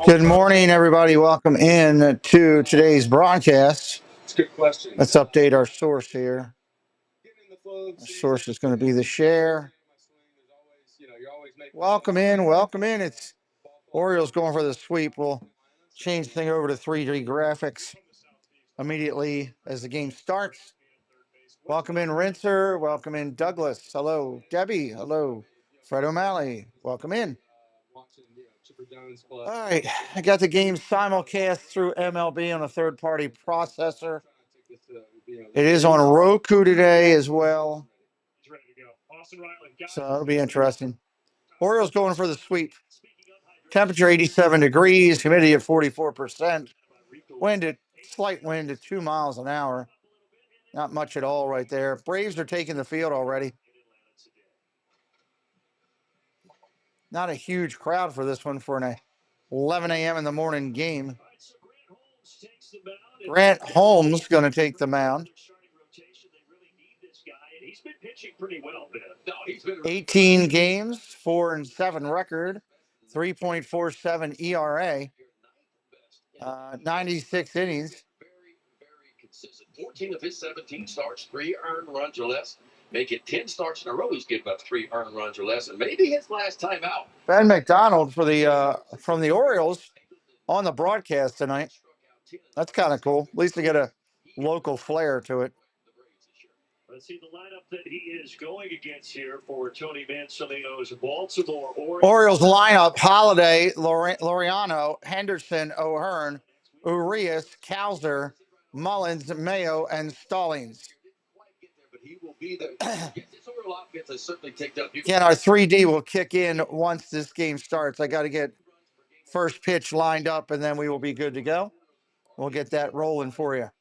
Good morning, everybody. Welcome in to today's broadcast. It's a good question. Let's update our source here. Our source is going to be the share. Welcome in. Welcome in. It's Orioles going for the sweep. We'll change the thing over to 3D graphics immediately as the game starts. Welcome in, Rinser. Welcome in, Douglas. Hello, Debbie. Hello, Fred O'Malley. Welcome in. All right, I got the game simulcast through MLB on a third-party processor. It is on Roku today as well, so it'll be interesting. Orioles going for the sweep. Temperature 87 degrees, humidity at 44%. Slight wind at 2 miles an hour. Not much at all right there. Braves are taking the field already. Not a huge crowd for this one for an 11 a.m. in the morning game. Grant Holmes going to take the mound. 18 games, 4-7 record, 3.47 ERA, 96 innings. Very consistent. 14 of his 17 starts, 3 earned runs or less. Make it 10 starts in a row. He's given up 3 earned runs or less, and maybe his last time out. Ben McDonald for the from the Orioles on the broadcast tonight. That's kind of cool. At least to get a local flair to it. Let's see the lineup that he is going against here for Tony Mansolino's Baltimore Orioles lineup: Holiday, Laureano, Henderson, O'Hearn, Urias, Kowser, Mullins, Mayo, and Stallings. Again, our 3D will kick in once this game starts. I got to get first pitch lined up, and then we will be good to go. We'll get that rolling for you.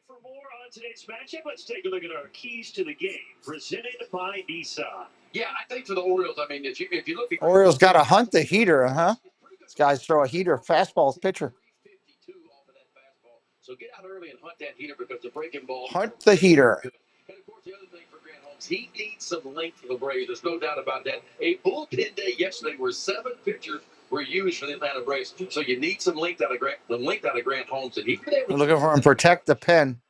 For more on today's matchup, let's take a look at our keys to the game, presented by Nissan. Yeah, I think for the Orioles, I mean, if you look at Orioles got to hunt the heater, huh? These guys throw a heater fastball's pitcher. So get out early and hunt that heater because the breaking ball. Hunt the heater. And of course, the other thing for Grant Holmes, he needs some length for the Braves. There's no doubt about that. A bullpen day yesterday where 7 pitchers were used for the Atlanta Braves. So you need some length out of Grant Holmes, and We're looking for him to protect the pen.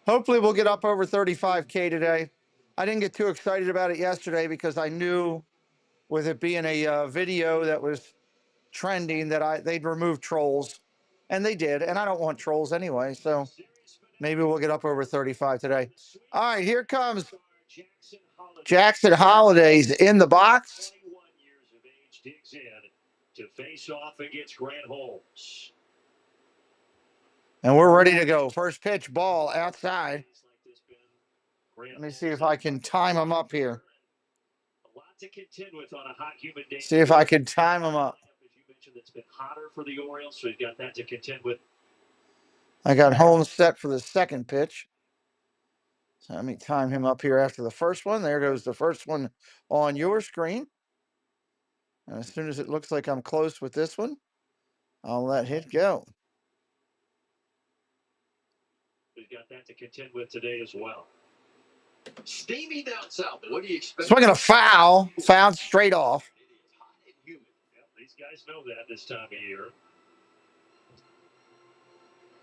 Hopefully we'll get up over 35K today. I didn't get too excited about it yesterday because I knew with it being a video that was trending that they'd remove trolls, and they did, and I don't want trolls anyway, so maybe we'll get up over 35 today. All right, here comes Jackson Holiday's in the box. To face off against Grant Holmes. And we're ready to go. First pitch, ball outside. Let me see if I can time him up here. A lot to contend with on a hot, humid day. See if I can time him up. As you mentioned, it's been hotter for the Orioles, so he's got that to contend with. I got Holmes set for the second pitch. So let me time him up here after the first one. There goes the first one on your screen. And as soon as it looks like I'm close with this one, I'll let hit go. He's got that to contend with today as well. Steamy down south. What do you expect? Swinging a foul straight off. Yep, these guys know that this time of year.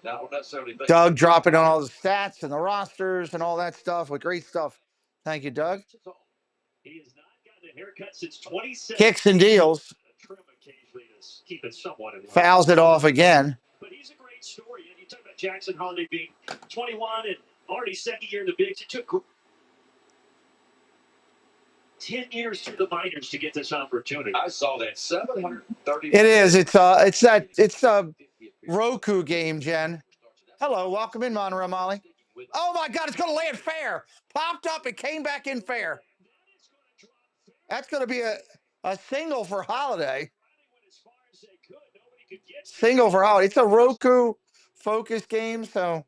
Not necessarily. Doug dropping on all the stats and the rosters and all that stuff with great stuff. Thank you, Doug. He has not gotten a haircut since 27. Kicks and deals. Trim occasionally to keep it somewhat in line. Fouls it off again. But he's a great story. And you talk about Jackson Holiday being 21 and already second year in the bigs. It took 10 years through the minors to get this opportunity. I saw that 730. It is. It's a Roku game, Jen. Hello, welcome in, Monroe Molly. Oh my God, it's going to land fair. Popped up, it came back in fair. That's going to be a single for Holiday. Single for Holiday. It's a Roku focus game, so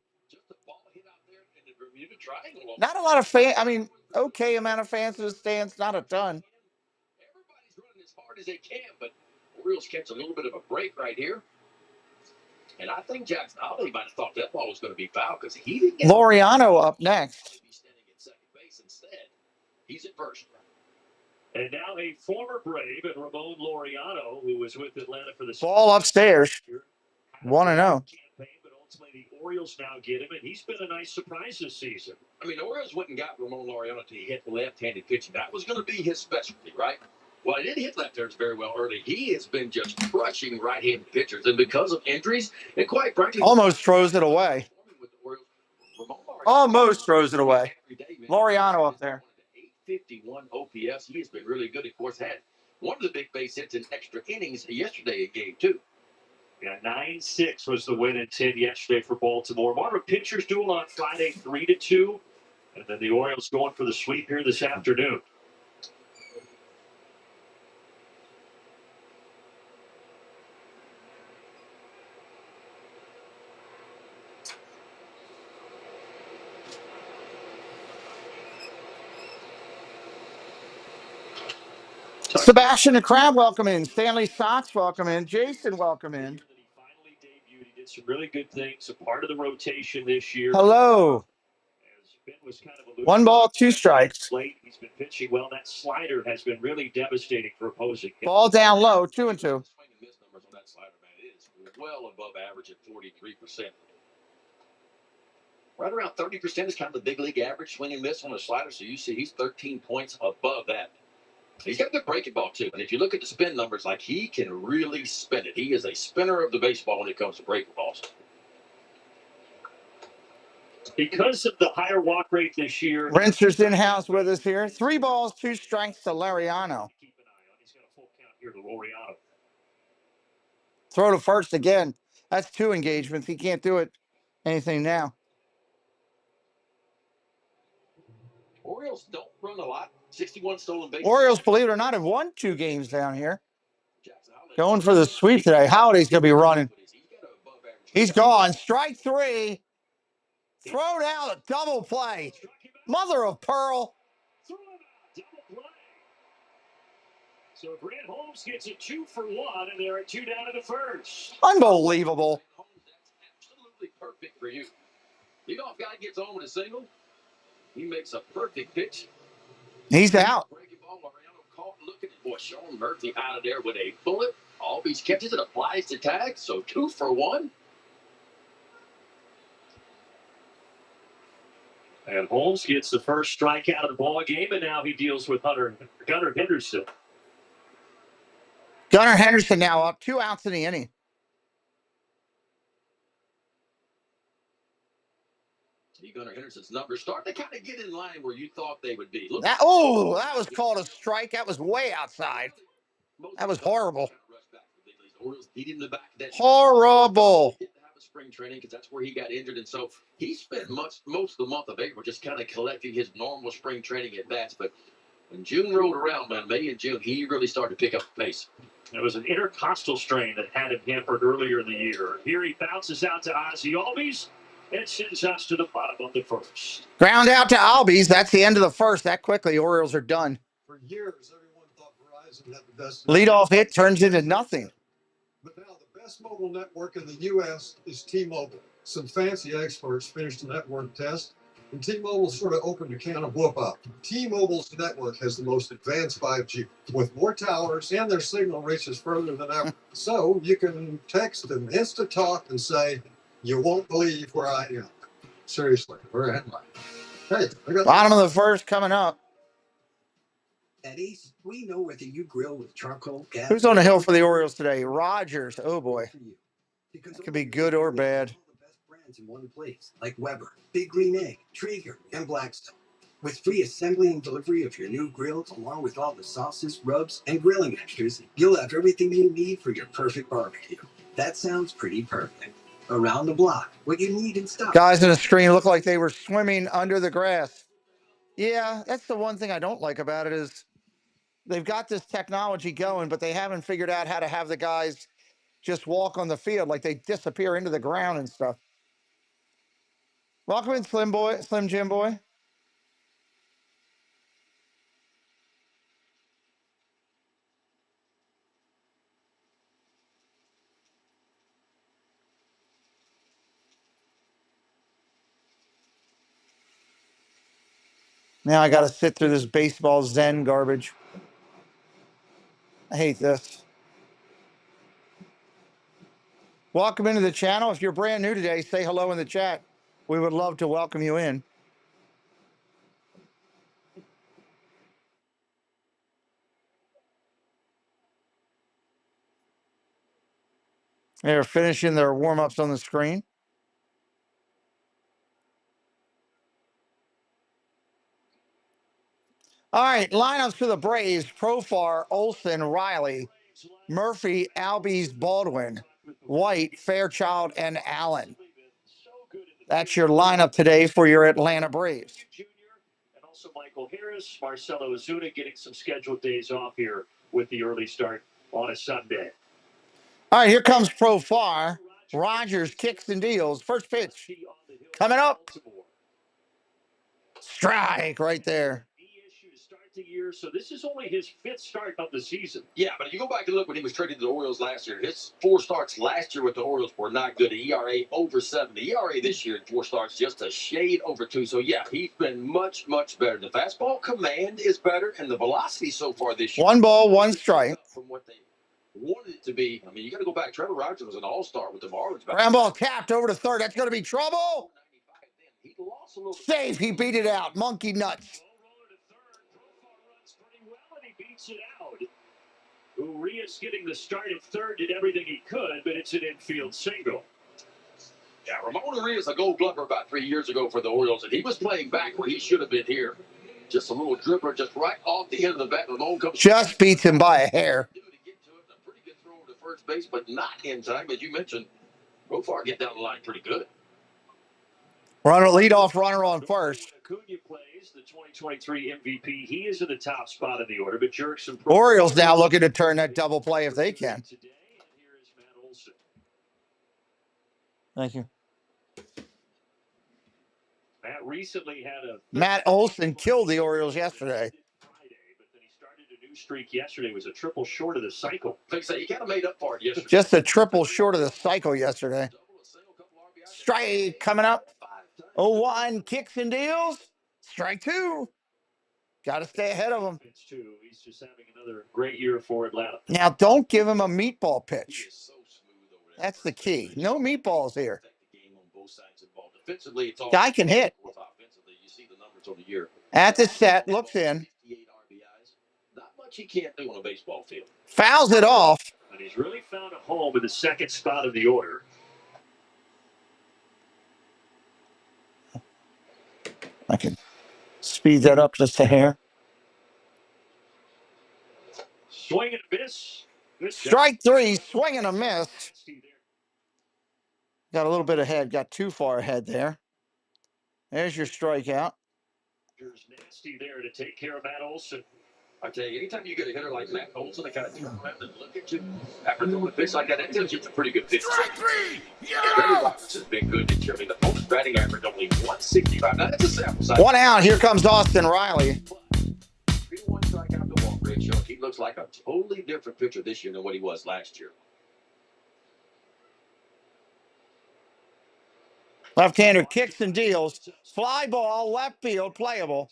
not a lot of fans. I mean, okay amount of fans in the stands, not a ton. Everybody's running as hard as they can, but Orioles catch a little bit of a break right here. And I think Jackson Holiday might have thought that ball was going to be foul because he didn't get Laureano up next. He's standing at second base instead. He's at first. And now a former Brave and Ramon Laureano, who was with Atlanta for the Ball upstairs. 1-0. campaign, but ultimately the Orioles now get him, and he's been a nice surprise this season. I mean, the Orioles went and got Ramon Laureano to hit left-handed pitching. That was going to be his specialty, right? Well, he didn't hit left-handers very well early. He has been just crushing right-handed pitchers, and because of injuries, and quite frankly, Almost throws it away. Almost throws it away. Laureano up there. 851 OPS. He has been really good. Of course, had one of the big base hits in extra innings yesterday in Game 2. Yeah, 9-6 was the win in 10 yesterday for Baltimore. More of a pitcher's duel on Friday, 3-2. And then the Orioles going for the sweep here this afternoon. Sebastian the Crab, welcome in. Stanley Sox, welcome in. Jason, welcome in. He finally debuted. He did some really good things, a part of the rotation this year. Hello. Was kind of 1 ball, 2 strikes. Late. He's been pitching well. That slider has been really devastating for opposing. Ball down low, 2-2. Swing and miss numbers on that slider, man, it is well above average at 43%. Right around 30% is kind of the big league average swing and miss on a slider. So you see he's 13 points above that. He's got a good breaking ball too. And if you look at the spin numbers, like he can really spin it. He is a spinner of the baseball when it comes to breaking balls. Because of the higher walk rate this year. Rincer's in-house with us here. 3 balls, 2 strikes to Laureano. Keep an eye on. He's got a full count here to Laureano. Throw to first again. That's 2 engagements. He can't do it anything now. Orioles don't run a lot. 61 stolen bases. Orioles, believe it or not, have won 2 games down here. Going for the sweep today. Holiday's going to be running. He's gone. Strike 3. Throw down a double play. Mother of pearl. So Grant Holmes gets a 2 for 1, and they're at 2 down to the first. Unbelievable. That's absolutely perfect for you. Leadoff guy gets on with a single. He makes a perfect pitch. He's out. Breaking ball, Laureano caught. Look at it. Boy, Sean Murphy out of there with a bullet. Always catches it, applies the tag. So 2 for 1. And Holmes gets the first strikeout of the ball game, and now he deals with Gunnar Henderson. Gunnar Henderson now up 2 outs in the inning. Gunnar Henderson's numbers start to kind of get in line where you thought they would be. That was called a strike. That was way outside. That was horrible. Horrible. Spring training because that's where he got injured, and so he spent most of the month of April just kind of collecting his normal spring training at bats. But when June rolled around, man, May and June, he really started to pick up the pace. It was an intercostal strain that had him hampered earlier in the year. Here he bounces out to Ozzie Albies and sends us to the bottom of the first. Ground out to Albies. That's the end of the first. That quickly, Orioles are done. For years, everyone thought Verizon had the best. Leadoff hit turns into nothing. But now the best mobile network in the U.S. is T-Mobile. Some fancy experts finished the network test, and T-Mobile sort of opened a can of whoop-up. T-Mobile's network has the most advanced 5G, with more towers, and their signal reaches further than ever. So you can text and instant talk and say, "You won't believe where I am." Seriously, we're a headline. Hey, Bottom of the first coming up. At Ace, we know whether you grill with charcoal, gas. Who's on the hill for the Orioles today? Rogers. Oh boy, it could be good or bad. All the best brands in one place, like Weber, Big Green Egg, Traeger, and Blackstone. With free assembly and delivery of your new grills, along with all the sauces, rubs, and grilling extras, you'll have everything you need for your perfect barbecue. That sounds pretty perfect. Around the block, what you need in stock. Guys on the screen look like they were swimming under the grass. Yeah, that's the one thing I don't like about it is they've got this technology going, but they haven't figured out how to have the guys just walk on the field. Like they disappear into the ground and stuff. Welcome in, Slim Jim Boy. Now I got to sit through this baseball Zen garbage. I hate this. Welcome into the channel. If you're brand new today, say hello in the chat. We would love to welcome you in. They're finishing their warm-ups on the screen. All right, lineups for the Braves: Profar, Olson, Riley, Murphy, Albies, Baldwin, White, Fairchild, and Allen. That's your lineup today for your Atlanta Braves. And also Michael Harris, Marcelo Ozuna getting some scheduled days off here with the early start on a Sunday. All right, here comes Profar. Rogers kicks and deals. First pitch coming up. Strike right there. To start the year, so this is only his 5th start of the season. Yeah, but if you go back and look when he was traded to the Orioles last year, his 4 starts last year with the Orioles were not good. The ERA over 7. The ERA this year in 4 starts just a shade over 2. So yeah, he's been much, much better. The fastball command is better, and the velocity so far this year. 1 ball, 1 strike. From what they wanted it to be. I mean, you got to go back. Trevor Rogers was an all-star with the Marlins. Ground ball tapped over to third. That's going to be trouble. He lost a little. Save. He beat it out. Monkey nuts. Beats it out. Urias getting the start at third, did everything he could, but it's an infield single. Yeah, Ramon Urias, a Gold Glover about 3 years ago for the Orioles, and he was playing back where he should have been here. Just a little dripper, just right off the end of the bat. Ramon comes. Just beats him by a hair. To get to it, a pretty good throw to first base, but not in time, as you mentioned. Profar get down the line pretty good. Runner, leadoff runner on first. Acuna plays the 2023 MVP. He is in the top spot in the order, but Jurickson. Orioles now looking to turn that double play if they can. Today, and here is Matt Olson. Thank you. Matt recently had a. Matt Olson killed the Orioles yesterday. Friday, but then he started a new streak yesterday. It was a triple short of the cycle. Like I say, he kind of made up for it yesterday. Just a triple short of the cycle yesterday. Strike coming up. 0-1 kicks and deals. Strike 2. Got to stay ahead of him. He's just having another great year for Atlanta. Now, don't give him a meatball pitch. That's the key. No meatballs here. Guy can hit. At the set, looks in. Not much he can't do on a baseball field. Fouls it off. And he's really found a home in the second spot of the order. I can speed that up just a hair. Swing and a miss. Strike 3, swing and a miss. Got a little bit ahead. Got too far ahead there. There's your strikeout. Nasty there to take care of Matt Olson. I tell you, anytime you get a hitter like Matt Olson, they kind of turn around and look at you after throwing a pitch like that. That tells you it's a pretty good pitch. Strike 3! Trevor Rogers has been good this year. I mean, the most batting average only 165. Now that's a sample size. 1 out. Here comes Austin Riley. 3-1 strikeout to walk ratio. He looks like a totally different pitcher this year than what he was last year. Left-hander kicks and deals. Fly ball, left field, playable.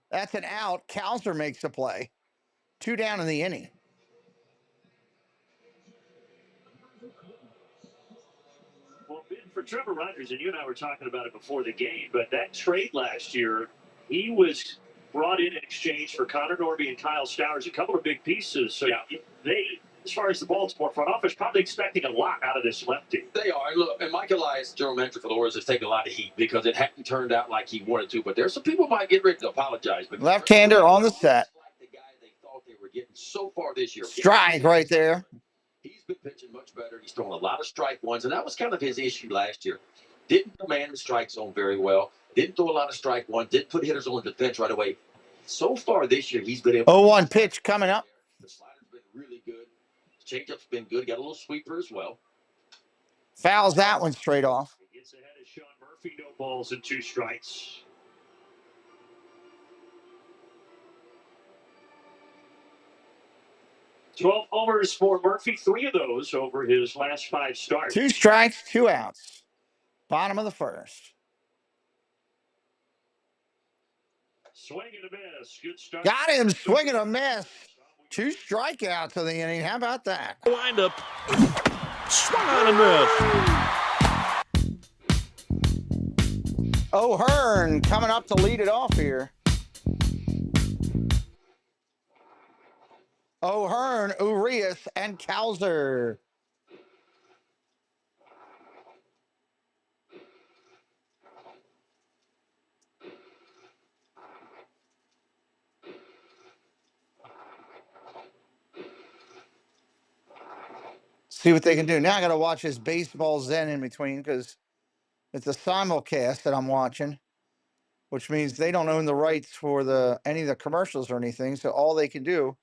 That's an out. Kowser makes the play. 2 down in the inning. Well, big for Trevor Rogers, and you and I were talking about it before the game, but that trade last year, he was brought in exchange for Connor Norby and Kyle Stowers, a couple of big pieces. So yeah, they, as far as the Baltimore front office, probably expecting a lot out of this lefty. They are. Look, and Mike Elias, general manager for the Orioles, has taken a lot of heat because it hadn't turned out like he wanted to. But there's some people might get ready to apologize. Left-hander on the set. Like the guy they thought they were getting so far this year. Strike right there. He's been pitching much better. He's thrown a lot of strike ones, and that was kind of his issue last year. Didn't command the strike zone very well. Didn't throw a lot of strike ones. Didn't put hitters on the defense right away. So far this year, he's been able. 0-1 pitch coming up. The slider's been really good. Changeup's been good. Got a little sweeper as well. Fouls that one straight off. He gets ahead of Sean Murphy. No balls and 2 strikes. Twelve homers for Murphy. 3 of those over his last 5 starts. 2 strikes, 2 outs. Bottom of the first. Swing and a miss. Good start. Got him. Swing and a miss. 2 strikeouts in the inning. How about that? Wind up. Swung on and missed. O'Hearn coming up to lead it off here. O'Hearn, Urias, and Kowser. See what they can do. Now I got to watch this baseball zen in between because it's a simulcast that I'm watching, which means they don't own the rights for any of the commercials or anything. So all they can do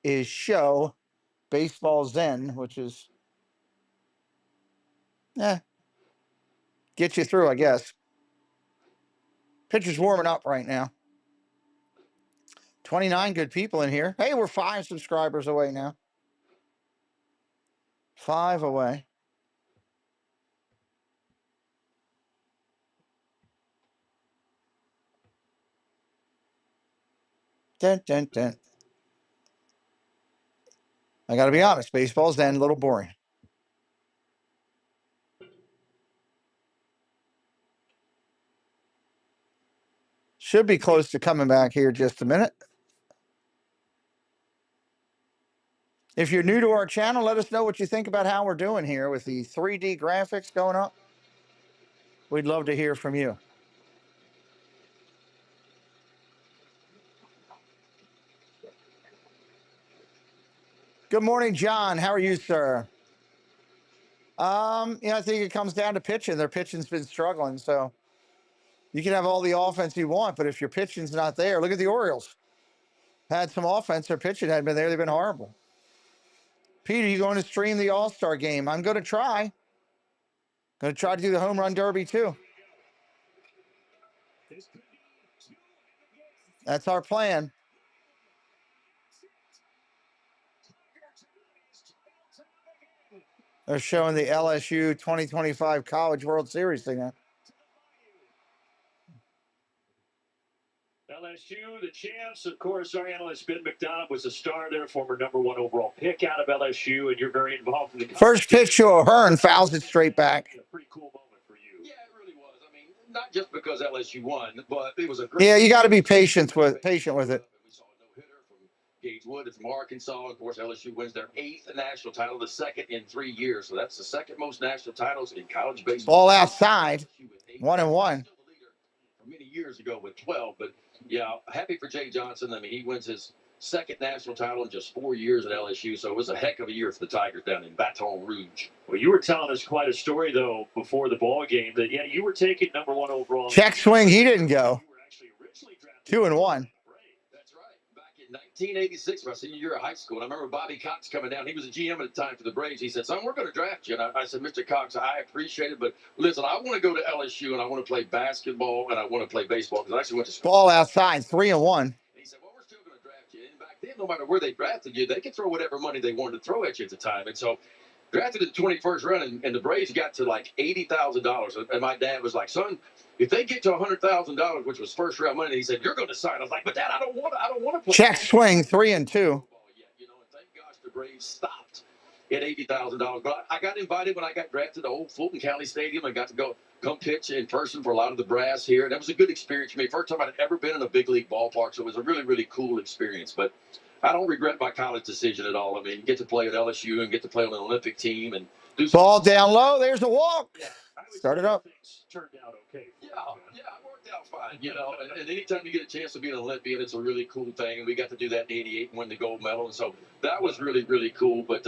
is show baseball zen, which is get you through, I guess. Pitcher's warming up right now. 29 good people in here. Hey, we're 5 subscribers away now. 5 away. Dun, dun, dun. I got to be honest, baseball's then a little boring. Should be close to coming back here just a minute. If you're new to our channel, let us know what you think about how we're doing here with the 3D graphics going up. We'd love to hear from you. Good morning, John. How are you, sir? I think it comes down to pitching. Their pitching's been struggling, so you can have all the offense you want, but if your pitching's not there, look at the Orioles. Had some offense, their pitching hadn't been there. They've been horrible. Peter, you going to stream the All-Star game? I'm going to try. Going to try to do the home run derby too. That's our plan. They're showing the LSU 2025 College World Series thing. LSU, the champs. Of course, our analyst Ben McDonough was a star there, former #1 overall pick out of LSU, and you're very involved in the first pitch to O'Hearn, fouls it straight back. A pretty cool moment for you. Yeah, it really was. I mean, not just because LSU won, but it was a great. Yeah, you got to be patient with it. We saw a no-hitter from Gage Wood from Arkansas. Of course, LSU wins their 8th national title, the 2nd in 3 years. So that's the 2nd most national titles in college baseball. Ball outside, 1-1. Many years ago with 12, but yeah, happy for Jay Johnson. I mean, he wins his 2nd national title in just 4 years at LSU, so it was a heck of a year for the Tigers down in Baton Rouge. Well, you were telling us quite a story, though, before the ball game that, yeah, you were taking #1 overall. Check swing, he didn't go. 2-1. That's right. Back in 1986, my senior year of high school, and I remember Bobby Cox coming down. He was a GM at the time for the Braves. He said, "Son, we're going to draft you." And I said, "Mr. Cox, I appreciate it, but listen, I want to go to LSU and I want to play basketball and I want to play baseball because I actually went to school." Ball outside, 3-1. He said, "Well, we're still going to draft you." And back then, no matter where they drafted you, they could throw whatever money they wanted to throw at you at the time. And so, drafted in the 21st round, and the Braves got to like $80,000. And my dad was like, "Son, if they get to $100,000, which was first round money," he said, "You're going to sign." I was like, "But Dad, I don't want to play." Check swing, 3-2. And thank gosh the Braves stopped at $80,000. But I got invited when I got drafted to old Fulton County Stadium and got to come pitch in person for a lot of the brass here. And that was a good experience for me. First time I'd ever been in a big league ballpark, so it was a really, really cool experience. But I don't regret my college decision at all. I mean, get to play at LSU and get to play on an Olympic team and do some ball down low. There's a walk. Yeah, Started up. Turned out okay. Yeah, it worked out fine. And anytime you get a chance to be an Olympian, it's a really cool thing. And we got to do that in '88 and win the gold medal. And so that was really, really cool. But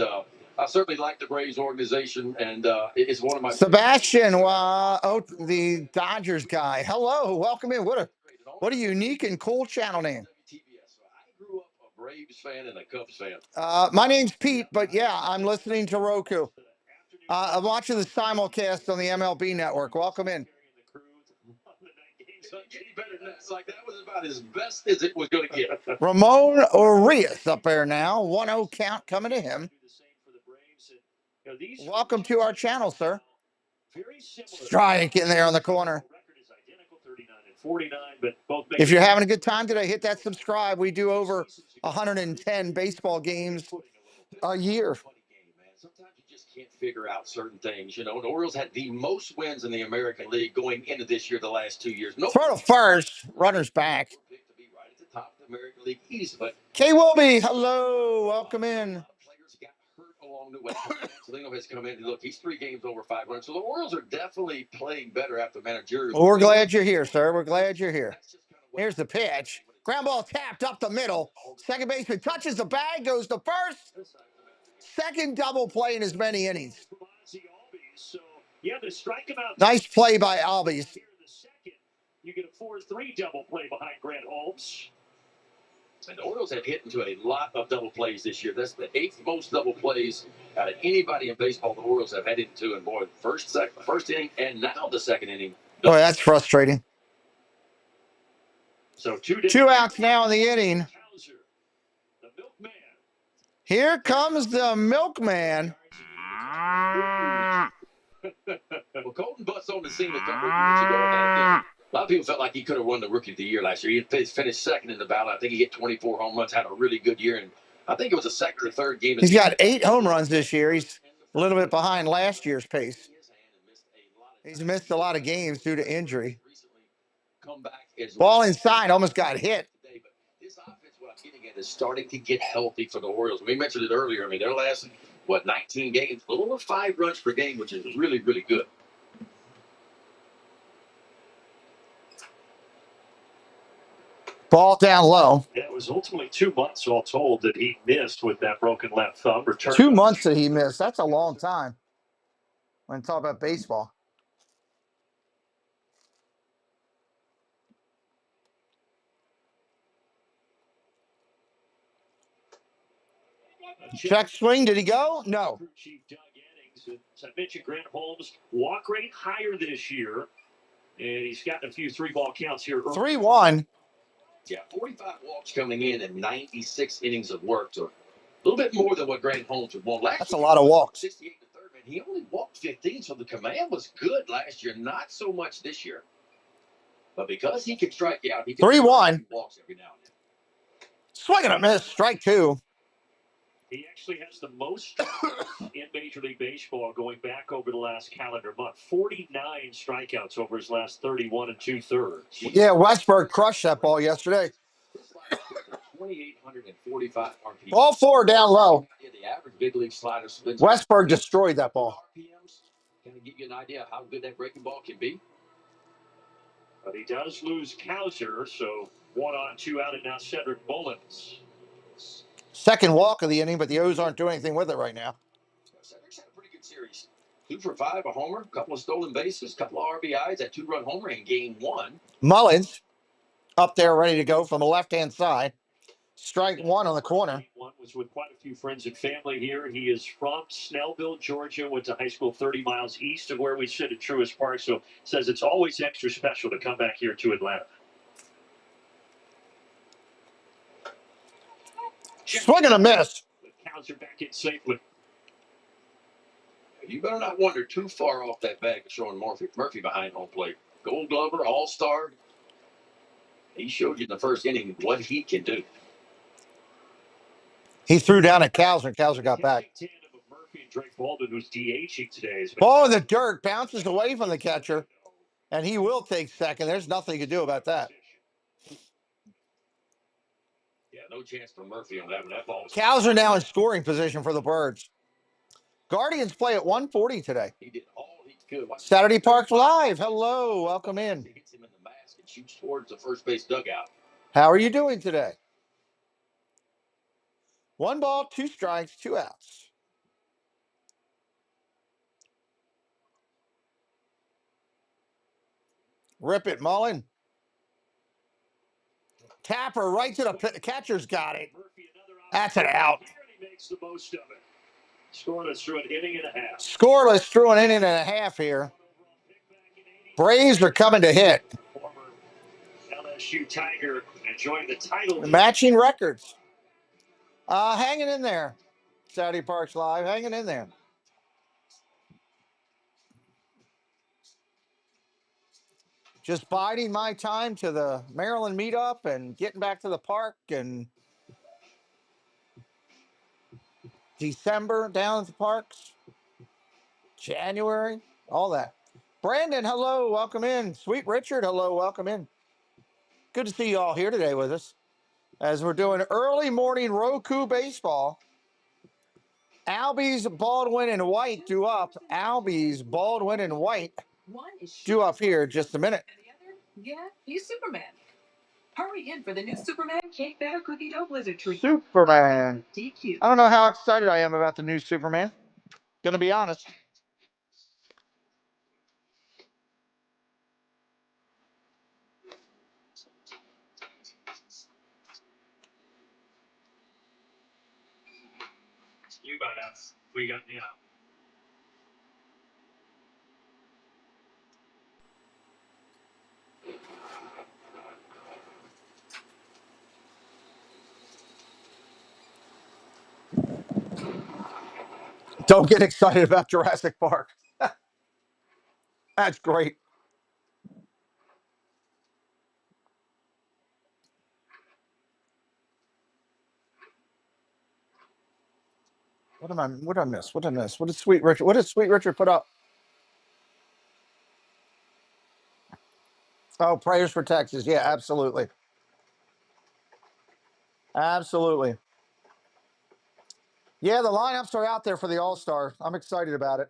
I certainly like the Braves organization, and it's one of my. Sebastian, the Dodgers guy. Hello, welcome in. What a unique and cool channel name. I grew up a Braves fan and a Cubs fan. My name's Pete, but yeah, I'm listening to Roku. I'm watching the simulcast on the MLB network. Welcome in. It's like that was about as best as it was going to get. Ramon Urias up there now. 1-0 count coming to him. Welcome to our channel, sir. Strike in there on the corner. 49, but both If you're having a good time today, hit that subscribe. We do over 110 baseball games a year. Sometimes you just can't figure out certain things. You know, the Orioles had the most wins in the American League going into this year, the last 2 years. No, Throw to first, runners back. picked to be right at the top of the American League East, but K. Wilby, hello, welcome in. players got hurt along the way. Angelino has come in and look, he's 3 games over 500. So the Orioles are definitely playing better after managerial. Well, we're glad you're here, sir. We're glad you're here. Here's the pitch. Ground ball tapped up the middle. Second baseman touches the bag, goes to first. Second double play in as many innings. Nice play by Albies. You get a 4-3 double play behind Grant Holmes. And the Orioles have hit into a lot of double plays this year. That's the 8th most double plays out of anybody in baseball the Orioles have headed into. And boy, first inning, and now the second inning. Boy, that's frustrating. So 2 outs now in the inning. The milkman. Here comes the milkman. Well, Colton busts on the scene a couple of years ago. A lot of people felt like he could have won the Rookie of the Year last year. He finished second in the ballot. I think he hit 24 home runs, had a really good year, and I think it was the second or third game. He's got 8 home runs this year. He's a little bit behind last year's pace. He's missed a lot of games due to injury. Ball inside, almost got hit. This offense, what I'm getting at, is starting to get healthy for the Orioles. We mentioned it earlier. I mean, their last, 19 games, a little over 5 runs per game, which is really, really good. Ball down low. It was ultimately 2 months, all told, that he missed with that broken left thumb. 2 months that he missed. That's a long time when talk about baseball. Check swing. Did he go? No. As I mentioned, Grant Holmes' walk rate higher this year, and he's gotten a few 3-ball counts here. 3-1. Yeah, 45 walks coming in and 96 innings of work. So a little bit more than what Grant Holmes would want. That's a lot of walks. 68 to third, man. He only walked 15, so the command was good last year. Not so much this year. But because he can strike out, he can 3-1. walks every now and then. Swing and a miss. Strike 2. He actually has the most strikeouts in Major League Baseball going back over the last calendar month. 49 strikeouts over his last 31 2/3. Yeah, Westberg crushed that ball yesterday. 2,845 RPMs. Ball 4 down low. Yeah, the average big league slider spins. Westberg destroyed that ball. RPMs. Can I give you an idea of how good that breaking ball can be? But he does lose Kaiser, so 1 on, 2 out, and now Cedric Mullins. Second walk of the inning, but the O's aren't doing anything with it right now. Cedric's had a pretty good series. 2 for 5, a homer, a couple of stolen bases, a couple of RBIs, that 2-run homer in game 1. Mullins up there ready to go from the left-hand side. Strike 1 on the corner. One was with quite a few friends and family here. He is from Snellville, Georgia, went to high school 30 miles east of where we sit at Truist Park, so says it's always extra special to come back here to Atlanta. Swing and a miss. Counts are back in safely. You better not wander too far off that bag of showing Murphy behind home plate. Gold Glover, All-Star. He showed you in the first inning what he can do. He threw down at Kaiser, and Kaiser got back. Murphy and Drake Baldwin, who's DHing today. Ball in the dirt, bounces away from the catcher, and he will take second. There's nothing you can do about that. Yeah, no chance for Murphy on that one. That ball. Kaiser now in scoring position for the Birds. Guardians play at 1:40 today. He did all he could. Saturday Parks Live. Hello, welcome in. He hits him in the mask and shoots towards the first base dugout. How are you doing today? 1 ball, 2 strikes, 2 outs. Rip it, Mullen. Tapper right to the catcher's got it. That's an out. He makes the most of it. Scoreless through an inning and a half. Scoreless through an inning and a half here. Braves are coming to hit. Former LSU Tiger enjoying the title. Matching records. Hanging in there. Saturday Parks Live, hanging in there. just biding my time to the Maryland meetup and getting back to the park, and December down at the parks, January, all that. Brandon, hello, welcome in. Sweet Richard, hello, welcome in. Good to see you all here today with us as we're doing early morning Roku baseball. Albies, Baldwin, and White due up. Albies, Baldwin, and White due up here in just a minute. Yeah, he's Superman. Hurry in for the new Superman cake batter cookie dough blizzard treat. Superman. DQ. I don't know how excited I am about the new Superman. Gonna be honest. You got us. We got, you know. Don't get excited about Jurassic Park. That's great. What did I miss? What did I miss? What did Sweet Richard put up? Oh, prayers for Texas. Yeah, absolutely. Absolutely. Yeah, the lineups are out there for the All-Star. I'm excited about it.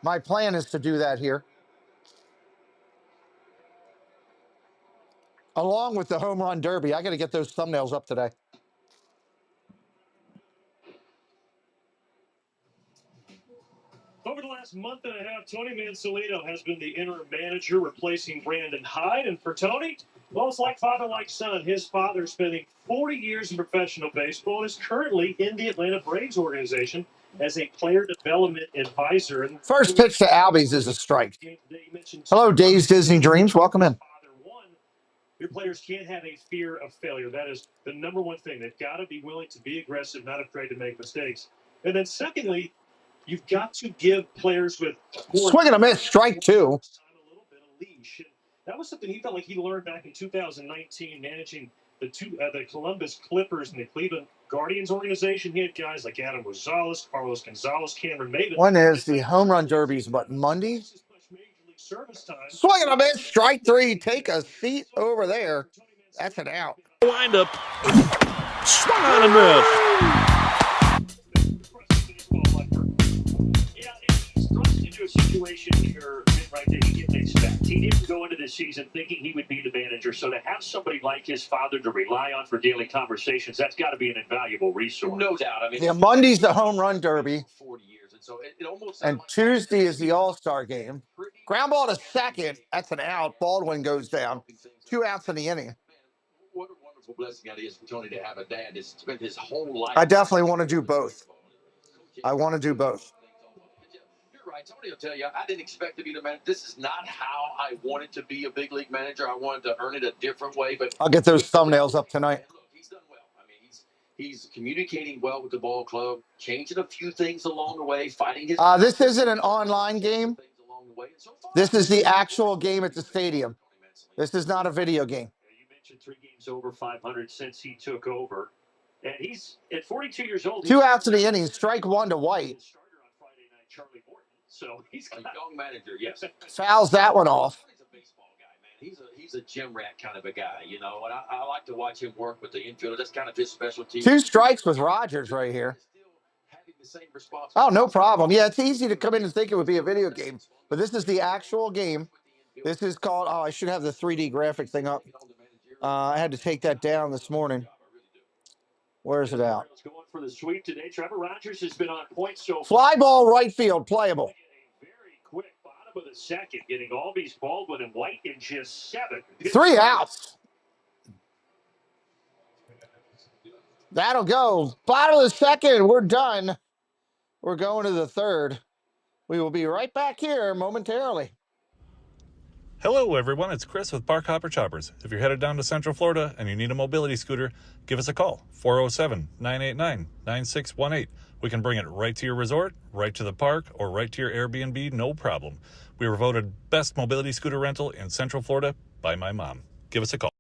My plan is to do that here, along with the home run derby. I got to get those thumbnails up today. Over the last month and a half, Tony Mansolino has been the interim manager, replacing Brandon Hyde. And for Tony, well, it's like father, like son. His father spending 40 years in professional baseball and is currently in the Atlanta Braves organization as a player development advisor. And First pitch to Albies is a strike. Hello, Dave's Disney Dreams. Welcome in. Your players can't have a fear of failure. That is the number one thing. They've got to be willing to be aggressive, not afraid to make mistakes. And then secondly, you've got to give players with Swing and a miss, strike two. A little bit of leash. That was something he felt like he learned back in 2019, managing the Columbus Clippers and the Cleveland Guardians organization. He had guys like Adam Rosales, Carlos Gonzalez, Cameron Maven. When is the home run derbies? But Monday? Swing and a miss, strike three. Take a seat over there. That's an out. Windup. Swung on and missed. Yeah, he's thrust into a situation here, right, that he didn't expect. He didn't go into this season thinking he would be the manager. So to have somebody like his father to rely on for daily conversations, that's got to be an invaluable resource. No doubt. I mean, yeah, Monday's the home run derby. 40 years, and so it almost. And Tuesday is the All-Star game. Ground ball to second. That's an out. Baldwin goes down. 2 outs in the inning. What a wonderful blessing that is for Tony to have a dad that's spent his whole life. I definitely want to do both. I want to do both. You're right. Tony will tell you, I didn't expect to be the manager. This is not how I wanted to be a big league manager. I wanted to earn it a different way. But I'll get those thumbnails up tonight. Look, he's done well. I mean, he's communicating well with the ball club, changing a few things along the way, fighting his. This isn't an online game. This is the actual game at the stadium. This is not a video game. You mentioned 3 games over 500 since he took over. And he's at 42 years old. 2 outs in the inning. Strike one to White. Starter on Friday night, Charlie Morton. So he's A young manager, yes. Fouls that one off. He's a baseball guy, man. He's a gym rat kind of a guy, you know. And I like to watch him work with the infielder. That's kind of his specialty. 2 strikes with Rogers right here. Oh, no problem. Yeah, it's easy to come in and think it would be a video game, but this is the actual game. This is called, oh, I should have the 3D graphic thing up. I had to take that down this morning. Where's it out? Going for the sweep today. Trevor Rogers has been on point so fly ball right field, playable. A very quick bottom of the second, getting Albies, Baldwin, and White in just 7. 3 outs. That'll go. Bottom of the second. We're done. We're going to the third. We will be right back here momentarily. Hello, everyone. It's Chris with Park Hopper Choppers. If you're headed down to Central Florida and you need a mobility scooter, give us a call, 407-989-9618. We can bring it right to your resort, right to the park, or right to your Airbnb, no problem. We were voted best mobility scooter rental in Central Florida by my mom. Give us a call.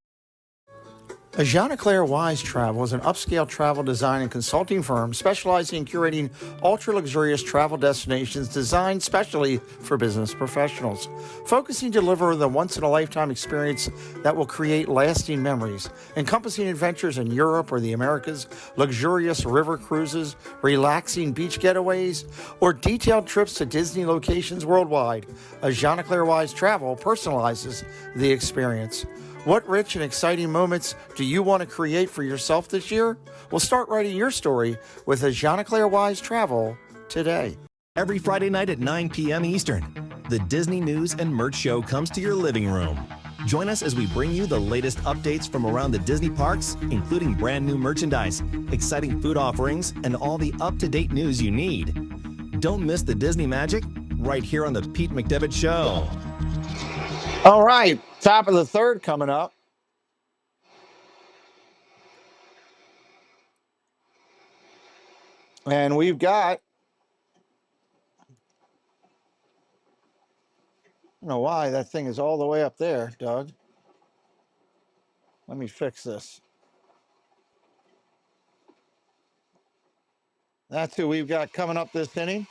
Ajana Claire Wise Travel is an upscale travel design and consulting firm specializing in curating ultra-luxurious travel destinations designed specially for business professionals. Focusing to deliver the once-in-a-lifetime experience that will create lasting memories, encompassing adventures in Europe or the Americas, luxurious river cruises, relaxing beach getaways, or detailed trips to Disney locations worldwide. Ajana Claire Wise Travel personalizes the experience. What rich and exciting moments do you want to create for yourself this year? Well, start writing your story with Ajana Claire Wise Travel today. Every Friday night at 9 p.m. Eastern, the Disney News and Merch Show comes to your living room. Join us as we bring you the latest updates from around the Disney parks, including brand new merchandise, exciting food offerings, and all the up-to-date news you need. Don't miss the Disney magic right here on the Pete McDevitt Show. All right, top of the third coming up. And we've got, I don't know why that thing is all the way up there, Doug. Let me fix this. That's who we've got coming up this inning.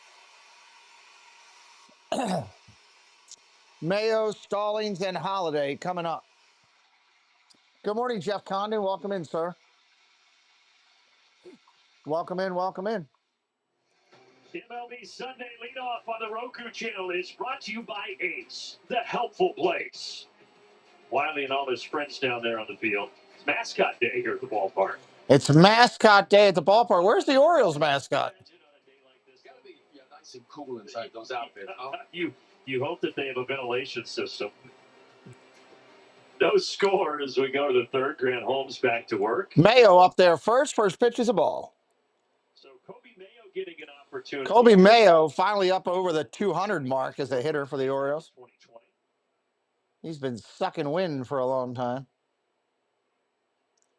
Mayo, Stallings, and Holiday coming up. Good morning, Jeff Condon. Welcome in, sir. Welcome in, welcome in. MLB Sunday leadoff on the Roku channel is brought to you by Ace, the helpful place. Wiley and all his friends down there on the field. It's mascot day here at the ballpark. It's mascot day at the ballpark. Where's the Orioles mascot? It's got to be nice and cool inside those outfits. You hope that they have a ventilation system. No score as we go to the third. Grant Holmes back to work. Mayo up there first. First pitch is a ball. So Kobe Mayo getting an opportunity. Kobe Mayo finally up over the 200 mark as a hitter for the Orioles. 2020. He's been sucking wind for a long time.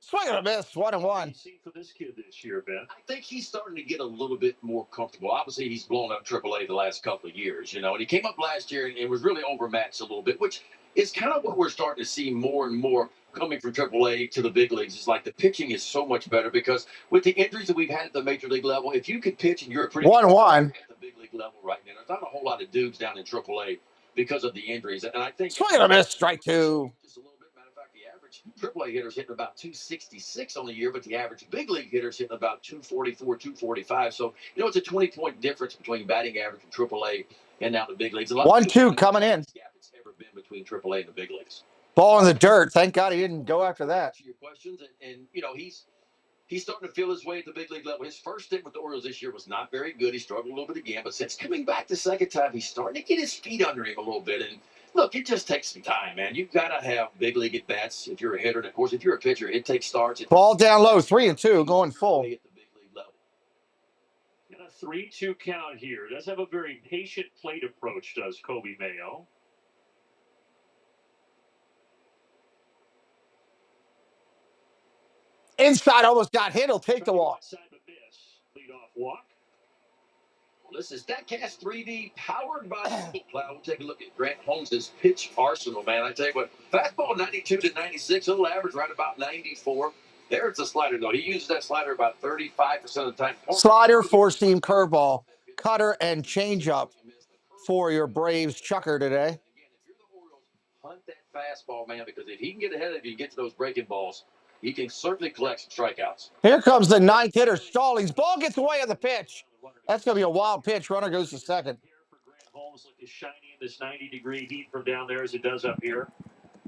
Swing and a miss, 1-1. For this kid this year, Ben. I think he's starting to get a little bit more comfortable. Obviously, he's blown up AAA the last couple of years, and he came up last year and was really overmatched a little bit, which is kind of what we're starting to see more and more coming from AAA to the big leagues. It's like the pitching is so much better because with the injuries that we've had at the major league level, if you could pitch and you're a pretty 1-1 at the big league level right now, there's not a whole lot of dudes down in AAA because of the injuries, and I think swing and a miss, strike two. Just a little bit. Matter of fact, the average AAA hitters hitting about 266 on the year, but the average big league hitters hitting about 244, 245. So it's a 20-point difference between batting average from AAA and now the big leagues. 1-2 coming in. Gap it's ever been between AAA and the big leagues. Ball in the dirt. Thank God he didn't go after that. To your questions, and he's starting to feel his way at the big league level. His first stint with the Orioles this year was not very good. He struggled a little bit again, but since coming back the second time, he's starting to get his feet under him a little bit. And look, it just takes some time, man. You've got to have big league at bats if you're a hitter, and of course, if you're a pitcher, it takes starts. Ball down low, 3-2, going full. At the big league level. And a 3-2 count here. Does have a very patient plate approach, does Kobe Mayo. Inside almost got hit. He'll take the walk. Lead off walk. Well, this is StatCast 3D powered by Cloud. We'll take a look at Grant Holmes' pitch arsenal, man. I tell you what, fastball 92 to 96, a little average right about 94. There's a slider, though. He uses that slider about 35% of the time. Slider, four-seam curveball, cutter, and changeup for your Braves chucker today. Again, if you're the Orioles, hunt that fastball, man, because if he can get ahead of you and get to those breaking balls, he can certainly collect some strikeouts. Here comes the ninth hitter, Stallings. Ball gets away on the pitch. That's going to be a wild pitch. Runner goes to second. For Grant Holmes, look as shiny in this 90-degree heat from down there as it does up here.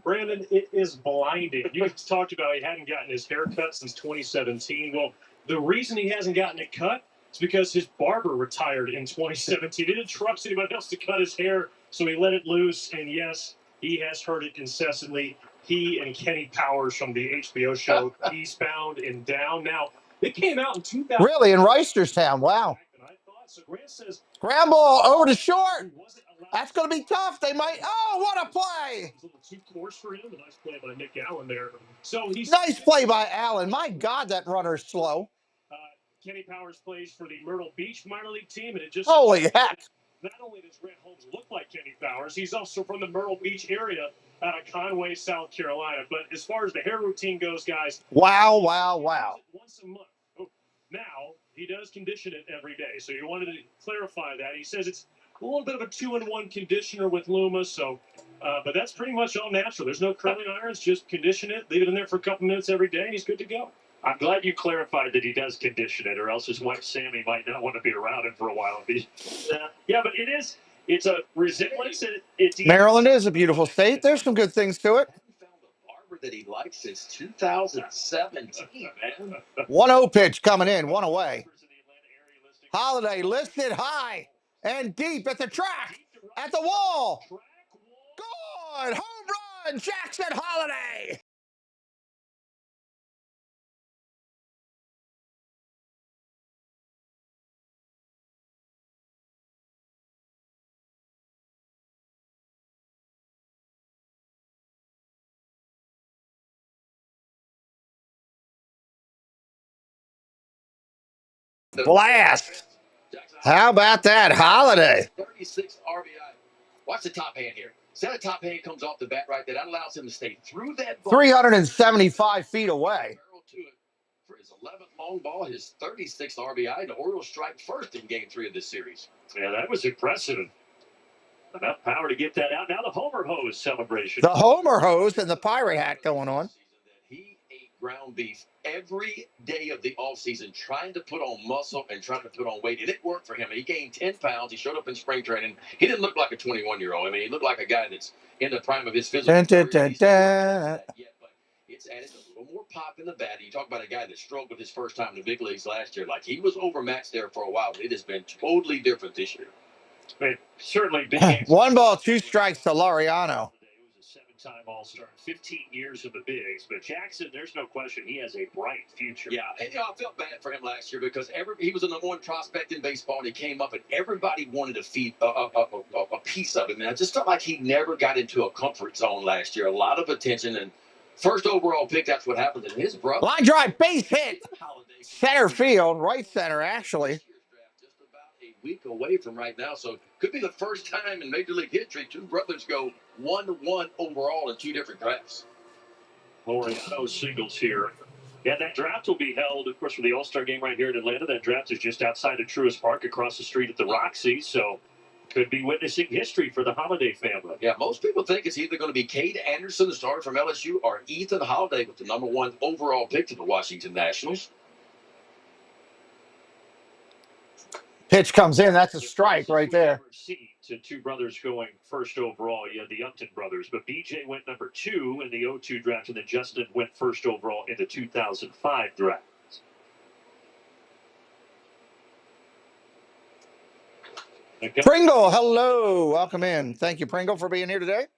Brandon, it is blinding. You just talked about he hadn't gotten his hair cut since 2017. Well, the reason he hasn't gotten it cut is because his barber retired in 2017. He didn't trust anybody else to cut his hair, so he let it loose. And yes, he has heard it incessantly. He and Kenny Powers from the HBO show Eastbound and Down. Now, it came out in 2000. Really, in Reisterstown. Wow. So Grant says, ground ball over to short. That's going to be tough. They might. Oh, what a play. It's a little too coarse for him. A nice play by Nick Allen there. So he's nice play by Allen. My God, that runner's slow. Kenny Powers plays for the Myrtle Beach minor league team, and it just holy heck. not only does Grant Holmes look like Kenny Powers, he's also from the Myrtle Beach area out of Conway, South Carolina. But as far as the hair routine goes, guys, Wow. once a month. Oh, now he does condition it every day. So you wanted to clarify that. He says it's a little bit of a 2-in-1 conditioner with Luma. So, but that's pretty much all natural. There's no curling irons. Just condition it, leave it in there for a couple minutes every day, and he's good to go. I'm glad you clarified that he does condition it, or else his wife Sammy might not want to be around him for a while. Yeah, but it's a resemblance. Maryland is a beautiful state. There's some good things to it. That he likes since 2017, man. 1-0 pitch coming in, one away. Holiday lifted high and deep at the track, at the wall. Good home run, Jackson Holiday. Blast. How about that, Holiday? 36 RBI. Watch the top hand here. See how the top hand comes off the bat right there? That allows him to stay through that ball. 375 feet away. For his 11th long ball, his 36th RBI, the Orioles strike first in Game 3 of this series. Yeah, that was impressive. Enough power to get that out. Now the Homer Hose celebration. The Homer Hose and the pirate hat going on. He ate ground beef every day of the offseason, trying to put on muscle and trying to put on weight. And it worked for him. He gained 10 pounds. He showed up in spring training. He didn't look like a 21-year-old. I mean, he looked like a guy that's in the prime of his physical career. It's added a little more pop in the bat. You talk about a guy that struggled his first time in the big leagues last year. Like, he was overmatched there for a while, but it has been totally different this year. But certainly big 1 ball, 2 strikes to Laureano. He was a 7-time All-Star, 15 years of the bigs. But Jackson, there's no question he has a bright future. Yeah, and I felt bad for him last year because he was the number 1 prospect in baseball, and he came up, and everybody wanted to feed a piece of him. And I just felt like he never got into a comfort zone last year. A lot of attention, and first overall pick, that's what happened. And his brother. Line drive, base hit. Center field, right center, actually. Just about a week away from right now, so could be the first time in Major League history 2 brothers go 1-1 overall in 2 different drafts. Laureano singles here. Yeah, that draft will be held, of course, for the All-Star game right here in Atlanta. That draft is just outside of Truist Park across the street at the Roxy, so could be witnessing history for the Holiday family. Yeah, most people think it's either going to be Cade Anderson, the starter from LSU, or Ethan Holiday with the number 1 overall pick to the Washington Nationals. Pitch comes in. That's a strike right there. To 2 brothers going first overall. You had the Upton brothers, but BJ went number 2 in the 2002 draft, and then Justin went first overall in the 2005 draft. Okay. Pringle, hello. Welcome in. Thank you, Pringle, for being here today.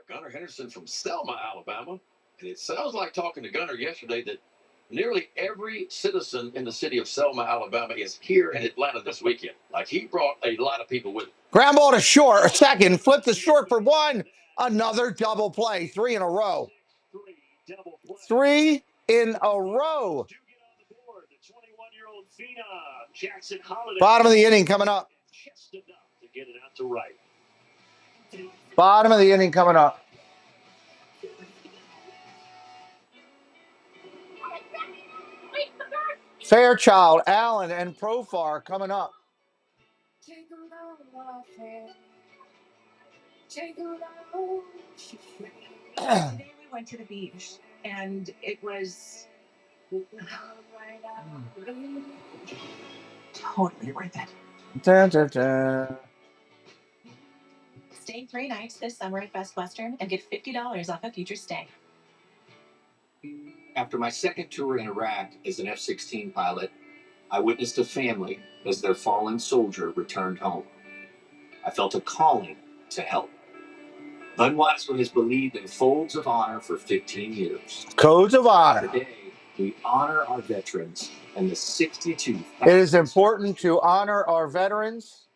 Gunnar Henderson from Selma, Alabama. And it sounds like talking to Gunnar yesterday that nearly every citizen in the city of Selma, Alabama is here in Atlanta this weekend. Like, he brought a lot of people with him. Ground ball to short, a second, flip to short for 1. Another double play, 3 in a row. 3 in a row. Bottom of the inning coming up. Bottom of the inning coming up. Fairchild, Allen, and Profar coming up. Today we went to the beach, and it was totally worth it. Dun, dun, dun. Stay 3 nights this summer at Best Western and get $50 off a future stay. After my second tour in Iraq as an F-16 pilot, I witnessed a family as their fallen soldier returned home. I felt a calling to help. Budweiser has believed in folds of honor for 15 years. Codes of honor. Today, we honor our veterans and the 62. It is important to honor our veterans.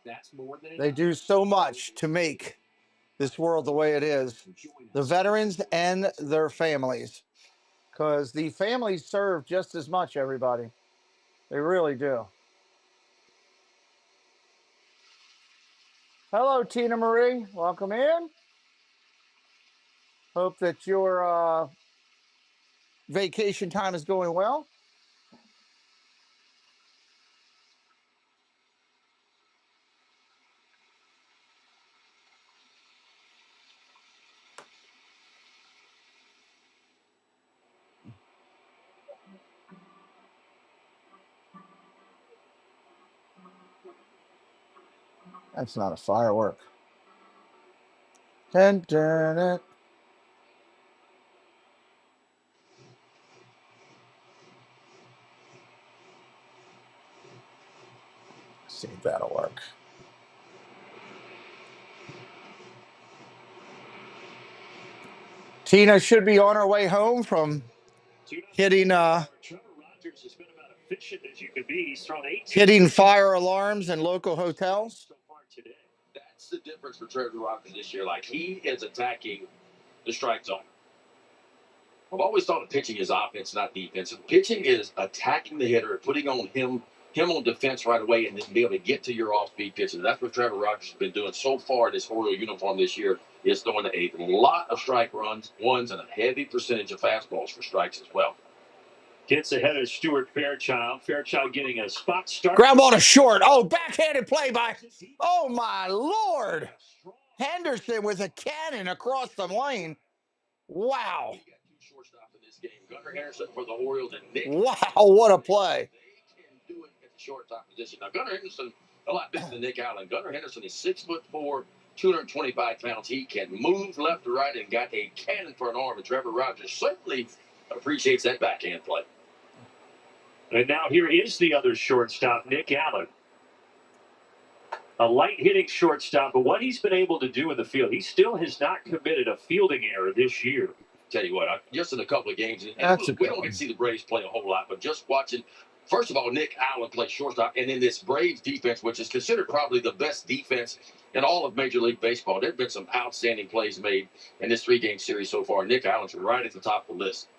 That's more than they do so much to make this world the way it is. The veterans and their families, because the families serve just as much, everybody. They really do. Hello, Tina Marie. Welcome in. Hope that your vacation time is going well. That's not a firework. Dun, dun, dun. See if that'll work. Tina should be on her way home from hitting hitting fire alarms in local hotels. That's the difference for Trevor Rogers this year. Like, he is attacking the strike zone. I've always thought of pitching is offense, not defense. Pitching is attacking the hitter, putting on him on defense right away, and then be able to get to your off-speed pitches. That's what Trevor Rogers has been doing so far in this Oriole uniform this year. Is throwing the eighth. A lot of strike runs, ones, and a heavy percentage of fastballs for strikes as well. Gets ahead of Stuart Fairchild. Fairchild getting a spot start. Ground ball to short. Oh, backhanded play by. Oh my Lord! Henderson with a cannon across the lane. Wow! Gunnar Henderson for the Orioles and Nick. Wow! What a play! They can do it at the shortstop position. Now Gunnar Henderson a lot bigger than Nick Allen. Gunnar Henderson is 6'4", 225 pounds. He can move left to right and got a cannon for an arm. And Trevor Rogers certainly appreciates that backhand play. And now here is the other shortstop, Nick Allen. A light-hitting shortstop, but what he's been able to do in the field, he still has not committed a fielding error this year. Tell you what, just in a couple of games, and we don't get to see the Braves play a whole lot, but just watching, first of all, Nick Allen play shortstop, and then this Braves defense, which is considered probably the best defense in all of Major League Baseball. There have been some outstanding plays made in this three-game series so far. Nick Allen's right at the top of the list.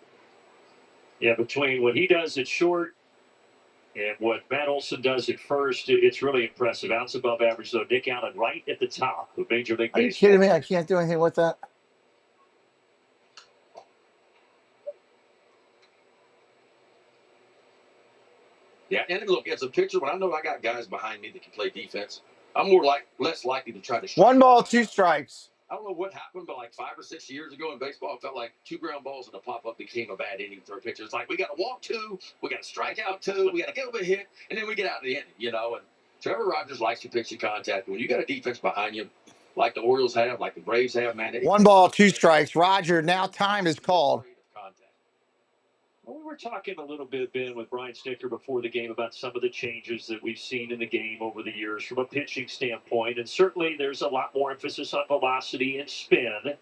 Yeah, between what he does at short and what Matt Olson does at first, it's really impressive. Ounce above average, though. Nick Allen right at the top of Major League Baseball. Are you kidding me? I can't do anything with that. Yeah, and look, as a pitcher, when I know I got guys behind me that can play defense, I'm less likely to try to strike. 1 ball, 2 strikes. I don't know what happened, but like 5 or 6 years ago in baseball, it felt like 2 ground balls and a pop-up became a bad inning for a pitcher. It's like, we got to walk 2, we got to strike out 2, we got to get over a hit, and then we get out of the inning, you know. And Trevor Rogers likes to pitch to contact. When you got a defense behind you, like the Orioles have, like the Braves have, man. 1 ball, 2 strikes. Roger, now time is called. Well, we were talking a little bit, Ben, with Brian Snicker before the game about some of the changes that we've seen in the game over the years from a pitching standpoint. And certainly there's a lot more emphasis on velocity and spin.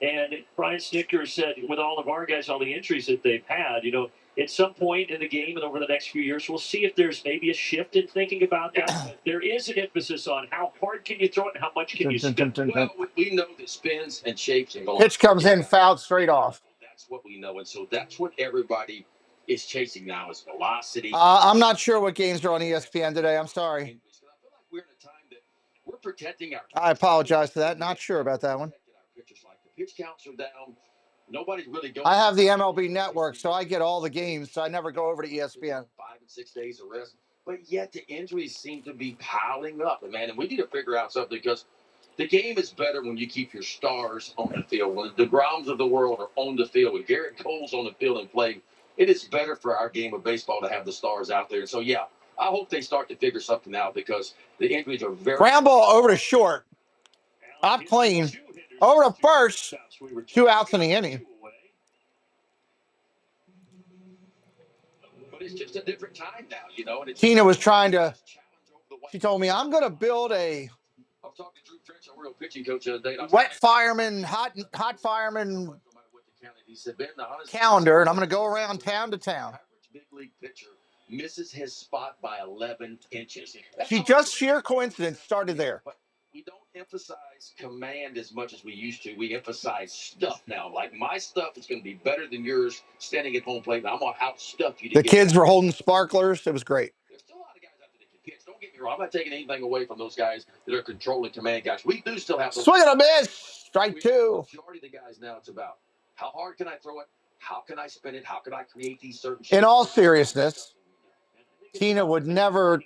And Brian Snicker said, with all of our guys, all the injuries that they've had, you know, at some point in the game and over the next few years, we'll see if there's maybe a shift in thinking about that. There is an emphasis on how hard can you throw it and how much can you spin. Well, we know that spins and shapes and velocity. Pitch comes in, fouled straight off. That's what we know, and so that's what everybody is chasing now is velocity. I'm not sure what games are on ESPN today. I'm sorry. I feel like we're in a time that we're protecting our. I apologize for that. Not sure about that one. Our pitchers, like the pitch counts are down. Nobody's really going. I have the MLB network, so I get all the games, so I never go over to ESPN. 5 and 6 days of rest, but yet the injuries seem to be piling up, man. And we need to figure out something because the game is better when you keep your stars on the field. When the DeGroms of the world are on the field, when Garrett Cole's on the field and playing, it is better for our game of baseball to have the stars out there. And so, yeah, I hope they start to figure something out because the injuries are very. Ground ball over to short. Up clean. Over to first. 2 outs in the inning. But it's just a different time now, you know. And Tina was trying to. She told me, I'm going to build a. I was talking to Drew French, a real pitching coach the other day. Wet fireman, hot fireman He said, Ben, calendar, and I'm going to go around town to town. Big league pitcher misses his spot by 11 inches. She just sheer coincidence started there. But we don't emphasize command as much as we used to. We emphasize stuff now. Like my stuff is going to be better than yours standing at home plate. I'm going to outstuff you. The kids were holding sparklers. It was great. There's still a lot of guys out there that can pitch. Don't get me wrong. I'm not taking anything away from those guys that are controlling command guys. We do still have those. Swing and a miss. Strike two. Majority of the guys now, it's about how hard can I throw it? How can I spin it? How can I create these certain? In all seriousness, Tina would never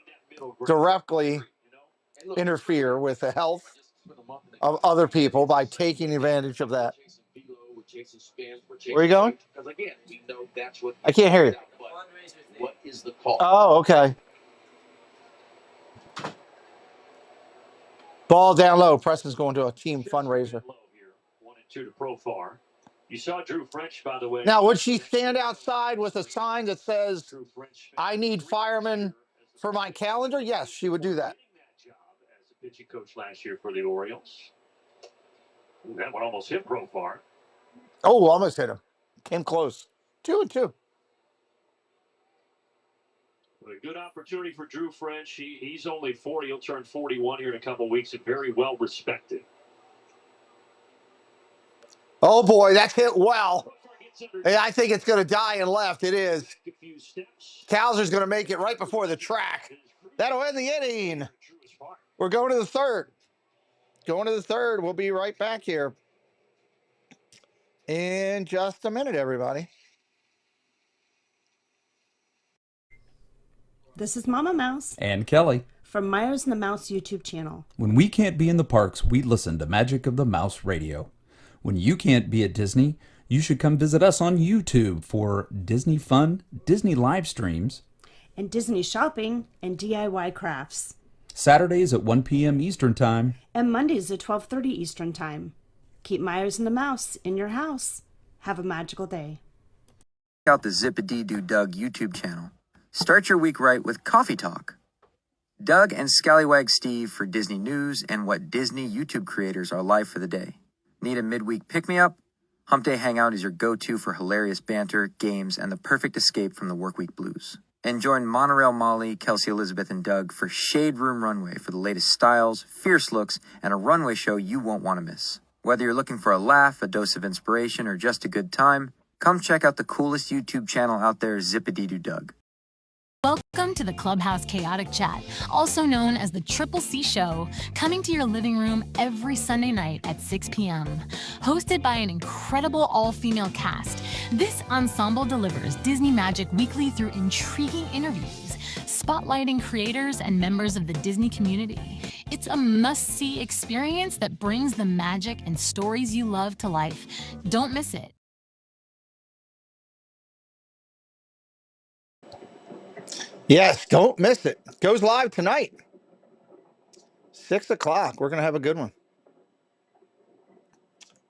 directly interfere with the health of other people by taking advantage of that. Where are you going? Because again, we know that's what I can't hear you. What is the call? Oh, okay. Ball down low. Preston's going to a team fundraiser. 1-2 to Profar. You saw Drew French, by the way. Now, would she stand outside with a sign that says, "I need firemen for my calendar"? Yes, she would do that. Job as a pitching coach last year for the Orioles. Ooh, that one almost hit Profar. Oh, almost hit him. Came close. 2-2. A good opportunity for Drew French. He's only 40. He'll turn 41 here in a couple of weeks and very well respected. Oh, boy, that's hit well. Hey, I think it's going to die in left. It is. Cowser's going to make it right before the track. That'll end the inning. We're going to the third. Going to the third. We'll be right back here in just a minute, everybody. This is Mama Mouse and Kelly from Myers and the Mouse YouTube channel. When we can't be in the parks, we listen to Magic of the Mouse Radio. When you can't be at Disney, you should come visit us on YouTube for Disney fun, Disney live streams, and Disney shopping and DIY crafts. Saturdays at 1 p.m. Eastern Time and Mondays at 12:30 Eastern Time. Keep Myers and the Mouse in your house. Have a magical day. Check out the Zip-a-Dee-Doo Doug YouTube channel. Start your week right with Coffee Talk. Doug and Scallywag Steve for Disney news and what Disney YouTube creators are live for the day. Need a midweek pick-me-up? Hump Day Hangout is your go-to for hilarious banter, games, and the perfect escape from the workweek blues. And join Monorail Molly, Kelsey Elizabeth, and Doug for Shade Room Runway for the latest styles, fierce looks, and a runway show you won't want to miss. Whether you're looking for a laugh, a dose of inspiration, or just a good time, come check out the coolest YouTube channel out there, Zip-a-Dee-Doo Doug. Welcome to the Clubhouse Chaotic Chat, also known as the Triple C Show, coming to your living room every Sunday night at 6 p.m. Hosted by an incredible all-female cast, this ensemble delivers Disney magic weekly through intriguing interviews, spotlighting creators and members of the Disney community. It's a must-see experience that brings the magic and stories you love to life. Don't miss it. Yes, don't miss it. Goes live tonight. 6 o'clock. We're going to have a good one.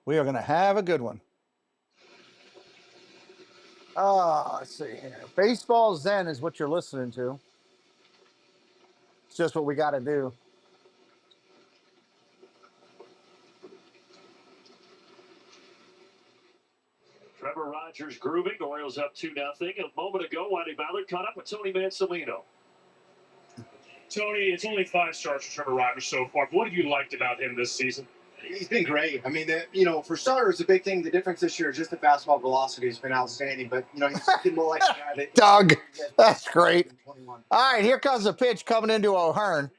We are going to have a good one. Let's see here. Baseball Zen is what you're listening to. It's just what we got to do. Trevor Rogers grooving. The Orioles up 2-0. A moment ago, Wiley Ballard caught up with Tony Mansolino. Tony, it's only 5 starts for Trevor Rogers so far. What have you liked about him this season? He's been great. I mean, for starters, the big thing, the difference this year is just the fastball velocity has been outstanding. But, he's looking more like a guy that... Doug, that's great. All right, here comes a pitch coming into O'Hearn.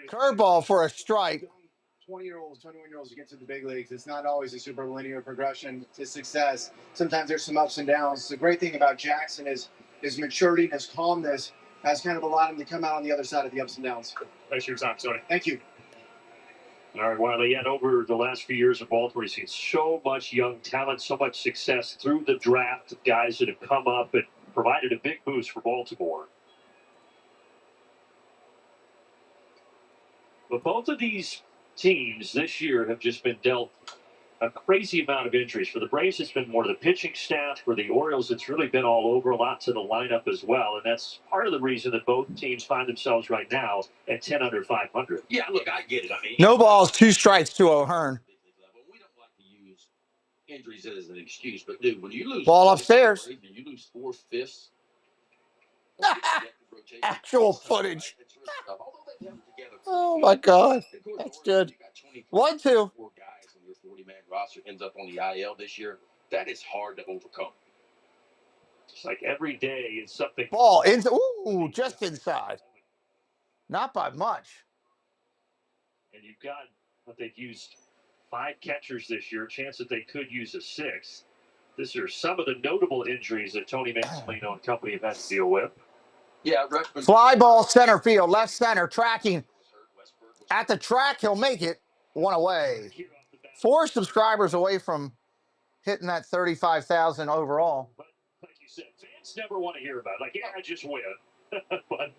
Curveball for a strike. 20-year-olds, 21-year-olds who get to the big leagues, it's not always a super linear progression to success. Sometimes there's some ups and downs. The great thing about Jackson is his maturity and his calmness has kind of allowed him to come out on the other side of the ups and downs. Thanks for your time, Tony. Thank you. All right, Wiley, and over the last few years in Baltimore, he's seen so much young talent, so much success through the draft of guys that have come up and provided a big boost for Baltimore. But both of these teams this year have just been dealt a crazy amount of injuries. For the Braves, it's been more to the pitching staff. For the Orioles, it's really been all over, a lot to the lineup as well. And that's part of the reason that both teams find themselves right now at 10 under 500. Yeah, look, I get it. I mean, no balls, 2 strikes to O'Hearn. We don't like to use injuries as an excuse, but dude, when you lose ball upstairs, you lose 4/5. Actual footage. Although Oh my God, that's good. 1-2. 4 guys on your 40-man roster ends up on the IL this year. That is hard to overcome. It's like every day is something. Ball into, ooh, just inside. Not by much. And you've got what they've used 5 catchers this year. Chance that they could use a 6th. These are some of the notable injuries that Tony Manzolino and company have had to deal with. Yeah, fly ball center field, left center, tracking at the track. He'll make it. 1 away. 4 subscribers away from hitting that 35,000 overall. But like you said, fans never want to hear about it. Like, yeah, I just win. but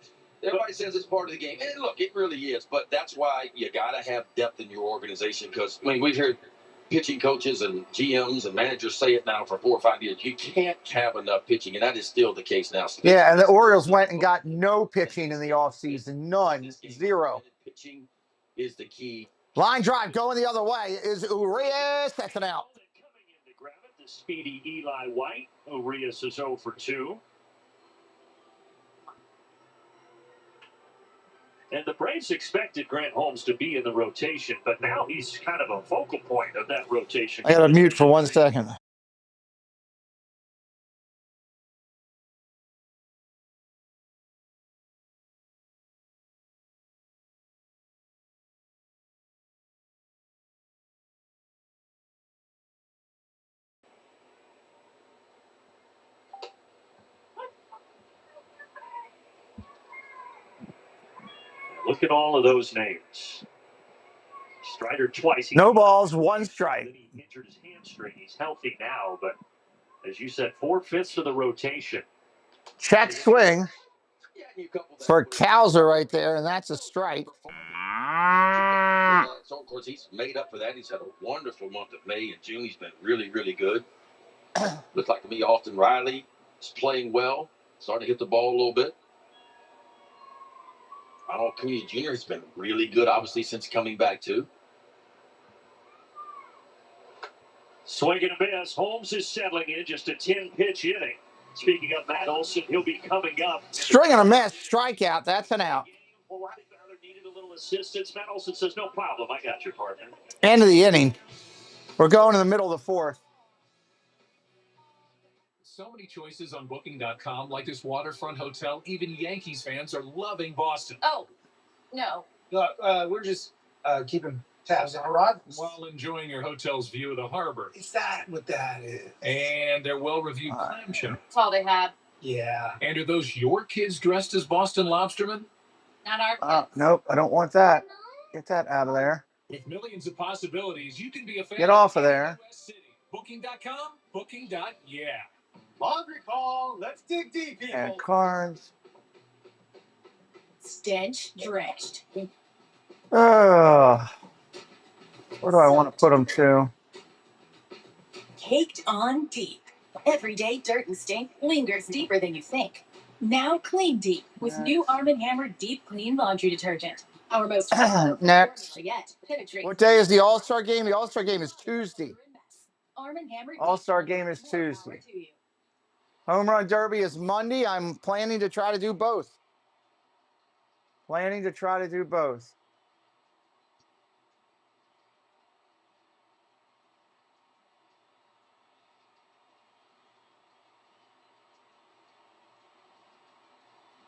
everybody says it's part of the game. And look, it really is. But that's why you got to have depth in your organization. Because, I mean, we've heard pitching coaches and GMs and managers say it now for 4 or 5 years. You can't have enough pitching, and that is still the case now. Yeah, and the Orioles went and got no pitching in the offseason. None. 0. Pitching is the key. Line drive going the other way is Urias. That's an out. Coming in to grab it, the speedy Eli White. Urias is 0 for 2. And the Braves expected Grant Holmes to be in the rotation, but now he's kind of a focal point of that rotation. I got to mute for 1 second. Look at all of those names. Strider twice. No balls, 1 strike. He injured his hamstring. He's healthy now, but as you said, 4/5 of the rotation. Check swing for Cowser right there, and that's a strike. So, of course, he's made up for that. He's had a wonderful month of May and June. He's been really, really good. Looks like to me, Austin Riley is playing well, starting to hit the ball a little bit. Ronald Acuna Jr. has been really good, obviously, since coming back, too. Swing and a miss. Holmes is settling in, just a 10-pitch inning. Speaking of Matt Olson, he'll be coming up. String and a miss, strikeout. That's an out. Needed a little assistance. Matt Olson says, no problem. I got your partner. End of the inning. We're going in the middle of the 4th. So many choices on Booking.com, like this waterfront hotel. Even Yankees fans are loving Boston. Oh, no. We're just keeping tabs on arrivals. While enjoying your hotel's view of the harbor. Is that what that is? And their well-reviewed clam chowder. That's all they have. Yeah. And are those your kids dressed as Boston lobstermen? Not our kids. Nope, I don't want that. Get that out of there. With millions of possibilities, you can be a fan. Get off of there. Booking.com, booking.yeah. Laundry call. Let's dig deep, people. And cards. Stench drenched. Where do I want to put them to? Caked on deep. Everyday dirt and stink lingers deeper than you think. Now clean deep with new Arm & Hammer Deep Clean Laundry Detergent. Our most next. yet. What day is the All-Star game? The All-Star game is Tuesday. Arm & Hammer All-Star game is Tuesday. Home Run Derby is Monday. I'm planning to try to do both.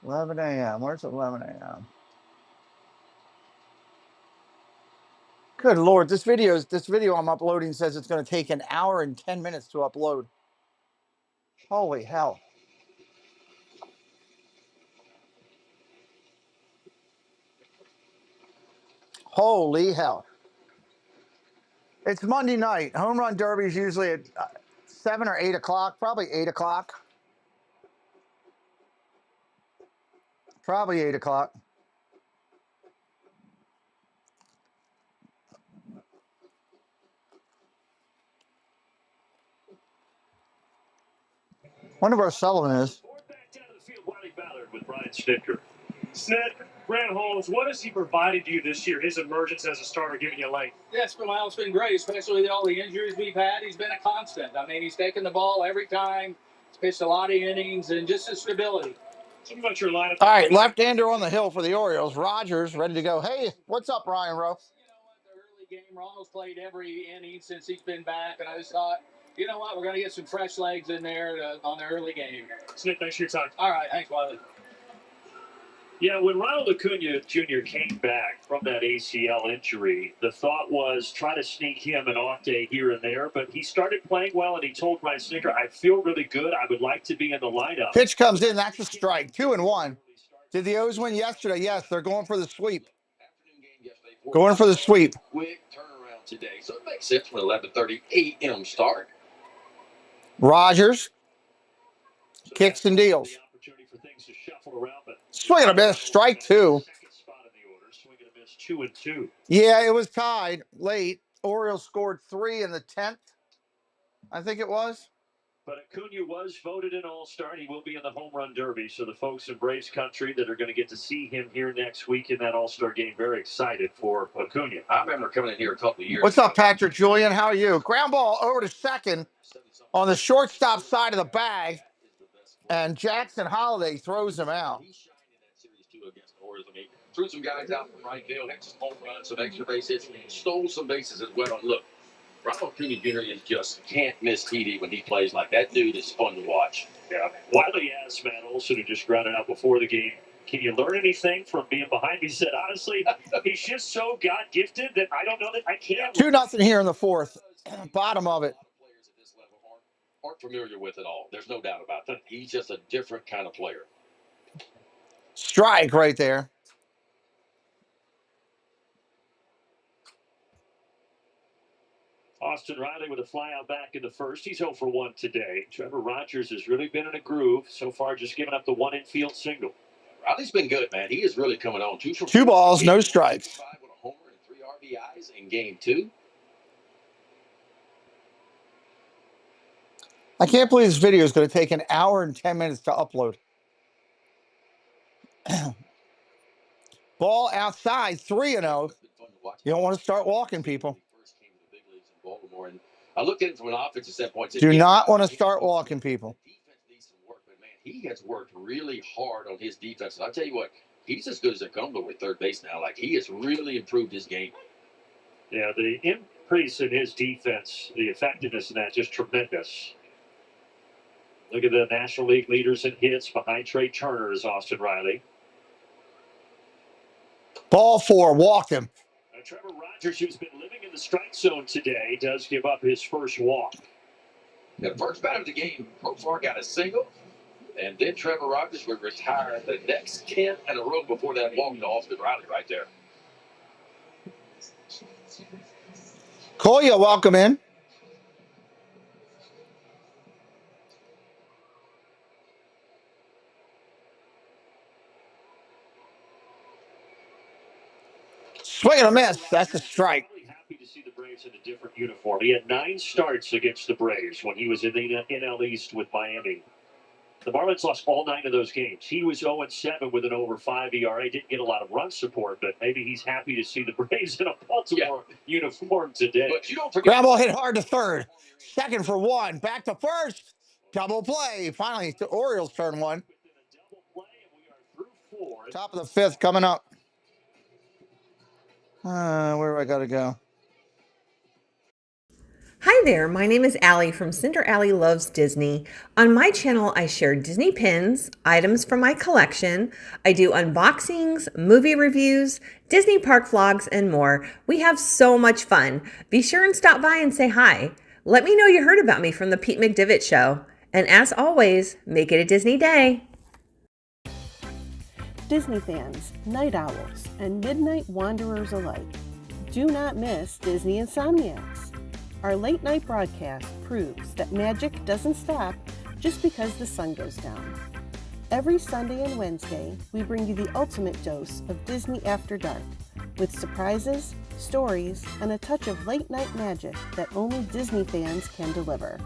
11 a.m. Where's 11 a.m.? Good Lord, this video I'm uploading says it's going to take 1 hour and 10 minutes to upload. Holy hell. Holy hell. It's Monday night. Home Run Derby is usually at 7 or 8 o'clock, probably 8 o'clock. Probably 8 o'clock. Wonder where Sullivan is. With Brian Snitker. Snit, Grant Holmes, what has he provided you this year? His emergence as a starter, giving you life. Yeah, it's been great, especially with all the injuries we've had. He's been a constant. I mean, he's taken the ball every time. He's pitched a lot of innings and just his stability. Think about your lineup. All right, left-hander on the hill for the Orioles. Rogers ready to go. Hey, what's up, Ryan Rowe? The early game, Ronald's played every inning since he's been back, and I just thought, you know what, we're going to get some fresh legs in there on the early game. Snip, thanks for your time. All right, thanks, Wiley. Yeah, when Ronald Acuna Jr. came back from that ACL injury, the thought was try to sneak him an off day here and there, but he started playing well, and he told Ryan Snicker, I feel really good. I would like to be in the lineup. Pitch comes in. That's a strike. 2-1. Did the O's win yesterday? Yes, they're going for the sweep. Going for the sweep. Quick turnaround today, so it makes sense when 11:30 a.m. start. Rogers kicks and deals. Swing and a miss. Strike 2. 2-2. Yeah, it was tied late. Orioles scored 3 in the 10th, I think it was. But Acuna was voted an All-Star, and he will be in the Home Run Derby. So the folks in Braves country that are going to get to see him here next week in that All-Star game, very excited for Acuna. I remember coming in here a couple of years What's up, Patrick Julian? How are you? Ground ball over to second on the shortstop side of the bag, and Jackson Holiday throws him out. Threw some guys out from right field, hit some home runs, some extra base hits, stole some bases as well. And look, Ronald Acuna Jr. is just can't miss TD when he plays like that. Dude is fun to watch. Yeah. Wiley asked Matt Olson, who just grounded out before the game, can you learn anything from being behind? He said, honestly, he's just so God-gifted that I don't know that I can't. 2-0 here in the 4th. Bottom of it. Aren't familiar with it all. There's no doubt about that. He's just a different kind of player. Strike right there. Austin Riley with a fly out back in the first. He's 0 for 1 today. Trevor Rogers has really been in a groove. So far, just giving up the one infield single. Riley's been good, man. He is really coming on. 2 balls, no strikes. 5 with a homer and 3 RBIs in game 2. I can't believe this video is going to take 1 hour and 10 minutes to upload. Ball outside, 3-0. You don't want to start walking, people. Baltimore, and I looked at it from an offensive standpoint. Do not want to start walking, people. Defense needs some work, but man, he has worked really hard on his defense. And I'll tell you what, he's as good as it comes over third base now. Like, he has really improved his game. Yeah, the increase in his defense, the effectiveness in that, just tremendous. Look at the National League leaders in hits behind Trey Turner is Austin Riley. Ball 4, walk him. Trevor Rogers, who's been living in the strike zone today, does give up his first walk. The first bat of the game, Profar got a single, and then Trevor Rogers would retire the next 10 in a row before that walk to Austin Riley right there. Koya, welcome in. Swing and a miss. That's a strike. Really happy to see the Braves in a different uniform. He had 9 starts against the Braves when he was in the NL East with Miami. The Marlins lost all 9 of those games. He was 0-7 with an over 5 ERA. Didn't get a lot of run support, but maybe he's happy to see the Braves in a Baltimore uniform today. But you don't forget. Ground ball hit hard to third. Second for 1. Back to first. Double play. Finally, the Orioles turn 1. Top of the 5th coming up. Where do I got to go? Hi there, my name is Allie from Cinder Allie Loves Disney. On my channel, I share Disney pins, items from my collection. I do unboxings, movie reviews, Disney park vlogs, and more. We have so much fun. Be sure and stop by and say hi. Let me know you heard about me from the Pete McDivitt Show. And as always, make it a Disney day. Disney fans, night owls, and midnight wanderers alike, do not miss Disney Insomniacs. Our late night broadcast proves that magic doesn't stop just because the sun goes down. Every Sunday and Wednesday, we bring you the ultimate dose of Disney After Dark, with surprises, stories, and a touch of late night magic that only Disney fans can deliver.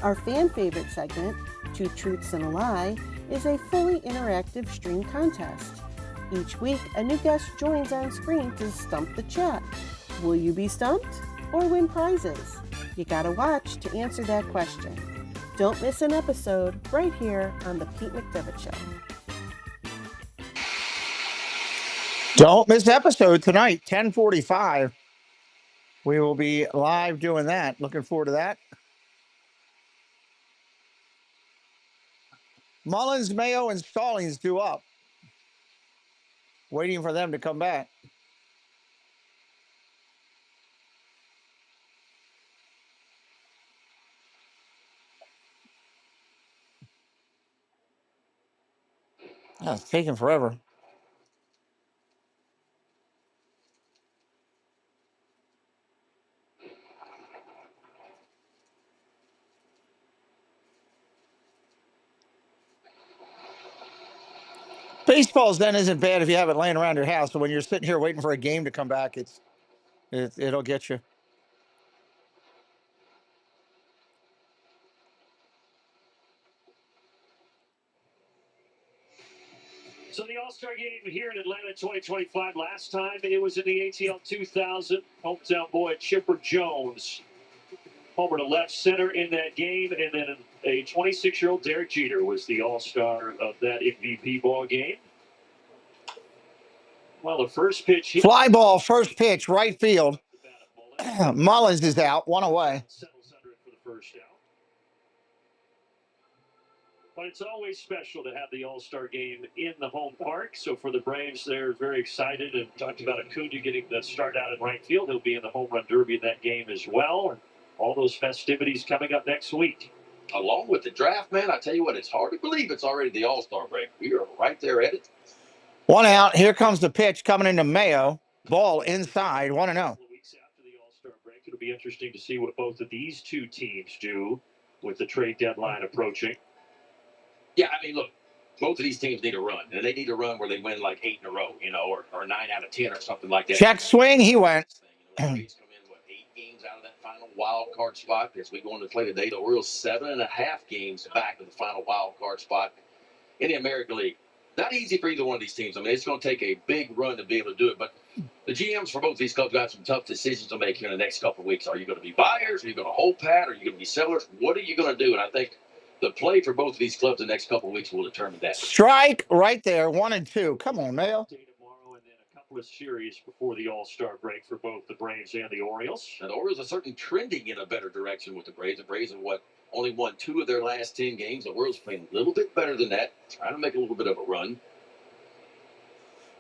Our fan favorite segment, Two Truths and a Lie, is a fully interactive stream contest. Each week, a new guest joins on screen to stump the chat. Will you be stumped or win prizes? You gotta watch to answer that question. Don't miss an episode right here on The Pete McDevitt Show. Don't miss episode tonight, 10:45. We will be live doing that. Looking forward to that. Mullins, Mayo, and Stallings due up. Waiting for them to come back. Oh, it's taking forever. Baseballs then isn't bad if you have it laying around your house. But when you're sitting here waiting for a game to come back, it'll get you. So the All-Star game here in Atlanta 2025, last time it was in the ATL 2000. Hometown boy Chipper Jones homer to left center in that game, and then a 26-year-old Derek Jeter was the All-Star of that MVP ball game. Well, the first pitch. Fly ball, first pitch, right field. Mullins is out, one away. Settles under it for the first out. But it's always special to have the All-Star game in the home park. So for the Braves, they're very excited and talked about Acuna getting the start out in right field. He'll be in the home run derby in that game as well. And all those festivities coming up next week. Along with the draft, man, I tell you what, it's hard to believe it's already the All-Star break. We are right there at it. One out. Here comes the pitch coming into Mayo. Ball inside, 1-0. Weeks after the All-Star break, it'll be interesting to see what both of these two teams do with the trade deadline approaching. Yeah, I mean, look, both of these teams need a run, and they need a run where they win like 8 in a row, or 9 out of 10 or something like that. Check swing, he went. The Braves come in, 8 games out of that final wild card spot as we go into play today. The Orioles 7.5 games back to the final wild card spot in the American League. Not easy for either one of these teams. I mean, it's going to take a big run to be able to do it, but the GMs for both these clubs got some tough decisions to make here in the next couple of weeks. Are you going to be buyers? Are you going to hold pat? Are you going to be sellers? What are you going to do? And I think the play for both of these clubs the next couple of weeks will determine that. Strike right there, 1-2. Come on, Mayo. Tomorrow, and then a couple of series before the All-Star break for both the Braves and the Orioles. And the Orioles are certainly trending in a better direction with the Braves. The Braves have only won 2 of their last 10 games. The Orioles playing a little bit better than that, trying to make a little bit of a run.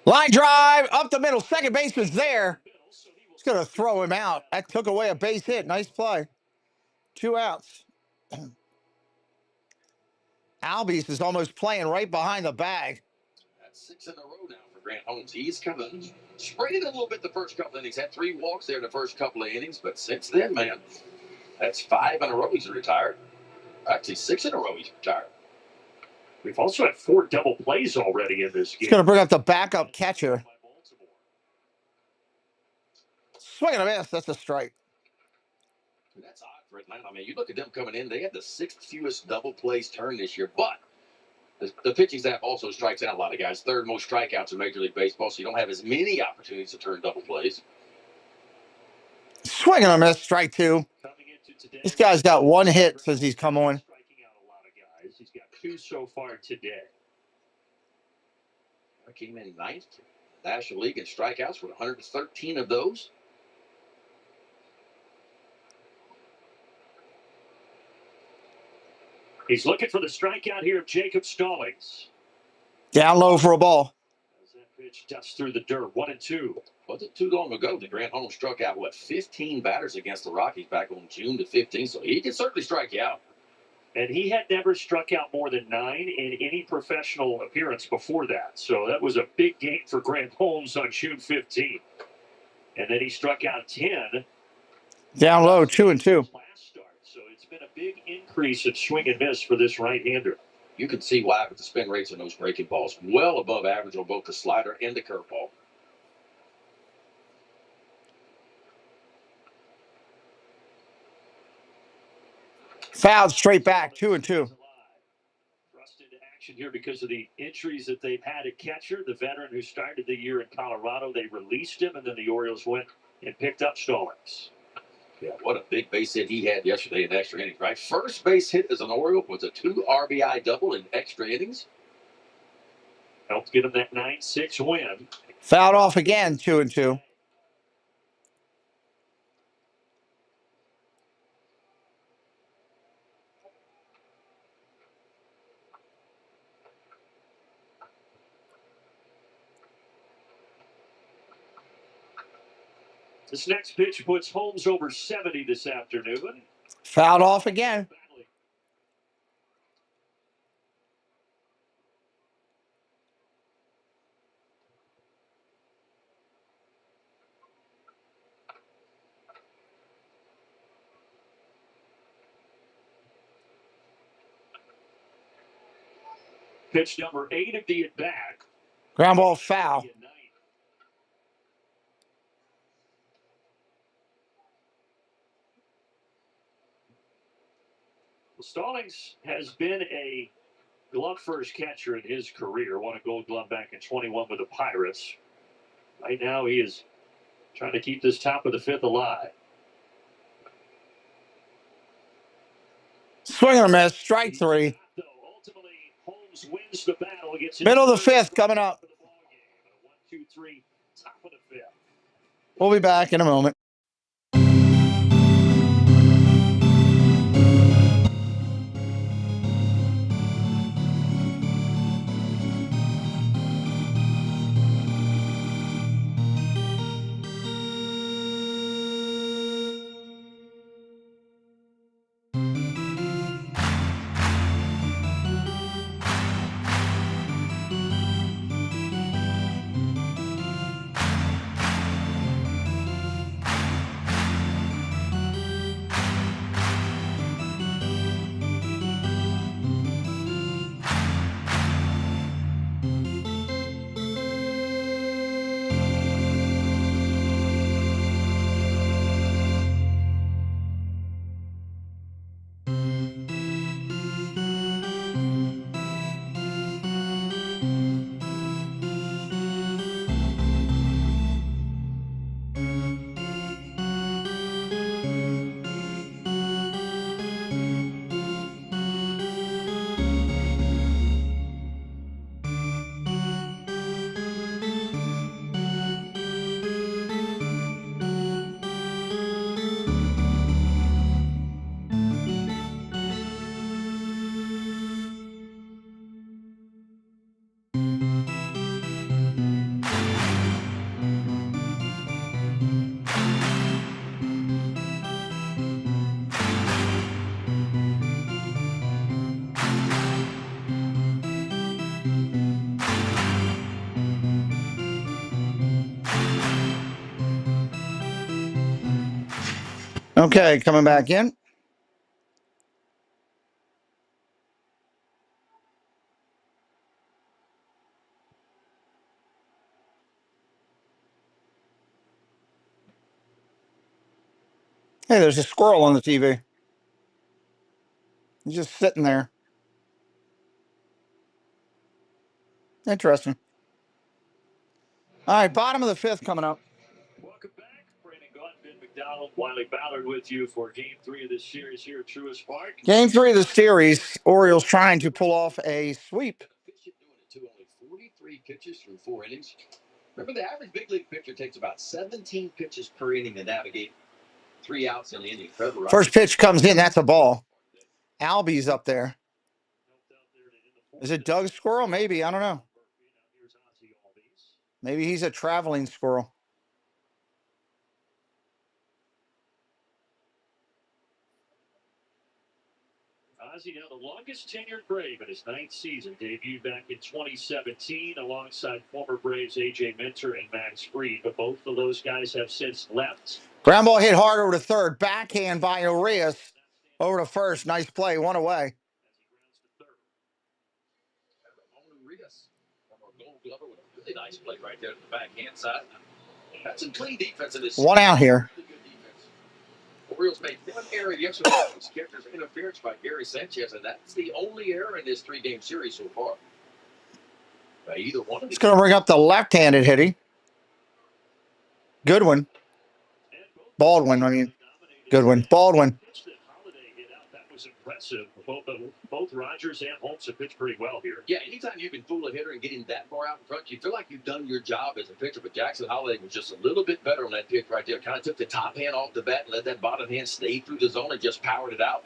Line drive up the middle. Second baseman's there. He's going to throw him out. That took away a base hit. Nice play. 2 outs. Albies is almost playing right behind the bag. That's 6 in a row now for Grant Holmes. He's kind of sprayed it a little bit the first couple innings. Had 3 walks there in the first couple of innings, but since then, man, that's 5 in a row he's retired. Actually, 6 in a row he's retired. We've also had 4 double plays already in this game. He's going to bring up the backup catcher. Swing and a miss. That's a strike. That's odd for Atlanta. I mean, you look at them coming in, they had the 6th fewest double plays turned this year, but the pitching staff also strikes out a lot of guys. 3rd most strikeouts in Major League Baseball, so you don't have as many opportunities to turn double plays. Swing and a miss. Strike 2. This guy's got 1 hit since he's come on. Striking out a lot of guys. He's got 2 so far today. I came in 9th in the National League in strikeouts with 113 of those. He's looking for the strikeout here of Jacob Stallings. Down low for a ball. As that pitch dusts through the dirt, 1-2. Wasn't too long ago that Grant Holmes struck out, 15 batters against the Rockies back on June the 15th, so he can certainly strike you out. And he had never struck out more than 9 in any professional appearance before that. So that was a big game for Grant Holmes on June 15th. And then he struck out 10. Down low, 2-2. Last start. So it's been a big increase in swing and miss for this right-hander. You can see why with the spin rates on those breaking balls. Well above average on both the slider and the curveball. Fouled straight back, 2-2. Thrust into action here because of the injuries that they've had at catcher. The veteran who started the year in Colorado, they released him, and then the Orioles went and picked up Stallings. Yeah, what a big base hit he had yesterday in extra innings, right? First base hit as an Oriole was a 2 RBI double in extra innings. Helped get him that 9-6 win. Fouled off again, 2-2. This next pitch puts Holmes over 70 this afternoon. Fouled off again. Pitch number 8 of the at-bat. Ground ball foul. Stallings has been a glove first catcher in his career. Won a gold glove back in 21 with the Pirates. Right now he is trying to keep this top of the 5th alive. Swing and a miss. Strike 3. Holmes wins the battle. Middle of the 5th coming up. 1-2-3, top of the 5th. We'll be back in a moment. Okay, coming back in. Hey, there's a squirrel on the TV. He's just sitting there. Interesting. All right, bottom of the 5th coming up. Welcome back. Brandon Gaunt, Ben McDonald, Wiley Ballard with you for Game 3 of this series here at Truist Park. Game 3 of the series. Orioles trying to pull off a sweep. Only 43 pitches through 4 innings. Remember, the average big league pitcher takes about 17 pitches per inning to navigate 3 outs in the inning. First pitch comes in. That's a ball. Albie's up there. Is it Doug Squirrel? Maybe. I don't know. Maybe he's a traveling squirrel. Ozzie, now the longest tenured Brave in his 9th season, debuted back in 2017 alongside former Braves A.J. Minter and Max Fried, but both of those guys have since left. Ground ball hit hard over to third. Backhand by Urias over to first. Nice play. 1 away. Gold Glover with a really nice play right there at the backhand side. That's some clean defense in this. 1 out here. Orioles made 1 error yesterday. Skipper's interference by Gary Sanchez, and that's the only error in this 3-game series so far. Either one of these. It's going to bring up the left-handed hitting. Goodwin. Baldwin, I mean. Good one. Baldwin. That was impressive. Both Rogers and Holmes have pitched pretty well here. Yeah, anytime you can fool a hitter and get him that far out in front, you feel like you've done your job as a pitcher. But Jackson Holiday was just a little bit better on that pitch right there. Kind of took the top hand off the bat and let that bottom hand stay through the zone and just powered it out.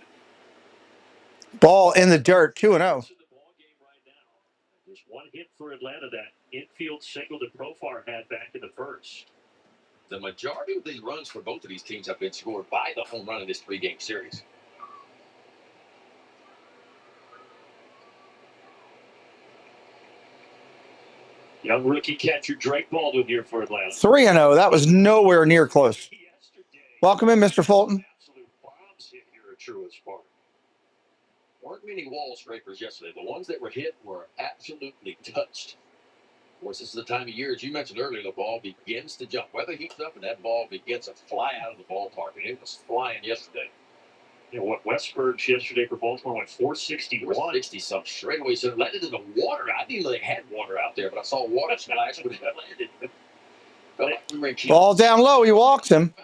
Ball in the dirt, 2-0. Just one hit for Atlanta, that infield single that Profar had back in the first. The majority of these runs for both of these teams have been scored by the home run in this three-game series. Young rookie catcher Drake Baldwin here for Atlanta. 3-0. That was nowhere near close. Welcome in, Mr. Fulton. Absolute bombs hit here at Truist Park. Weren't many wall scrapers yesterday. The ones that were hit were absolutely touched. Of course, this is the time of year, as you mentioned earlier, the ball begins to jump. Weather heats up and that ball begins to fly out of the ballpark. And it was flying yesterday. You know what, Westberg's yesterday for Baltimore went 461. 460-something straight away. So it landed in the water. I didn't know they had water out there, but I saw water splash when it landed. Felt like we were in Ball down low. He walks him.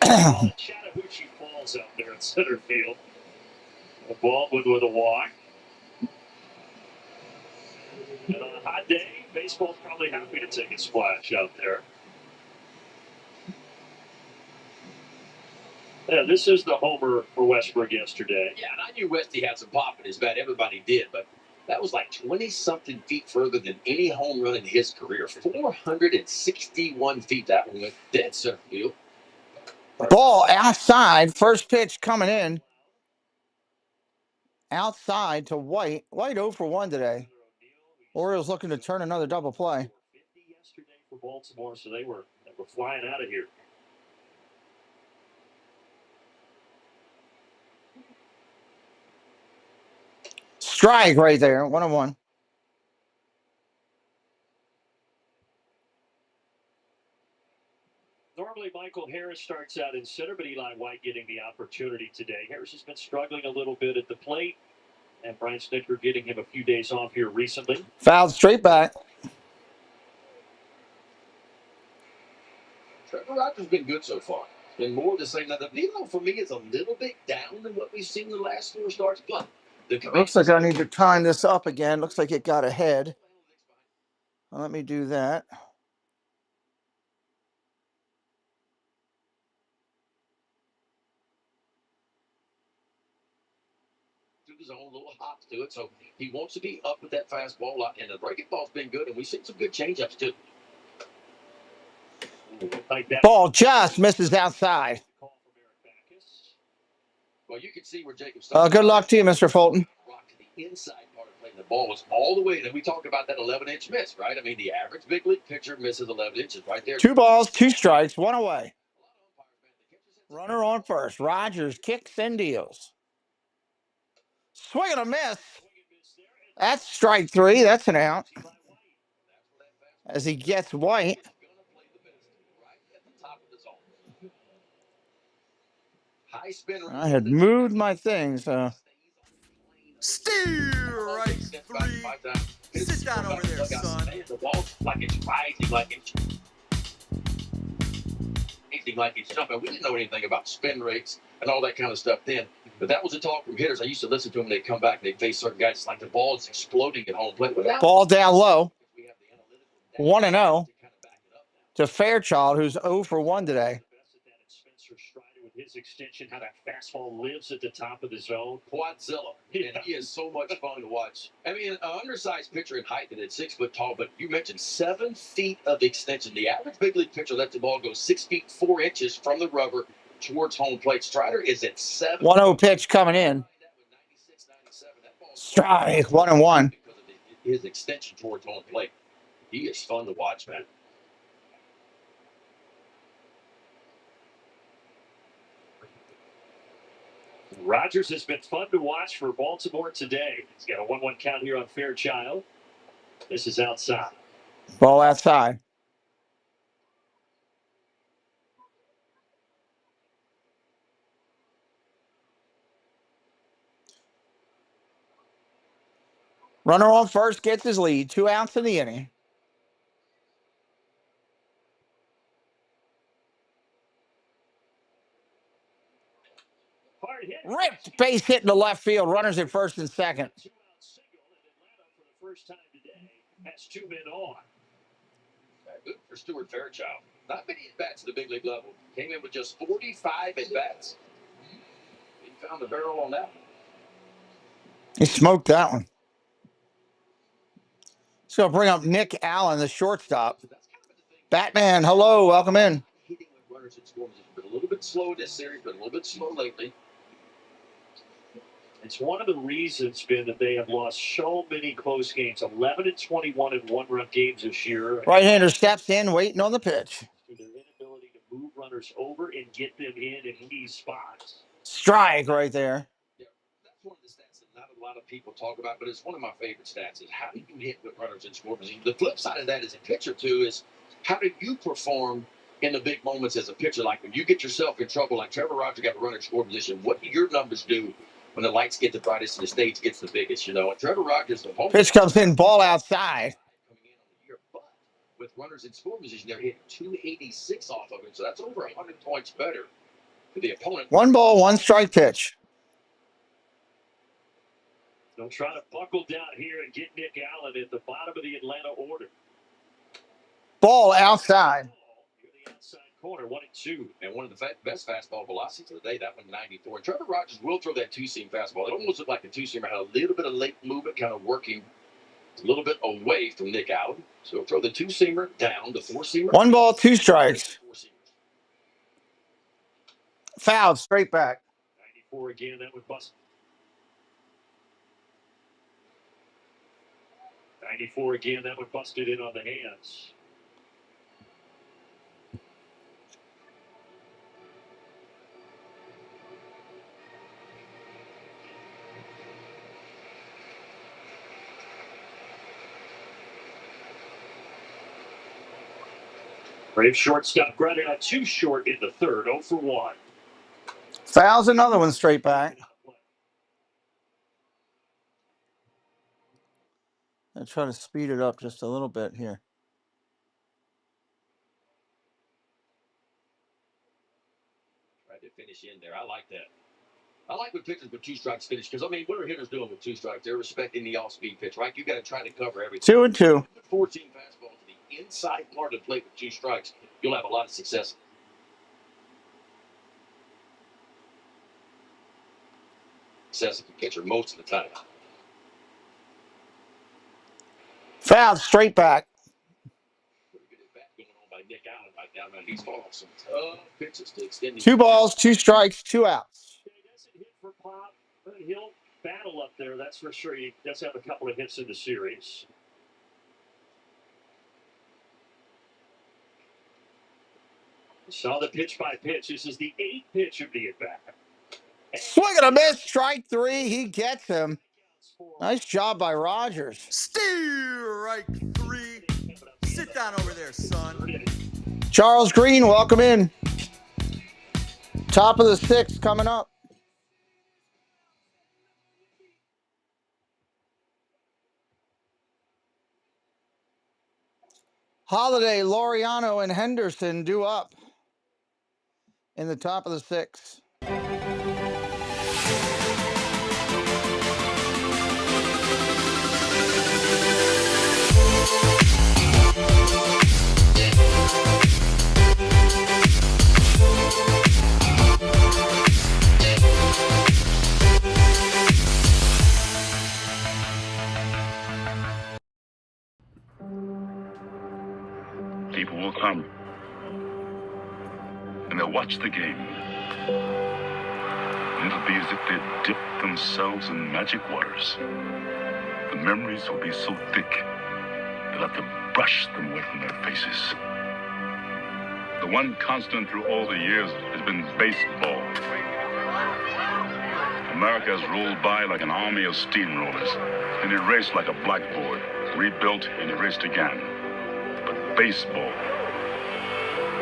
Chattahoochee Falls out there in center field. Baldwin with a walk. And on a hot day, baseball's probably happy to take a splash out there. Yeah, this is the homer for Westbrook yesterday. Yeah, and I knew Westy had some pop in his bat. Everybody did, but that was like 20-something feet further than any home run in his career. 461 feet that one went dead center field. Ball outside. First pitch coming in. Outside to White. White 0 for 1 today. Orioles looking to turn another double play. 50 yesterday for Baltimore, so they were flying out of here. Strike right there. 1-1. Normally, Michael Harris starts out in center, but Eli White getting the opportunity today. Harris has been struggling a little bit at the plate, and Brian Snitker getting him a few days off here recently. Fouled straight back. Trevor Rogers has been good so far. It's been more of the same. Now, the velo for me is a little bit down than what we've seen in the last 4 starts. But Looks like I need to time this up again. Looks like it got ahead. Well, let me do that. His own little hops to it, so he wants to be up with that fastball a lot. And the breaking ball's been good, and we've seen some good changeups too. Like that. Ball just misses outside. Well, you can see where Jacob's. Good luck to you, Mr. Fulton. Rock to the inside part of playing. The ball was all the way. And we talked about that 11-inch miss, right? I mean, the average big league pitcher misses 11 inches right there. 2 balls, 2 strikes, 1 away. Runner on first. Rogers kicks and deals. Swing and a miss. That's strike 3. That's an out. As he gets White. I had moved my thing, so. Steer right 3. Sit down over there, son. The ball's like it's rising, like it's jumping. We didn't know anything about spin rates and all that kind of stuff then. But that was a talk from hitters. I used to listen to them. They'd come back and they'd face certain guys. It's like the ball is exploding at home plate. Ball down low. 1-0 to Fairchild, who's 0 for 1 today. With his extension, how that fastball lives at the top of the zone. Quadzilla. And he is so much fun to watch. I mean, an undersized pitcher in height at 6 foot tall, but you mentioned 7 feet of extension. The average big league pitcher lets the ball go 6 feet 4 inches from the rubber towards home plate. Strider is at 7. 1-0 pitch coming in. Strike. 1-1. Because of his extension towards home plate. He is fun to watch, man. Rogers has been fun to watch for Baltimore today. He's got a 1-1 count here on Fairchild. This is outside. Ball outside. Runner on first gets his lead. 2 outs in the inning. Ripped base hit in the left field. Runners at first and second. First time today has 2 men on. Good for Stuart Fairchild. Not many at-bats at the big league level. Came in with just 45 at-bats. He found the barrel on that one. He smoked that one. So I'll bring up Nick Allen, the shortstop. Batman, hello, welcome in. Hitting with runners and scores has been a little bit slow this series, but a little bit slow lately. It's one of the reasons, Ben, that they have lost so many close games. 11-21 in one-run games this year. Right-hander steps in, waiting on the pitch. Their inability to move runners over and get them in key spots. Strike right there. Yeah, that's one of the stats that not a lot of people talk about, but it's one of my favorite stats is how do you hit with runners in score position. The flip side of that as a pitcher, too, is how do you perform in the big moments as a pitcher? Like when you get yourself in trouble, like Trevor Rogers got a runner in score position, what do your numbers do when the lights get the brightest and the stage gets the biggest, you know? And Trevor Rogers, the Pitch comes in, ball outside. coming in on the year, but with runners in score position, they're hitting 286 off of it, so that's over 100 points better for the opponent. 1 ball, 1 strike pitch. They'll try to buckle down here and get Nick Allen at the bottom of the Atlanta order. Ball outside. Near the outside corner, 1-2. And one of the best fastball velocities of the day, that one 94. And Trevor Rogers will throw that two-seam fastball. It almost looked like a two-seamer, had a little bit of late movement, kind of working a little bit away from Nick Allen. So he'll throw the two-seamer down, the four-seamer. 1 ball, 2 strikes. Foul, straight back. 94 again, that would bust. 94 again, that would bust it in on the hands. Brave shortstop grounded out 2 short in the third, 0 for 1. Fouls, another one straight back. I'll try to speed it up just a little bit here. Tried to finish in there. I like that. I like when pitchers with 2 strikes finish because, I mean, what are hitters doing with 2 strikes? They're respecting the off-speed pitch, right? You got to try to cover everything. 2 and 2. 14 fastball to the inside part of the plate with 2 strikes. You'll have a lot of success. Success of the pitcher most of the time. Foul, straight back. Pretty good at bat going on by Nick Allen right now. Man, he's falling some tough pitches to extend. 2 balls, 2 strikes, 2 outs. He doesn't hit for pop, but he'll battle up there, that's for sure. He does have a couple of hits in the series. Saw the pitch by pitch. This is the 8th pitch of the at-bat. Swing and a miss, strike 3. He gets him. Nice job by Rogers. Strike 3. Sit down over there, son. Charles Green, welcome in. Top of the 6th coming up. Holiday, Laureano, and Henderson due up in the top of the 6th. People will come, and they'll watch the game. And it'll be as if they'd dipped themselves in magic waters. The memories will be so thick, they'll have to brush them away from their faces. The one constant through all the years has been baseball. America has rolled by like an army of steamrollers, and erased like a blackboard, rebuilt and erased again. But baseball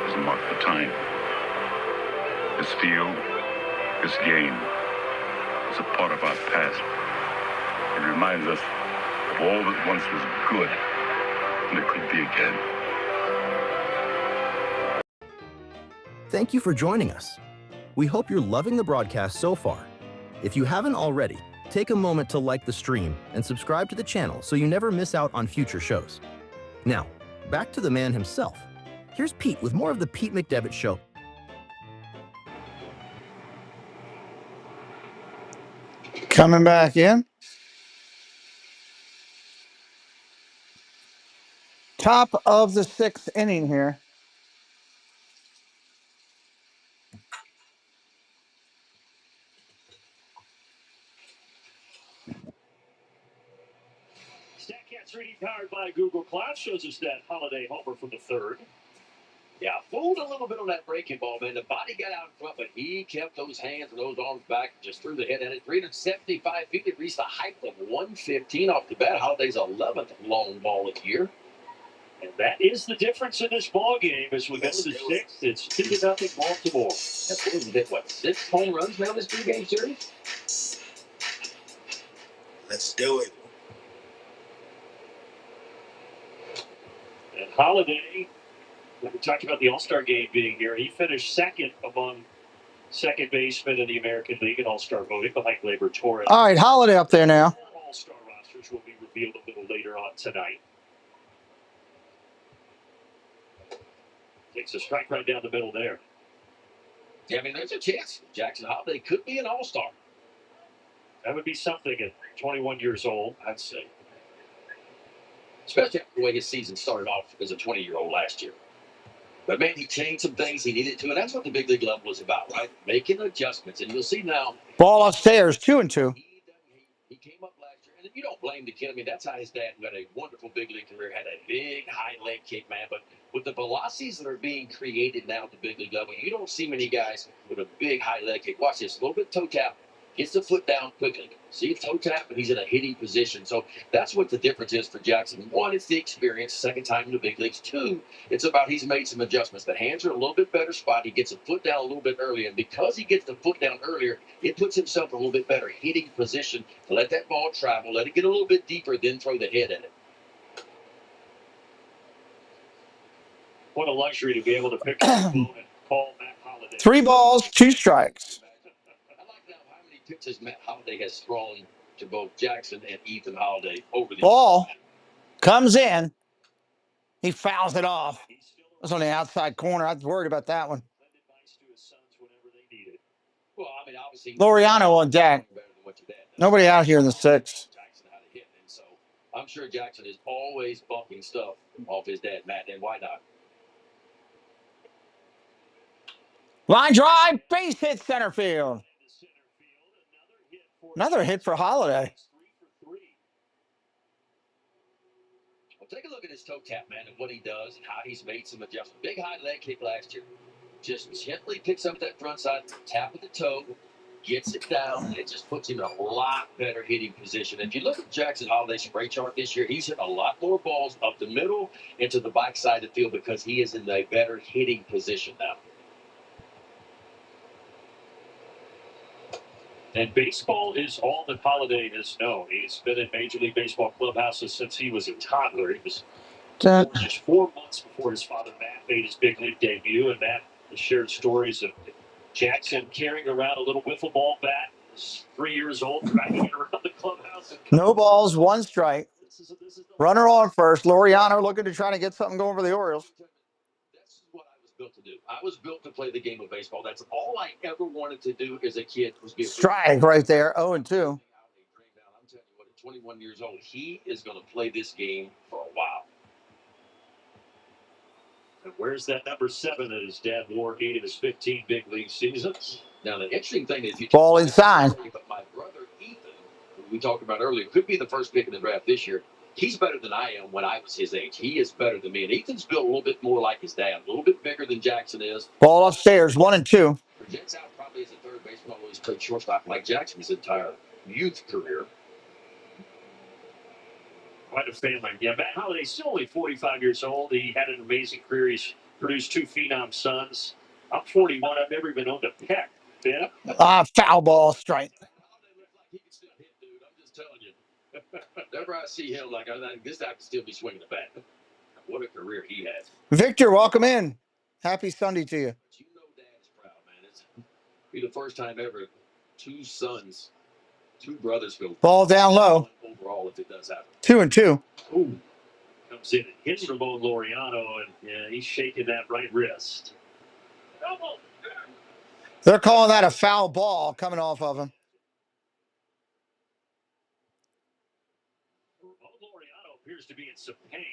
has marked the time. This field, this game, is a part of our past. It reminds us of all that once was good, and it could be again. Thank you for joining us. We hope you're loving the broadcast so far If you haven't already, take a moment to like the stream and subscribe to the channel so you never miss out on future shows. Now, back to the man himself. Here's Pete with more of the Pete McDevitt Show. Coming back in. Top of the 6th inning here. StatCast 3D powered by Google Cloud shows us that holiday homer from the third. Yeah, fooled a little bit on that breaking ball, man. The body got out in front, but he kept those hands and those arms back, just threw the head at it. 375 feet. It reached the height of 115 off the bat. Holiday's 11th long ball of the year. And that is the difference in this ball game as we go to the sixth. It's 2-0 Baltimore. That's what we did, what, 6 home runs now this 3-game series? Let's do it. And Holiday, we talked about the All-Star game being here. He finished second among second basemen in the American League in All-Star voting behind Gleyber Torres. All right, Holiday up there now. All-Star rosters will be revealed a little later on tonight. Takes a strike right down the middle there. Yeah, I mean, there's a chance Jackson Holiday could be an all-star. That would be something at 21 years old, I'd say. Especially after the way his season started off as a 20-year-old last year. But, man, he changed some things he needed to, and that's what the big league level is about, right? Making adjustments. And you'll see now. Ball upstairs, 2-2. He came up last year, and you don't blame the kid. I mean, that's how his dad, who had a wonderful big league career, had a big high leg kick, man. But with the velocities that are being created now at the big league level, you don't see many guys with a big high leg kick. Watch this, a little bit toe tap, gets the foot down quickly. See toe tap, but he's in a hitting position. So that's what the difference is for Jackson. One, it's the experience, second time in the big leagues. Two, it's about he's made some adjustments. The hands are in a little bit better spot. He gets the foot down a little bit earlier, and because he gets the foot down earlier, it puts himself in a little bit better hitting position to let that ball travel, let it get a little bit deeper, then throw the head at it. What a luxury to be able to pick up the phone and call Matt Holiday. 3 balls, 2 strikes. I like now how many pitches Matt Holiday has thrown to both Jackson and Ethan Holiday over the Ball comes in. He fouls it off. It was on the outside corner. I was worried about that one. Well, I mean, obviously, Laureano on deck. Nobody out here in the 6th. So I'm sure Jackson is always bumping stuff off his dad, Matt, and why not? Line drive, base hit center field. Another hit for Holiday. Well, take a look at his toe tap, man, and what he does and how he's made some adjustments. Big high leg kick last year. Just gently picks up that front side, tap of the toe, gets it down, and it just puts him in a lot better hitting position. If you look at Jackson Holiday's spray chart this year, he's hit a lot more balls up the middle into the back side of the field because he is in a better hitting position now. And baseball is all that Holiday has known. He's been in Major League Baseball clubhouses since he was a toddler. He was just 4 months before his father, Matt, made his big league debut. And Matt has shared stories of Jackson carrying around a little wiffle ball bat. He's 3 years old, dragging it around the clubhouse. No balls, 1 strike. Runner on first. Laureano looking to try to get something going for the Orioles. That's what I was built to do. I was built to play the game of baseball. That's all I ever wanted to do as a kid was be a strike right there, 0-2. I'm telling you what, at 21 years old, he is going to play this game for a while. And where's that number 7 that his dad wore 8 of his 15 big league seasons? Now, the interesting thing is, ball inside. But my brother Ethan, who we talked about earlier, could be the first pick in the draft this year. He's better than I am when I was his age. He is better than me. And Ethan's built a little bit more like his dad, a little bit bigger than Jackson is. Ball upstairs, 1-2. Projects out probably as a third baseman, although he's played shortstop like Jackson's entire youth career. Quite a family. Yeah, Matt Holiday's still only 45 years old. He had an amazing career. He's produced 2 phenom sons. I'm 41. I've never even owned a pet. Yeah. Foul ball, strike. He can still hit, dude. I'm just telling you. Whenever I see him, like, I think this guy can still be swinging the bat. What a career he has. Victor, welcome in. Happy Sunday to you. But you know Dad's proud, man. It's be the first time ever two sons, two brothers. Ball down low. Overall, if it does happen. 2-2. Ooh. Comes in and hits Ramon Laureano, and he's shaking that right wrist. They're calling that a foul ball coming off of him. Ramon Laureano appears to be in some pain.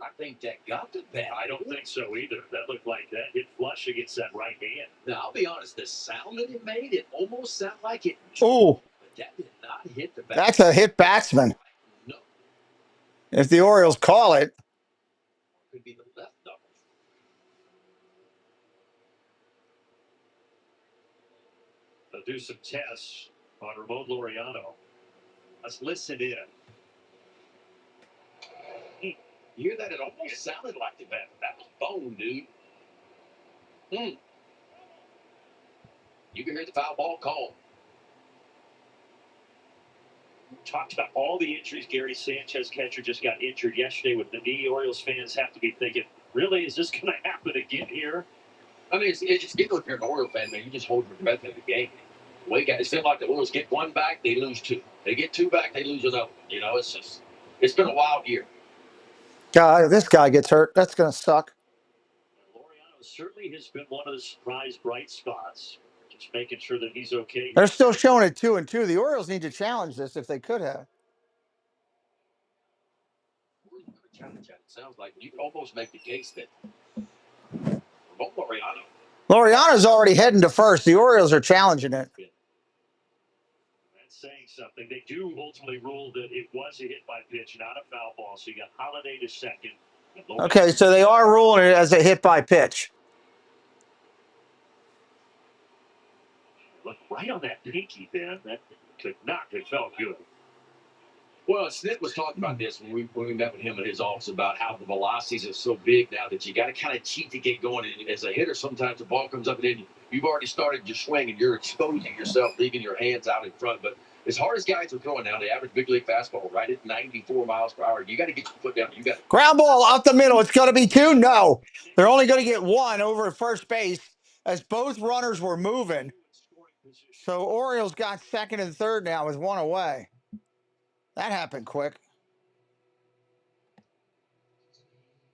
I think that got the bat. I don't think so either. That looked like that hit flush against that right hand. Now, I'll be honest, the sound that it made, it almost sounded like it. Oh, But that did not hit the bat. that's a hit batsman. No. If the Orioles call it. Could be the left double. They'll do some tests on Ramon Laureano. Let's listen in. You hear that? It almost sounded like the bat. That was bone, dude. You can hear the foul ball call. Talked about all the injuries. Gary Sanchez, catcher, just got injured yesterday with the knee. Orioles fans have to be thinking, really, is this going to happen again here? I mean, it's getting if you're an Oriole fan, man. You just hold your breath in the game. It feels like the Orioles get one back, they lose two. They get two back, they lose another. You know, it's been a wild year. God, this guy gets hurt. That's going to suck. Laureano certainly has been one of the surprise bright spots. Just making sure that he's okay. They're still showing it 2-2. The Orioles need to challenge this if they could have. Challenge that. It sounds like you can almost make the case that Laureano's already heading to first. The Orioles are challenging it. That's saying something. They do ultimately rule that it was a hit by pitch, not a foul ball. So you got Holiday to second. Okay, so they are ruling it as a hit by pitch. Look right on that pinky, Ben. That could not have felt good. Well, Snit was talking about this when we met with him in his office about how the velocities are so big now that you got to kind of cheat to get going. And as a hitter, sometimes the ball comes up and then you've already started your swing and you're exposing yourself, leaving your hands out in front. But as hard as guys are throwing now, the average big league fastball right at 94 miles per hour, you got to get your foot down. You got ground ball up the middle. It's going to be 2. No, they're only going to get 1 over at first base as both runners were moving. So Orioles got second and third now with 1 away. That happened quick.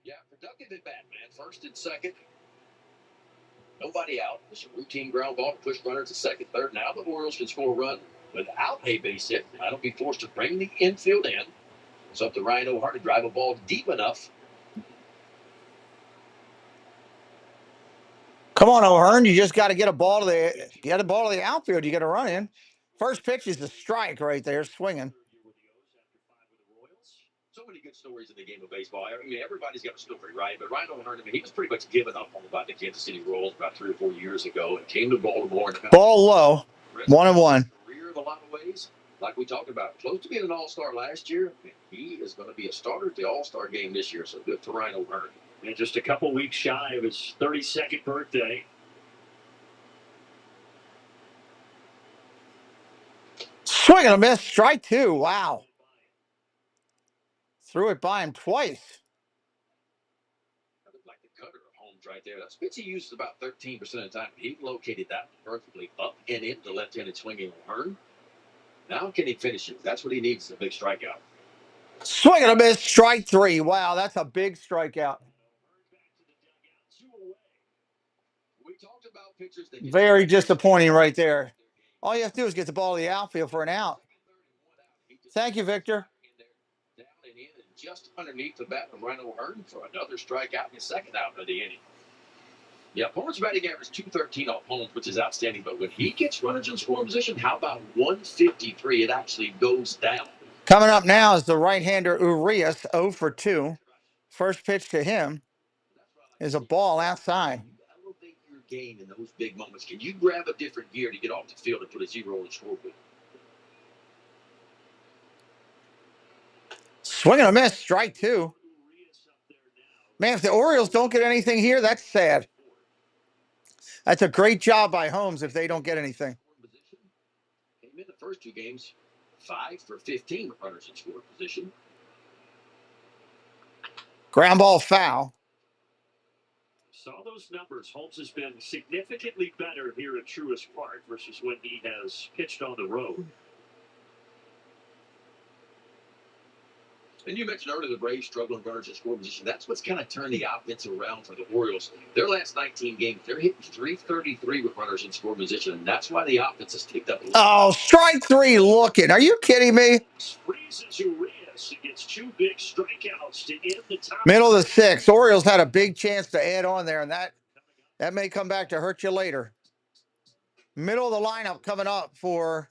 Yeah, productive at bat, man. First and second. Nobody out. It's a routine ground ball to push runners to second, third. Now the Orioles can score a run without a base hit. I don't be forced to bring the infield in. It's up to Ryan O'Hart to drive a ball deep enough. Come on, O'Hearn. You just got to get a ball to the outfield. You got to run in. First pitch is a strike right there, swinging. So many good stories in the game of baseball. I mean, everybody's got a story, right? But Ryan O'Hearn, I mean, he was pretty much given up on about the Kansas City Royals about 3 or 4 years ago and came to Baltimore. Ball low, 1-1. Career in a lot of ways, like we talked about, close to being an all-star last year. He is going to be a starter at the all-star game this year, so good for Ryan O'Hearn. And just a couple weeks shy of his 32nd birthday. Swing and a miss, strike 2. Wow. Threw it by him twice. That looked like the cutter of Holmes right there. That pitch he uses about 13% of the time. He located that perfectly up and into the left-handed swinging O'Hearn. Now can he finish it? That's what he needs, a big strikeout. Swing and a miss, strike 3. Wow, that's a big strikeout. Very disappointing right there. All you have to do is get the ball to the outfield for an out. Thank you, Victor. Down and in and just underneath the bat of Ryan O'Hearn for another strikeout and his second out of the inning. Yeah, Palmer's batting average 213 off Holmes, which is outstanding. But when he gets runners in scoring position, how about 153? It actually goes down. Coming up now is the right-hander Urias, 0 for 2. First pitch to him is a ball outside. Elevate your game in those big moments. Can you grab a different gear to get off the field and put a 0 on the scoreboard? Swing and a miss, strike 2. Man, if the Orioles don't get anything here, that's sad. That's a great job by Holmes if they don't get anything. Came in the first 2 games, 5 for 15 with runners in scoring position. Ground ball foul. Saw those numbers. Holmes has been significantly better here at Truist Park versus when he has pitched on the road. And you mentioned earlier the Braves struggling runners in scoring position. That's what's kind of turned the offense around for the Orioles. Their last 19 games, they're hitting .333 with runners in scoring position, and that's why the offense has ticked up a little. Oh, strike three looking. Are you kidding me? Freezes Urias and gets 2 big strikeouts to end the top. Middle of the sixth. Orioles had a big chance to add on there, and that may come back to hurt you later. Middle of the lineup coming up for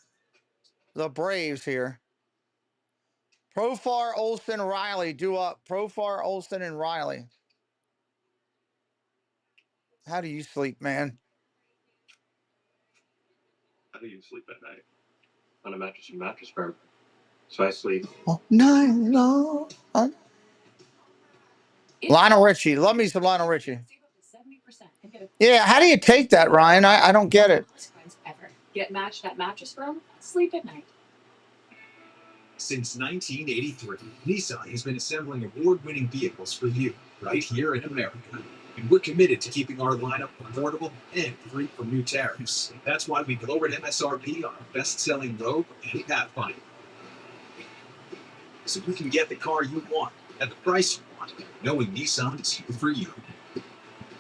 the Braves here. Profar, Olsen, Riley due up. Profar, Olsen, and Riley. How do you sleep, man? How do you sleep at night? On a mattress and Mattress Firm. So I sleep all night long. Lionel Richie. Love me some Lionel Richie. Yeah, how do you take that, Ryan? I don't get it. Get matched at Mattress Firm. Sleep at night. Since 1983, Nissan has been assembling award-winning vehicles for you right here in America. And we're committed to keeping our lineup affordable and free from new tariffs. That's why we lowered MSRP on our best-selling Rogue and Pathfinder. So you can get the car you want at the price you want, knowing Nissan is here for you.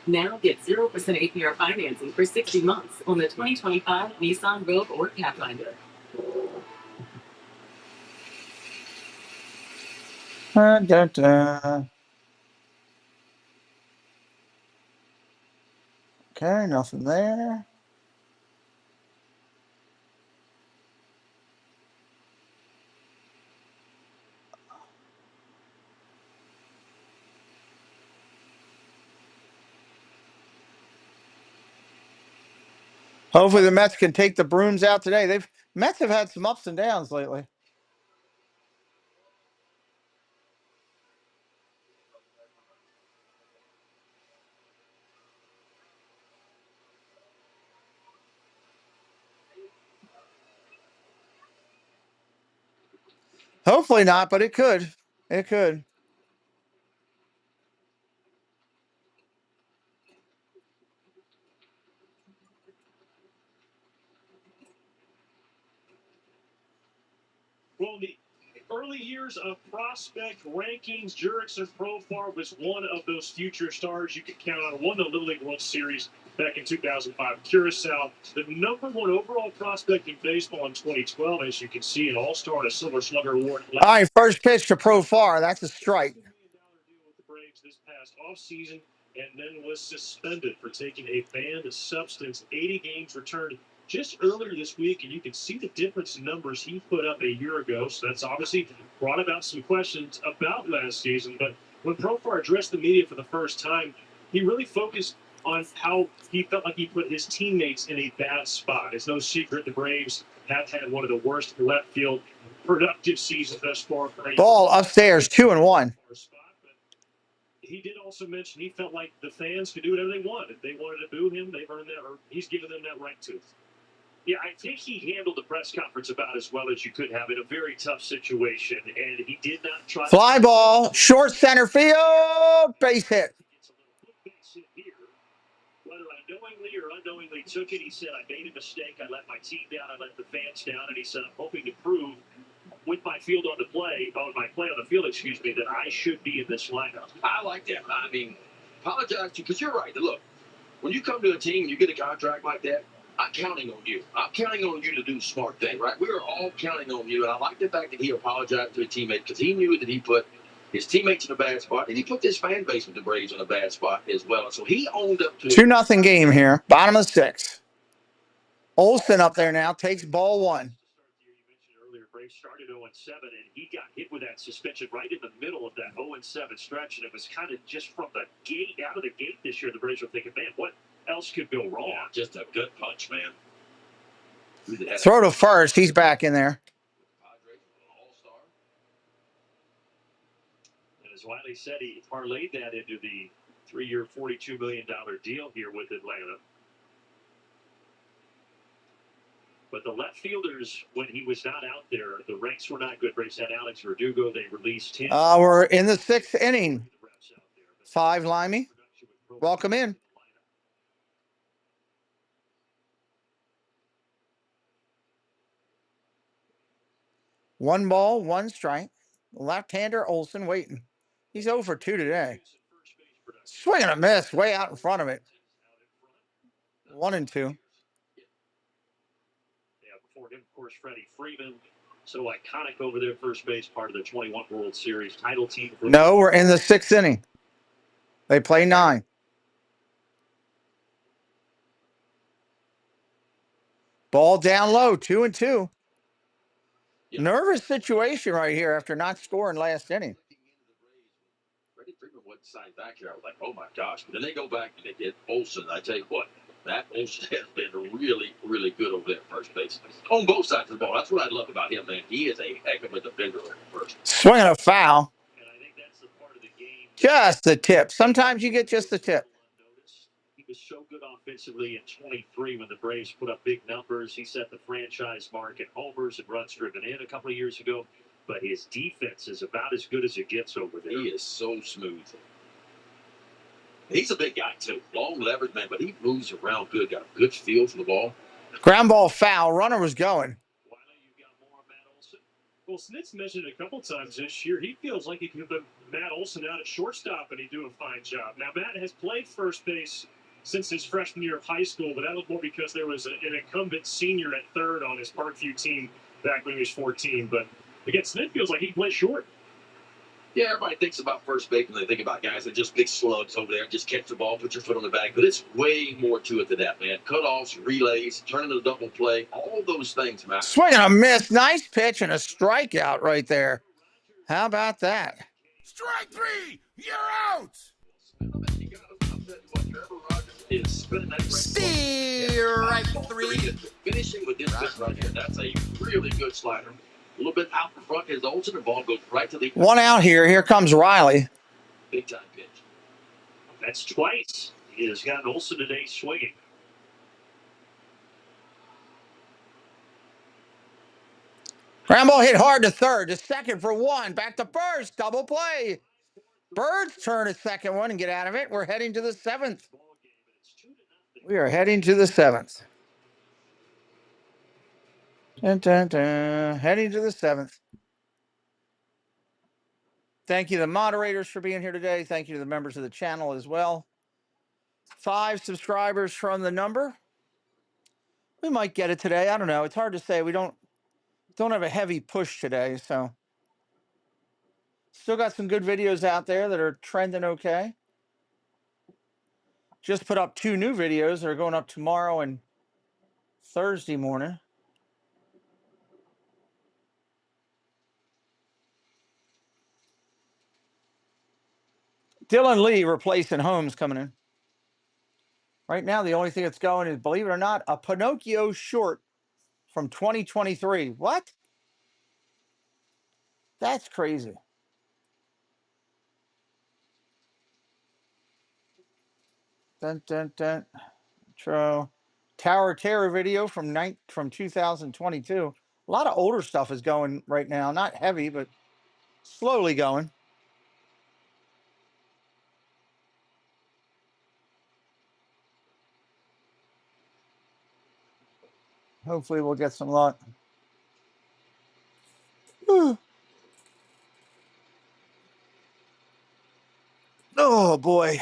Now get 0% APR financing for 60 months on the 2025 Nissan Rogue or Pathfinder. Okay, nothing there. Hopefully the Mets can take the brooms out today. Mets have had some ups and downs lately. Hopefully not, but it could. It could. Well, the early years of prospect rankings, Jurickson Profar was one of those future stars you could count on. Won the Little League World Series back in 2005. Curacao, the #1 overall prospect in baseball in 2012, as you can see, an All-Star and a Silver Slugger award. All right, first pitch to Profar. That's a strike. $1 million deal with the Braves this past offseason, and then was suspended for taking a banned substance. 80 games returned just earlier this week, and you can see the difference in numbers he put up a year ago. So that's obviously brought about some questions about last season. But when Profar addressed the media for the first time, he really focused on how he felt like he put his teammates in a bad spot. It's no secret the Braves have had one of the worst left field productive seasons thus far. Ball upstairs, 2-1. He did also mention he felt like the fans could do whatever they want. If they wanted to boo him, they've earned that, or he's given them that right to. Yeah, I think he handled the press conference about as well as you could have in a very tough situation, and he did not try. Fly ball, short center field, base hit. Whether I knowingly or unknowingly took it, he said, I made a mistake. I let my team down. I let the fans down. And he said, I'm hoping to prove with my play on the field, that I should be in this lineup. I like that. I mean, apologize to, because you're right. Look, when you come to a team and you get a contract like that, I'm counting on you. I'm counting on you to do the smart thing, right? We're all counting on you. And I like the fact that he apologized to a teammate because he knew that he put his teammates in a bad spot, and he put this fan base with the Braves in a bad spot as well. And so he owned up to 2-0 game here. Bottom of the sixth. Olsen up there now, takes ball one. Earlier, Braves started 0-7, and he got hit with that suspension right in the middle of that 0-7 stretch, and it was kind of just from the gate, out of the gate this year, the Braves were thinking, man, what else could go wrong? Yeah, just a gut punch, man. Throw to first. He's back in there. And as Wiley said, he parlayed that into the 3-year, $42 million deal here with Atlanta. But the left fielders, when he was not out there, the ranks were not good. Braves had Alex Verdugo. They released him. We're in the sixth inning. 5 Limey. Welcome in. One ball, one strike. Left-hander Olson waiting. He's 0 for 2 today. Swing and a miss way out in front of it. 1-2. Yeah, before him, of course, Freddie Freeman. So iconic over there, first base, part of the 21 World Series title team. No, we're in the 6th inning. They play 9. Ball down low, 2-2. Yeah. Nervous situation right here after not scoring last inning. Freddie Freeman went side back here. I was like, oh my gosh. But then they go back and they get Olson. I tell you what, that Olson has been really, really good over there at first base. On both sides of the ball. That's what I love about him, man. He is a heck of a defender at first. Swinging a foul. And I think that's the part of the game. Just the tip. Sometimes you get just the tip. He was so good offensively in 23 when the Braves put up big numbers. He set the franchise mark in homers and runs driven in a couple of years ago. But his defense is about as good as it gets over there. He is so smooth. He's a big guy, too. Long leverage, man, but he moves around good. Got a good feel for the ball. Ground ball foul. Runner was going. Well, Snitz mentioned it a couple times this year. He feels like he could put Matt Olson out at shortstop, and he'd do a fine job. Now, Matt has played first base since his freshman year of high school, but that was more because there was an incumbent senior at third on his Parkview team back when he was 14. But, again, Snitz feels like he can play short. Yeah, everybody thinks about first base when they think about guys that just big slugs over there, just catch the ball, put your foot on the bag. But it's way more to it than that, man. Cutoffs, relays, turning to double play, all those things, man. Swing and a miss. Nice pitch and a strikeout right there. How about that? Strike 3! You're out! Strike 3. Finishing with this pitch right here. That's a really good slider. A little bit out in front is Olson. The ball goes right to the... One out here. Here comes Riley. Big time pitch. That's twice. He has got Olson today swinging. Ground ball hit hard to third. To second for 1. Back to first. Double play. Birds turn a second one and get out of it. We're heading to the 7th. We are heading to the 7th. Dun, dun, dun. Heading to the 7th. Thank you to the moderators for being here today. Thank you to the members of the channel as well. 5 subscribers from the number. We might get it today. I don't know. It's hard to say. We don't have a heavy push today, so still got some good videos out there that are trending okay. Just put up 2 new videos that are going up tomorrow and Thursday morning. Dylan Lee replacing Holmes coming in. Right now, the only thing that's going is, believe it or not, a Pinocchio short from 2023. What? That's crazy. Dun, dun, dun. Tower Terror video from 2022. A lot of older stuff is going right now. Not heavy, but slowly going. Hopefully we'll get some luck. Oh, boy.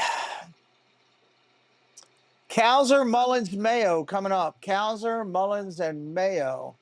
Cowser, Mullins, Mayo coming up. Cowser, Mullins, and Mayo.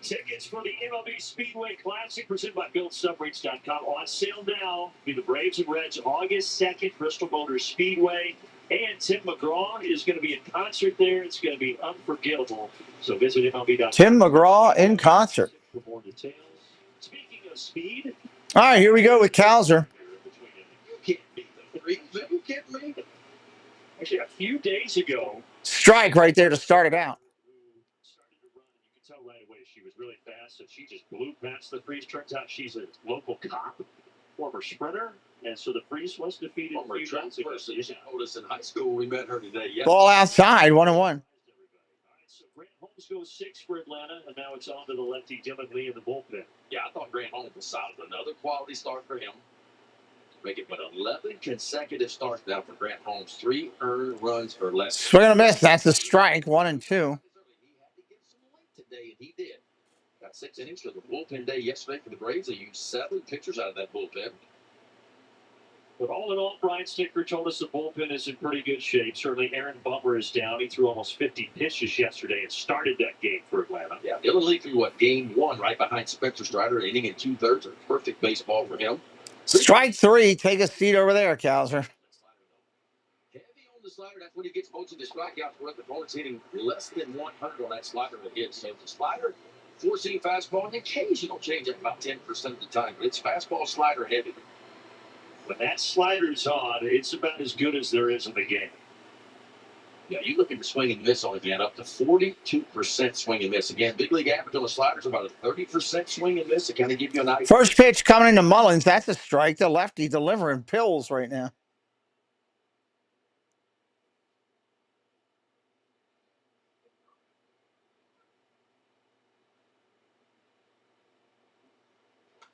Tickets for the MLB Speedway Classic presented by BuiltSubRates.com on sale now. Be the Braves and Reds August 2nd, Bristol Motor Speedway. And Tim McGraw is going to be in concert there. It's going to be unforgettable. So visit MLB.com. Tim McGraw in concert. For more details. Speaking of speed. All right, here we go with Cowser. You can't Are you kidding me? Actually, a few days ago. Strike right there to start it out. Started to run, and you could tell right away she was really fast, and she just blew past the freeze. Turns out she's a local cop, former sprinter, and so the freeze was defeated. Former track person. She told us in high school. We met her today. Yeah. Ball outside, 1-1. All right, so Grant Holmes goes 6 for Atlanta, and now it's on to the lefty Dylan Lee in the bullpen. Yeah, I thought Grant Holmes was solid. Another quality start for him. Make it but 11 consecutive starts now for Grant Holmes. 3 earned runs for less. Swing and a miss. That's a strike. 1-2. He had to get some length today, and he did. Got 6 innings for the bullpen day yesterday for the Braves. They used 7 pitchers out of that bullpen. But all in all, Brian Snicker told us the bullpen is in pretty good shape. Certainly, Aaron Butler is down. He threw almost 50 pitches yesterday and started that game for Atlanta. Yeah, Dylan Lee threw game 1 right behind Spencer Strider, an inning and 2/3. A perfect baseball for him. Strike 3. Take a seat over there, Kowser. Heavy on the slider. That's when he gets most of the strikeouts. Where the opponent's hitting less than 100 on that slider that hits. So the slider, 4-seam fastball, and occasional change up about 10% of the time. But it's fastball slider heavy. When that slider's on, it's about as good as there is in the game. Yeah, you look at the swing and miss on it, man, up to 42% swing and miss. Again, big league average on the sliders about a 30% swing and miss. It kind of give you an idea. First pitch coming into Mullins. That's a strike. The lefty delivering pills right now.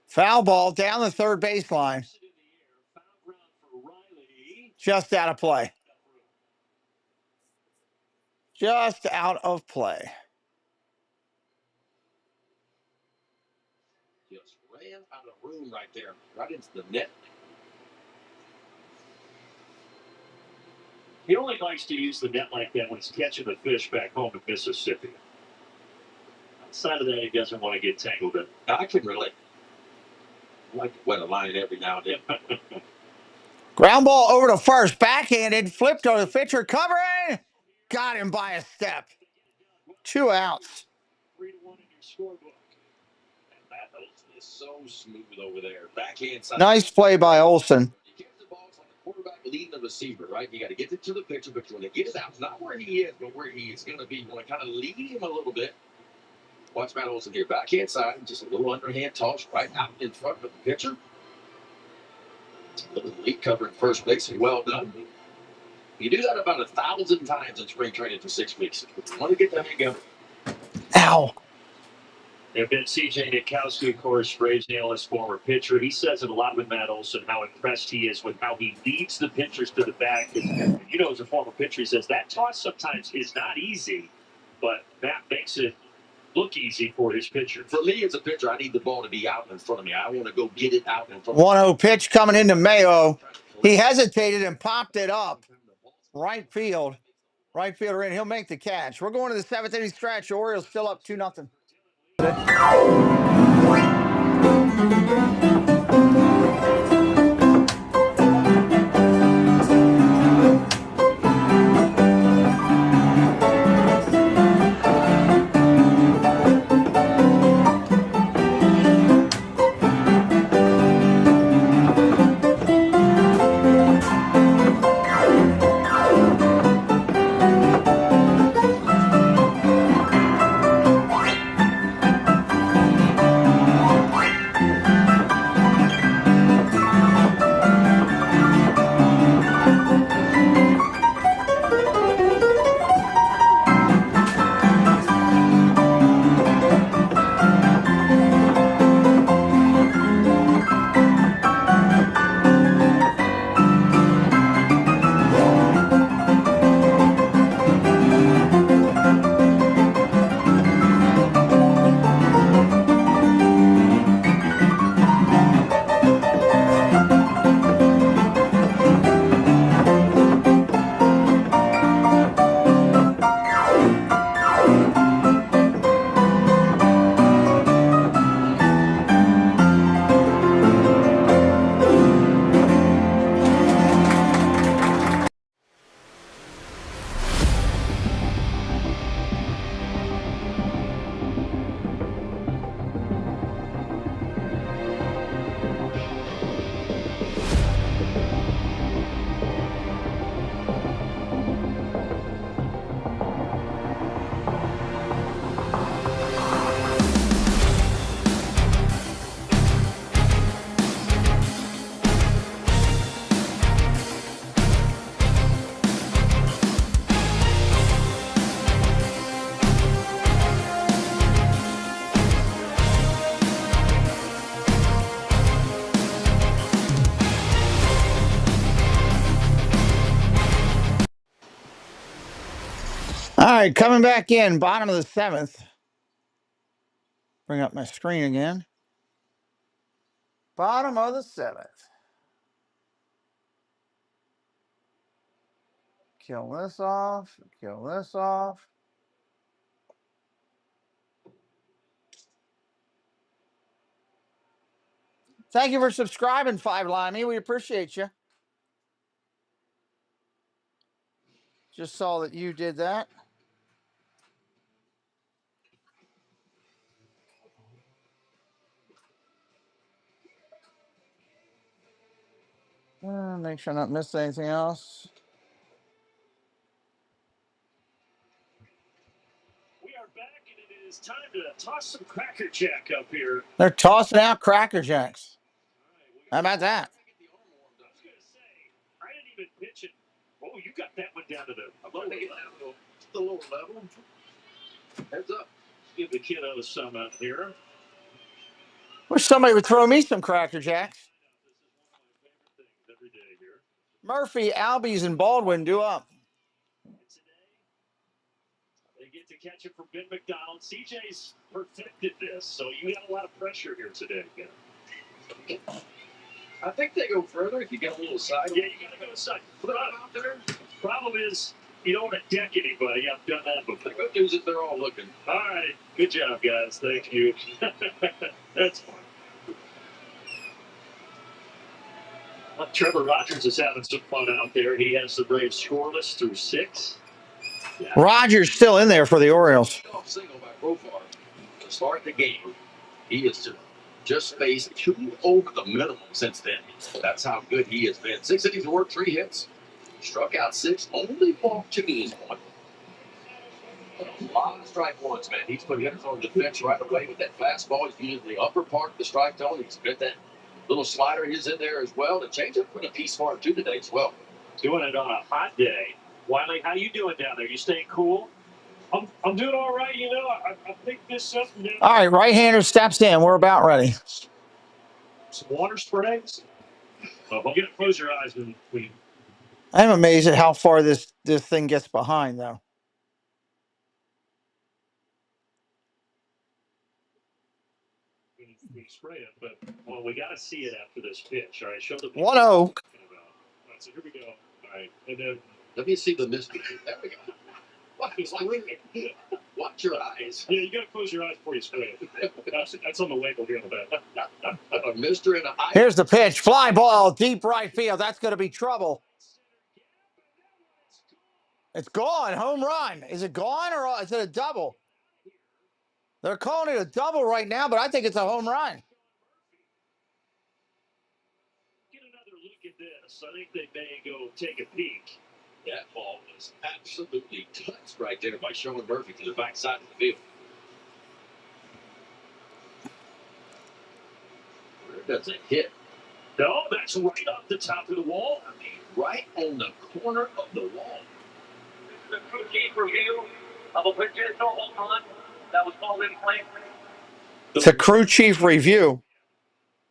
Foul ball down the third baseline. Just out of play. Just out of play. Just ran out of room right there, right into the net. He only likes to use the net like that when he's catching the fish back home in Mississippi. Outside of that, he doesn't want to get tangled in. I can relate. I like to wet a line every now and then. Ground ball over to first. Backhanded. Flipped to the pitcher. Covering. Got him by a step. 2 outs. 3-1 in your scorebook. And that is so smooth over there. Backhand side. Nice play by Olsen. You give the ball to the quarterback leading the receiver, right? You got to get it to the pitcher, but you want to get it out. Not where he is, but where he is going to be. You want to kind of lead him a little bit. Watch Matt Olsen here. Backhand side. Just a little underhand toss right out in front of the pitcher. A little lead covering first base. Well done. You do that about 1,000 times in spring training for 6 weeks. If you want to get that hang of it. Ow. There been C.J. Nitkowski, of course, Braves analyst, former pitcher. He says it a lot with Matt Olson, how impressed he is with how he leads the pitchers to the back. And, you know, as a former pitcher, he says that toss sometimes is not easy, but Matt makes it look easy for his pitcher. For me as a pitcher, I need the ball to be out in front of me. I want to go get it out in front of me. 1-0 pitch coming into Mayo. He hesitated and popped it up. Right field. Right fielder in. He'll make the catch. We're going to the 7th inning stretch. Orioles still up 2-0. right, coming back in, bottom of the seventh. Bring up my screen again. Bottom of the seventh. Kill this off. Kill this off. Thank you for subscribing, Five Limey. We appreciate you. Just saw that you did that. Make sure I not miss anything else. We are back, and it is time to toss some Cracker Jack up here. They're tossing out Cracker Jacks. How about that? I was going to say, I didn't even pitch it. Oh, you got that one down to the lower level. Heads up. Give the kiddos some out here. Wish somebody would throw me some Cracker Jacks. Every day here. Murphy, Albies, and Baldwin do up. They get to catch it from Ben McDonald. CJ's perfected this, so you got a lot of pressure here today. I think they go further if you get a little side. Yeah, you got to go side. Put them out there. Problem is, you don't want to deck anybody. I've done that before. The good news is they're all looking. All right. Good job, guys. Thank you. That's fun. Well, Trevor Rogers is having some fun out there. He has the Braves scoreless through 6. Yeah. Rogers still in there for the Orioles. Single by Profar to start the game. He is just faced 2 over the minimum since then. That's how good he has been. 6 innings worked, 3 hits. Struck out 6, only walked 2 is 1. A lot of strike ones, man. He's put hitters on defense right away with that fastball. He's using the upper part of the strike zone. He's got that little slider. He's in there as well. The changeup put a piece for him too today as well. Doing it on a hot day. Wiley, how you doing down there? You staying cool? I'm doing all right. You know, I picked this up. All right, right-hander steps in. We're about ready. Some water sprays. Well, you gotta close your eyes when we. I'm amazed at how far this thing gets behind, though. We spray it, but well, we got to see it after this pitch. All right, show the 1-0. All right, so here we go. All right, and then let me see the misfit. There we go. Watch your eyes. Yeah, you got to close your eyes before you spray it. That's on the label here on the back. A mister and a eye. Here's the pitch. Fly ball, deep right field. That's going to be trouble. It's gone. Home run. Is it gone or is it a double? They're calling it a double right now, but I think it's a home run. Get another look at this. I think they may go take a peek. That ball was absolutely touched right there by Sean Murphy to the backside of the field. Where does it hit? No, that's right off the top of the wall. I mean, right on the corner of the wall. This is a crew chief review of a potential home run that was called in play. It's a crew chief review.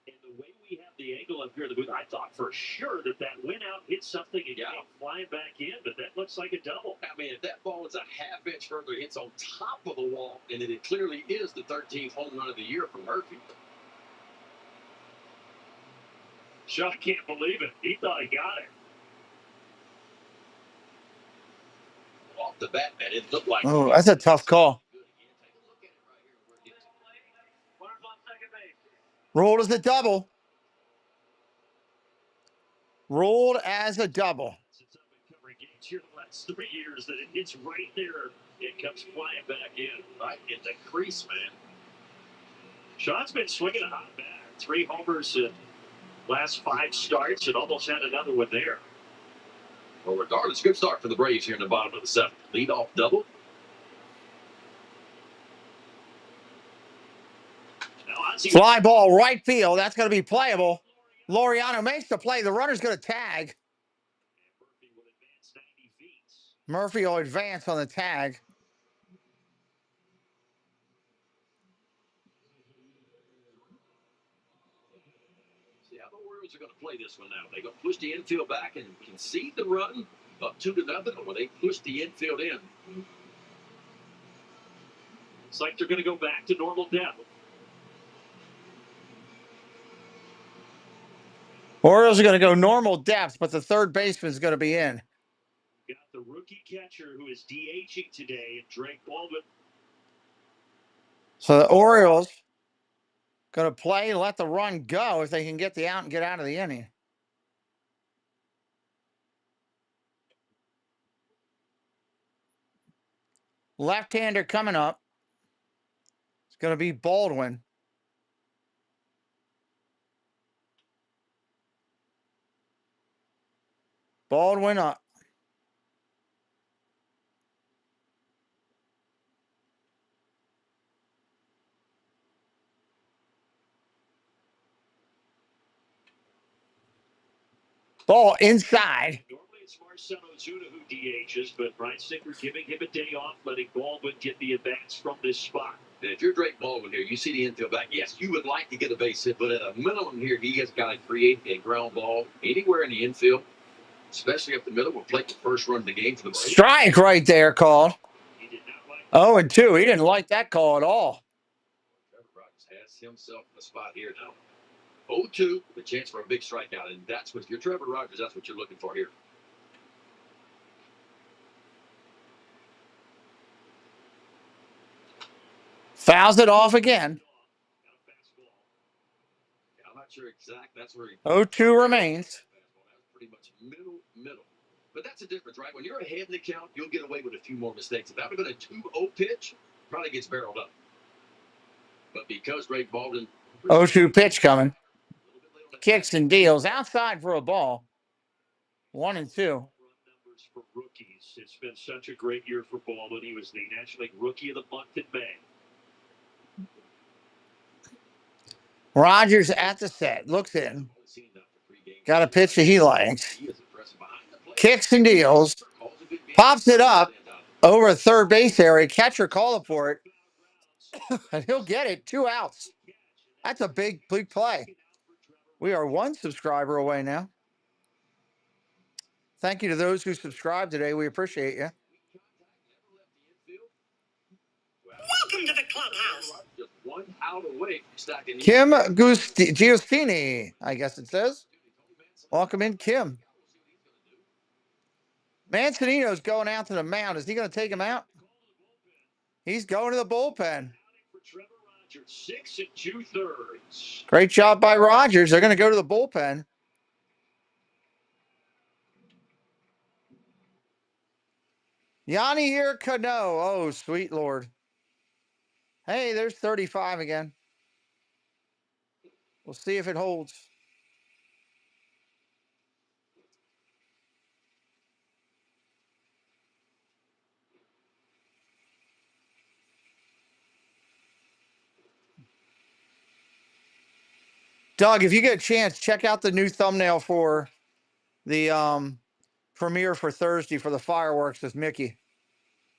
And the way we have the angle up here in the booth, I thought for sure that went out, hit something, and came flying back in, but that looks like a double. I mean, if that ball is a half inch further, it's on top of the wall, and it clearly is the 13th home run of the year for Murphy. Shaw can't believe it. He thought he got it. Off the bat, man, it looked like. Oh, that's a tough call. Ruled as a double. Ruled as a double. Since I've been covering games here the last 3 years, that it hits right there. It comes flying back in. Right in the crease, man. Shaw's been swinging a hot bat. 3 homers in last 5 starts and almost had another one there. Well, regardless, good start for the Braves here in the bottom of the 7th. Leadoff double. Fly ball, right field. That's going to be playable. Laureano makes the play. The runner's going to tag. Murphy will advance on the tag. See how the Orioles are going to play this one now. They're going to push the infield back and concede the run up 2-0 when they push the infield in. Looks like they're going to go back to normal depth. Orioles are going to go normal depth, but the third baseman is going to be in. Got the rookie catcher who is DHing today, Drake Baldwin. So the Orioles going to play and let the run go if they can get the out and get out of the inning. Left-hander coming up. It's going to be Baldwin. Baldwin up. Ball inside. Normally it's Marcelo Ozuna who DHs, but Brian Singer giving him a day off, letting Baldwin get the advance from this spot. And if you're Drake Baldwin here, you see the infield back. Yes, you would like to get a base hit, but at a minimum here, he has got to create a ground ball anywhere in the infield, especially up the middle. We'll play the first run of the game for the Braves. Strike right there called. 0-2. He didn't like that call at all. Trevor Rogers has himself in the spot here now. 0-2, the chance for a big strikeout, and that's what, if you're Trevor Rogers, that's what you're looking for here. Fouls it off again. I'm not sure exact. That's where he 0-2 remains. That's pretty much middle. But that's the difference, right? When you're ahead in the count, you'll get away with a few more mistakes. If that would have been a 2-0 pitch, probably gets barreled up. But because Drake Baldwin 0-2 pitch coming. Kicks and deals outside for a ball. 1-2. Numbers for rookies. It's been such a great year for Baldwin. He was the National League Rookie of the Month in May. Rogers at the set. Looks in. Got a pitch that he likes. Kicks and deals. Pops it up over third base area. Catcher calling for it. And he'll get it. 2 outs. That's a big play. We are 1 subscriber away now. Thank you to those who subscribed today. We appreciate you. Welcome to the clubhouse. Just 1 out away from stacking. Kim Giustini, I guess it says. Welcome in, Kim. Manzanino's going out to the mound. Is he going to take him out? He's going to the bullpen. 6 2/3. Great job by Rogers. They're going to go to the bullpen. Yanni here, Cano. Oh, sweet Lord. Hey, there's 35 again. We'll see if it holds. Doug, if you get a chance, check out the new thumbnail for the premiere for Thursday for the fireworks with Mickey.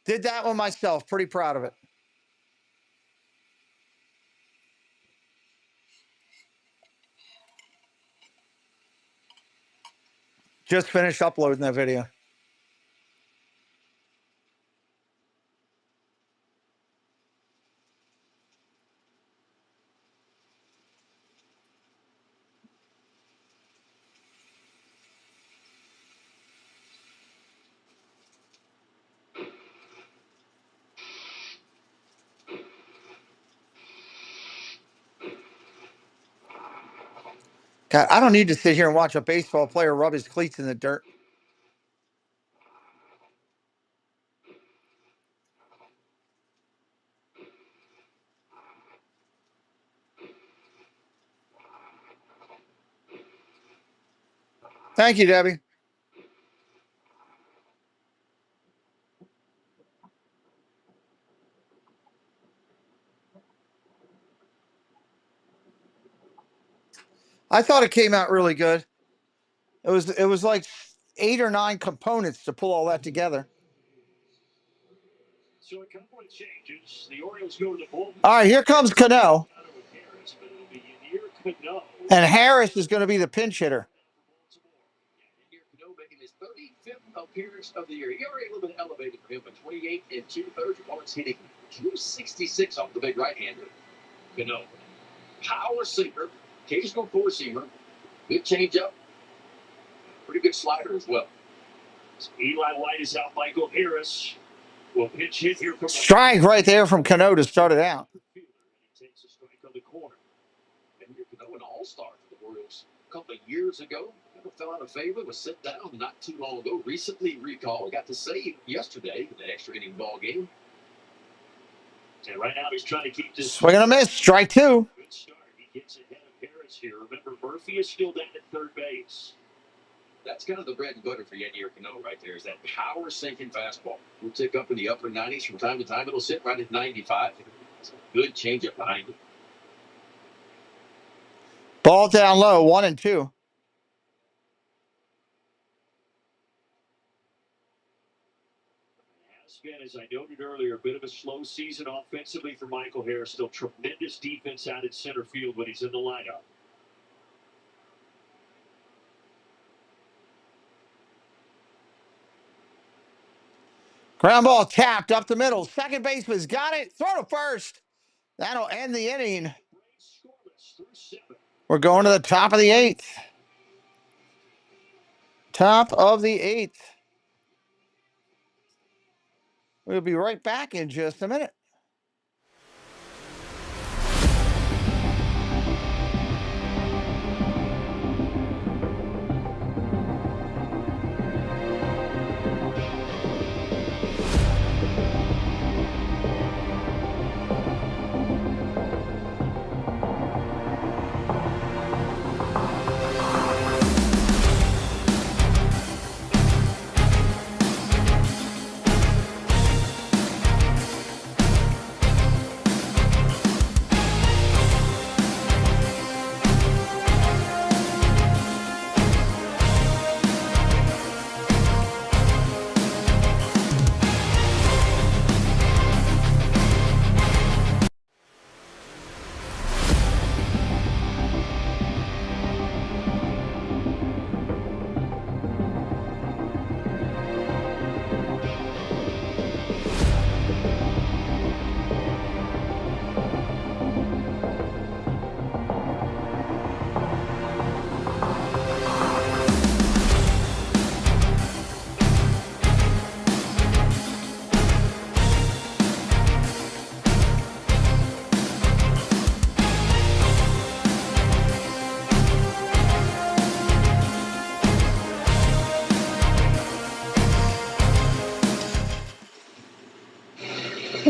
Did that one myself. Pretty proud of it. Just finished uploading that video. God, I don't need to sit here and watch a baseball player rub his cleats in the dirt. Thank you, Debbie. I thought it came out really good. It was like 8 or 9 components to pull all that together. So a couple of changes. The Orioles go to the bullpen. All right, here comes Cano. And Harris is going to be the pinch hitter. 5th appearance of the year. ERA a little bit elevated for him, but 28 and 2/3 yards, hitting 266 off the big right-hander. Cano. Power sinker, occasional four-seamer, good changeup, pretty good slider as well. Eli White is out. Michael Harris will pitch hit here from Strike right there from Cano to start it out. he takes a strike on the corner. And here Cano, an all-star for the Orioles a couple of years ago. Never fell out of favor, was sent down not too long ago. Recently recalled, got to save yesterday in the extra inning ball game. And right now he's trying to keep this Swing and a miss. Strike two. good start. He gets ahead of Harris here. Remember, Murphy is still down at third base. That's kind of the bread and butter for Yennier Cano right there, is that power sinking fastball. Will tick up in the upper 90s from time to time. It'll sit right at 95. It's a good changeup behind it. Ball down low, 1-2. Has been, as I noted earlier, a bit of a slow season offensively for Michael Harris. Still tremendous defense out in center field when he's in the lineup. Ground ball tapped up the middle. Second baseman's got it. Throw to first. That'll end the inning. We're going to the top of the 8th. Top of the 8th. We'll be right back in just a minute.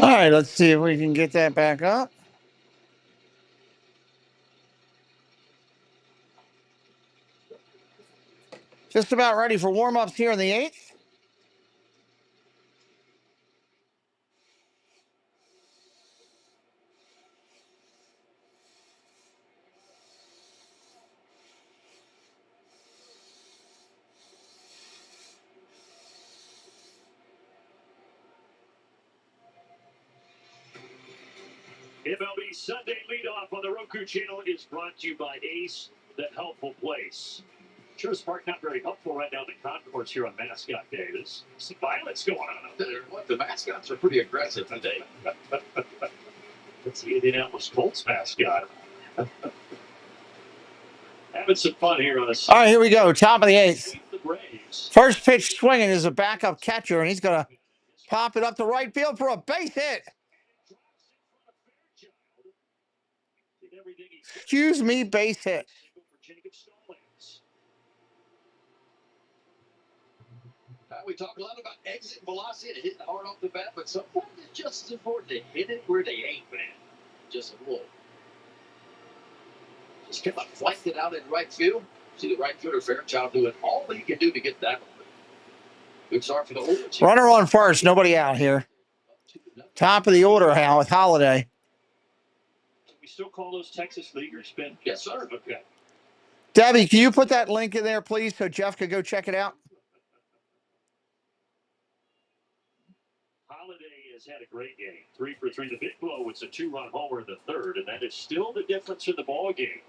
All right, let's see if we can get that back up. Just about ready for warm-ups here in the 8th. MLB Sunday leadoff on the Roku channel is brought to you by Ace, the helpful place. Truist Park not very helpful right now in the concourse here on Mascot Day. There's some violence going on out there. The mascots are pretty aggressive today. That's the Indianapolis Colts mascot. Having some fun here on a All right, here we go. Top of the 8th. the Braves. First pitch swinging is a backup catcher, and he's going to pop it up to right field for a base hit. Excuse me, base hit. We talk a lot about exit velocity and hitting hard off the bat, but sometimes it's just as important to hit it where they ain't, man. Just a little. Just kind of flanked it out in right field. See the right fielder Fairchild doing all he can do to get that one. Good start for the Orioles. Runner on first, nobody out here. Top of the order, Hal, with Holiday. We still call those Texas leaguers, Ben? Yes, sir. Okay. Debbie, can you put that link in there, please, so Jeff could go check it out? Holiday has had a great game. 3 for 3. The big blow, it's a 2-run homer in the third, and that is still the difference in the ball game.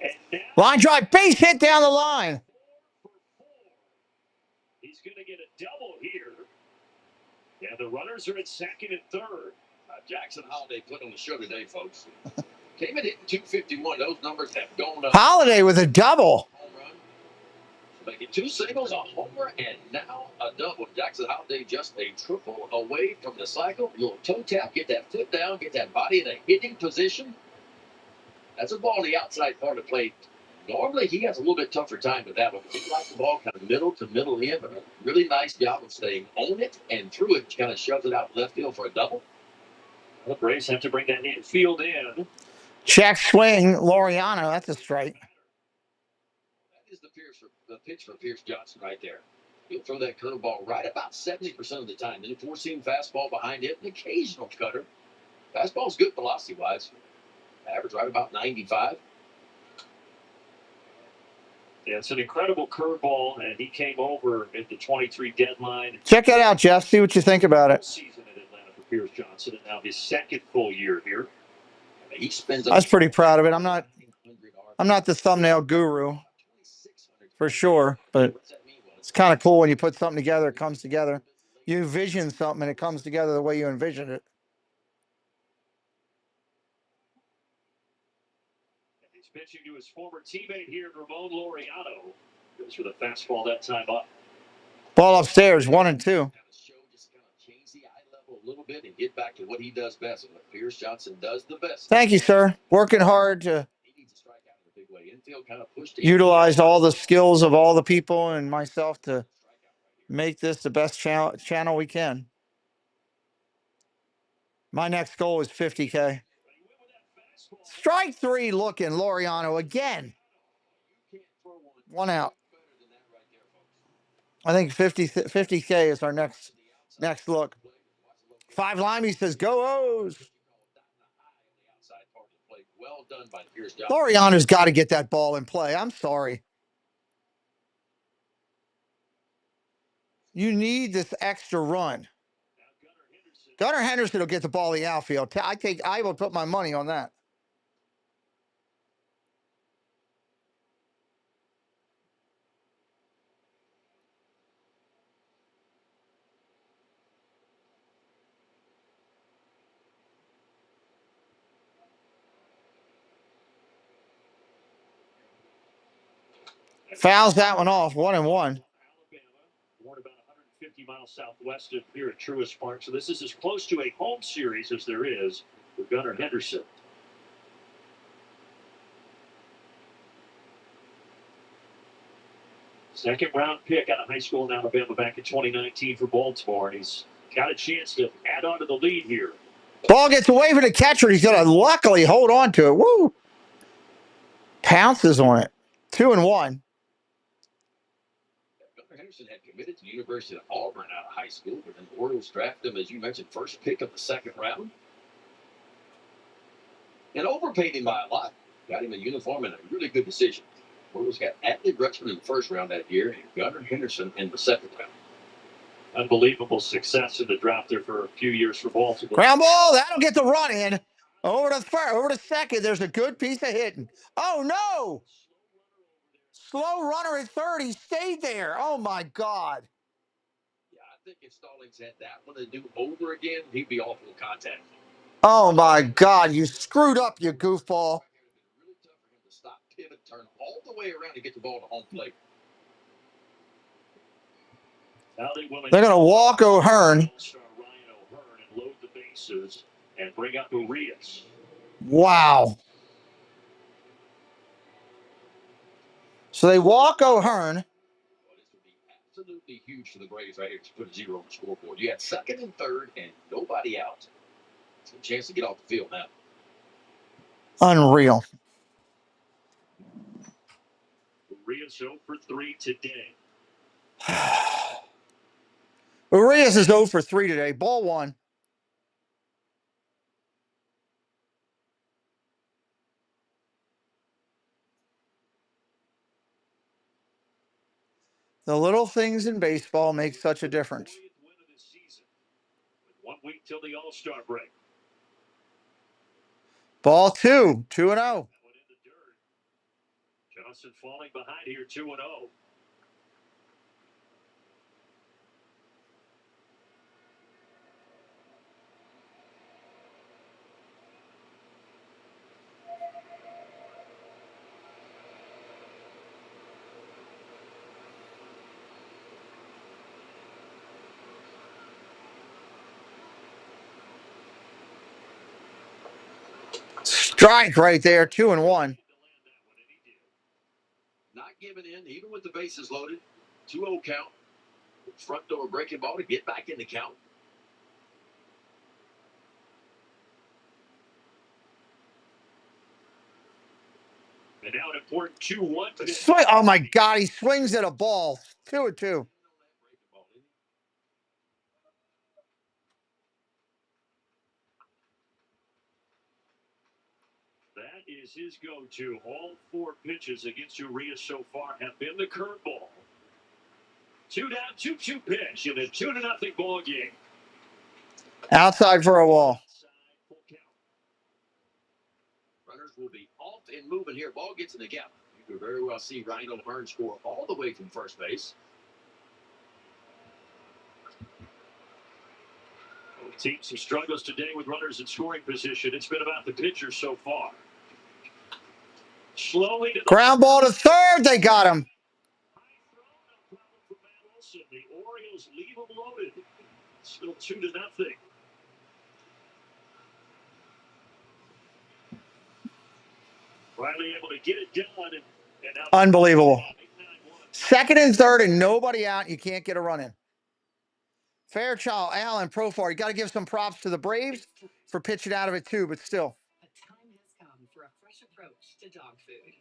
And now, line drive, base hit down the line. he's going to get a double here. And the runners are at second and third. Jackson Holiday put on the show today, folks. Came in hitting 251. Those numbers have gone up. Holiday with a double. Home run. Making 2 singles, a homer, and now a double. Jackson Holiday just a triple away from the cycle. A little toe tap, get that foot down, get that body in a hitting position. That's a ball on the outside part of the plate. Normally, he has a little bit tougher time with that one. He likes the ball kind of middle to middle in, but a really nice job of staying on it and through it. Kind of shoves it out left field for a double. The Braves have to bring that infield in. Check swing, Laureano. That's a strike. That is the pitch for Pierce Johnson right there. He'll throw that curveball right about 70% of the time. Then a four-seam fastball behind it, an occasional cutter. Fastball's good velocity-wise. Average right about 95. Yeah, it's an incredible curveball, and he came over at the 23 deadline. Check that out, Jeff. See what you think about it. Season in Atlanta for Pierce Johnson, and now his second full year here. He spends. I was pretty proud of it. I'm not the thumbnail guru for sure, but it's kind of cool when you put something together. It comes together. You envision something, and it comes together the way you envisioned it. He's pitching to his former teammate here, Ramon Laureano. Goes for the fastball that time up. Ball upstairs, 1-2. Change the eye level a little bit and get back to what he does best. And what Pierce Johnson does the best. Thank you, sir. Working hard to utilize all the skills of all the people and myself to make this the best channel we can. My next goal is 50K. Strike 3 looking, Laureano again. 1 out. I think 50K is our next look. 5 Limey says, go O's. Laureano's got to get that ball in play. I'm sorry. You need this extra run. Gunnar Henderson will get the ball in the outfield. I will put my money on that. Fouls that one off, 1-1. Born about 150 miles southwest of here at Truist Park. So this is as close to a home series as there is for Gunnar Henderson. Second round pick out of high school in Alabama back in 2019 for Baltimore. And he's got a chance to add on to the lead here. Ball gets away from the catcher. He's going to luckily hold on to it. Woo! Pounces on it. 2-1. Gunnar Henderson had committed to the University of Auburn out of high school, but then the Orioles drafted him, as you mentioned, first pick of the second round. And overpaid him by a lot. Got him a uniform and a really good decision. Orioles got Adley Rutschman in the first round that year and Gunnar Henderson in the second round. Unbelievable success in the draft there for a few years for Baltimore. Ground ball, that'll get the run in. Over to second. There's a good piece of hitting. Oh, no. Slow runner at third. He stayed there. Oh, my God. Yeah, I think if Stallings had that one to do over again, he'd be off with contact. Oh, my God. You screwed up, you goofball. Really tough for him to stop, pivot, turn all the way around to get the ball to home plate. They're going to walk O'Hearn. And load the bases and bring up Urias. Wow. So they walk O'Hearn. Well, this would be absolutely huge for the Braves right here to put a 0 on the scoreboard. You had second and third and nobody out. It's a chance to get off the field now. Unreal. Urias 0 for 3 today. Urias is 0 for 3 today. Ball 1. The little things in baseball make such a difference. 1 week till the All-Star break. Ball 2. 2-0. Johnson falling behind here 2-0. Strike right there, 2-1. Not giving in, even with the bases loaded. 2-0 count. Front door breaking ball to get back in the count. And now an important 2-1. Swing. Oh, my God. He swings at a ball. 2-2. That is his go-to. All 4 pitches against Urias so far have been the curveball. 2 down, 2-2 pitch in a 2-0 ball game. Outside for a wall. Runners will be off and moving here. Ball gets in the gap. You could very well see Ryan O'Hearn score all the way from first base. Both teams some struggles today with runners in scoring position. It's been about the pitcher so far. Slowly to the Ground ball to third. They got him. The Orioles leave them loaded. Still 2-0. Finally able to get it done. And now Unbelievable. Second and third and nobody out. You can't get a run in. Fairchild, Allen, Profar. You got to give some props to the Braves for pitching out of it too, but still. A time has come for a fresh approach to dog food.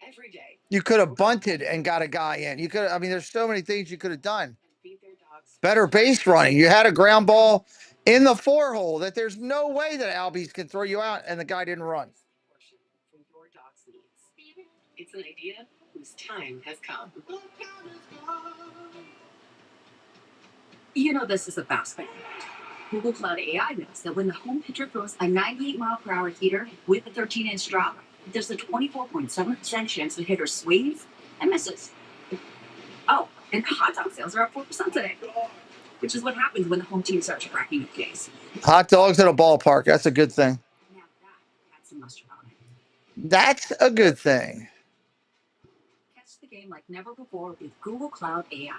Every day. You could have bunted and got a guy in. You could. I mean, there's so many things you could have done. Better base running. You had a ground ball in the 4-hole that there's no way that Albies can throw you out, and the guy didn't run. For your dog's needs. It's an idea whose time has come. You know this is a fast thing. Google Cloud AI knows that when the home pitcher throws a 98-mile-per-hour heater with a 13-inch drop, there's a 24.7% chance the hitter swings and misses. Oh, and hot dog sales are up 4% today, which is what happens when the home team starts cracking the case. Hot dogs at a ballpark. That's a good thing. Now that had some mustard on it. That's a good thing. Catch the game like never before with Google Cloud AI.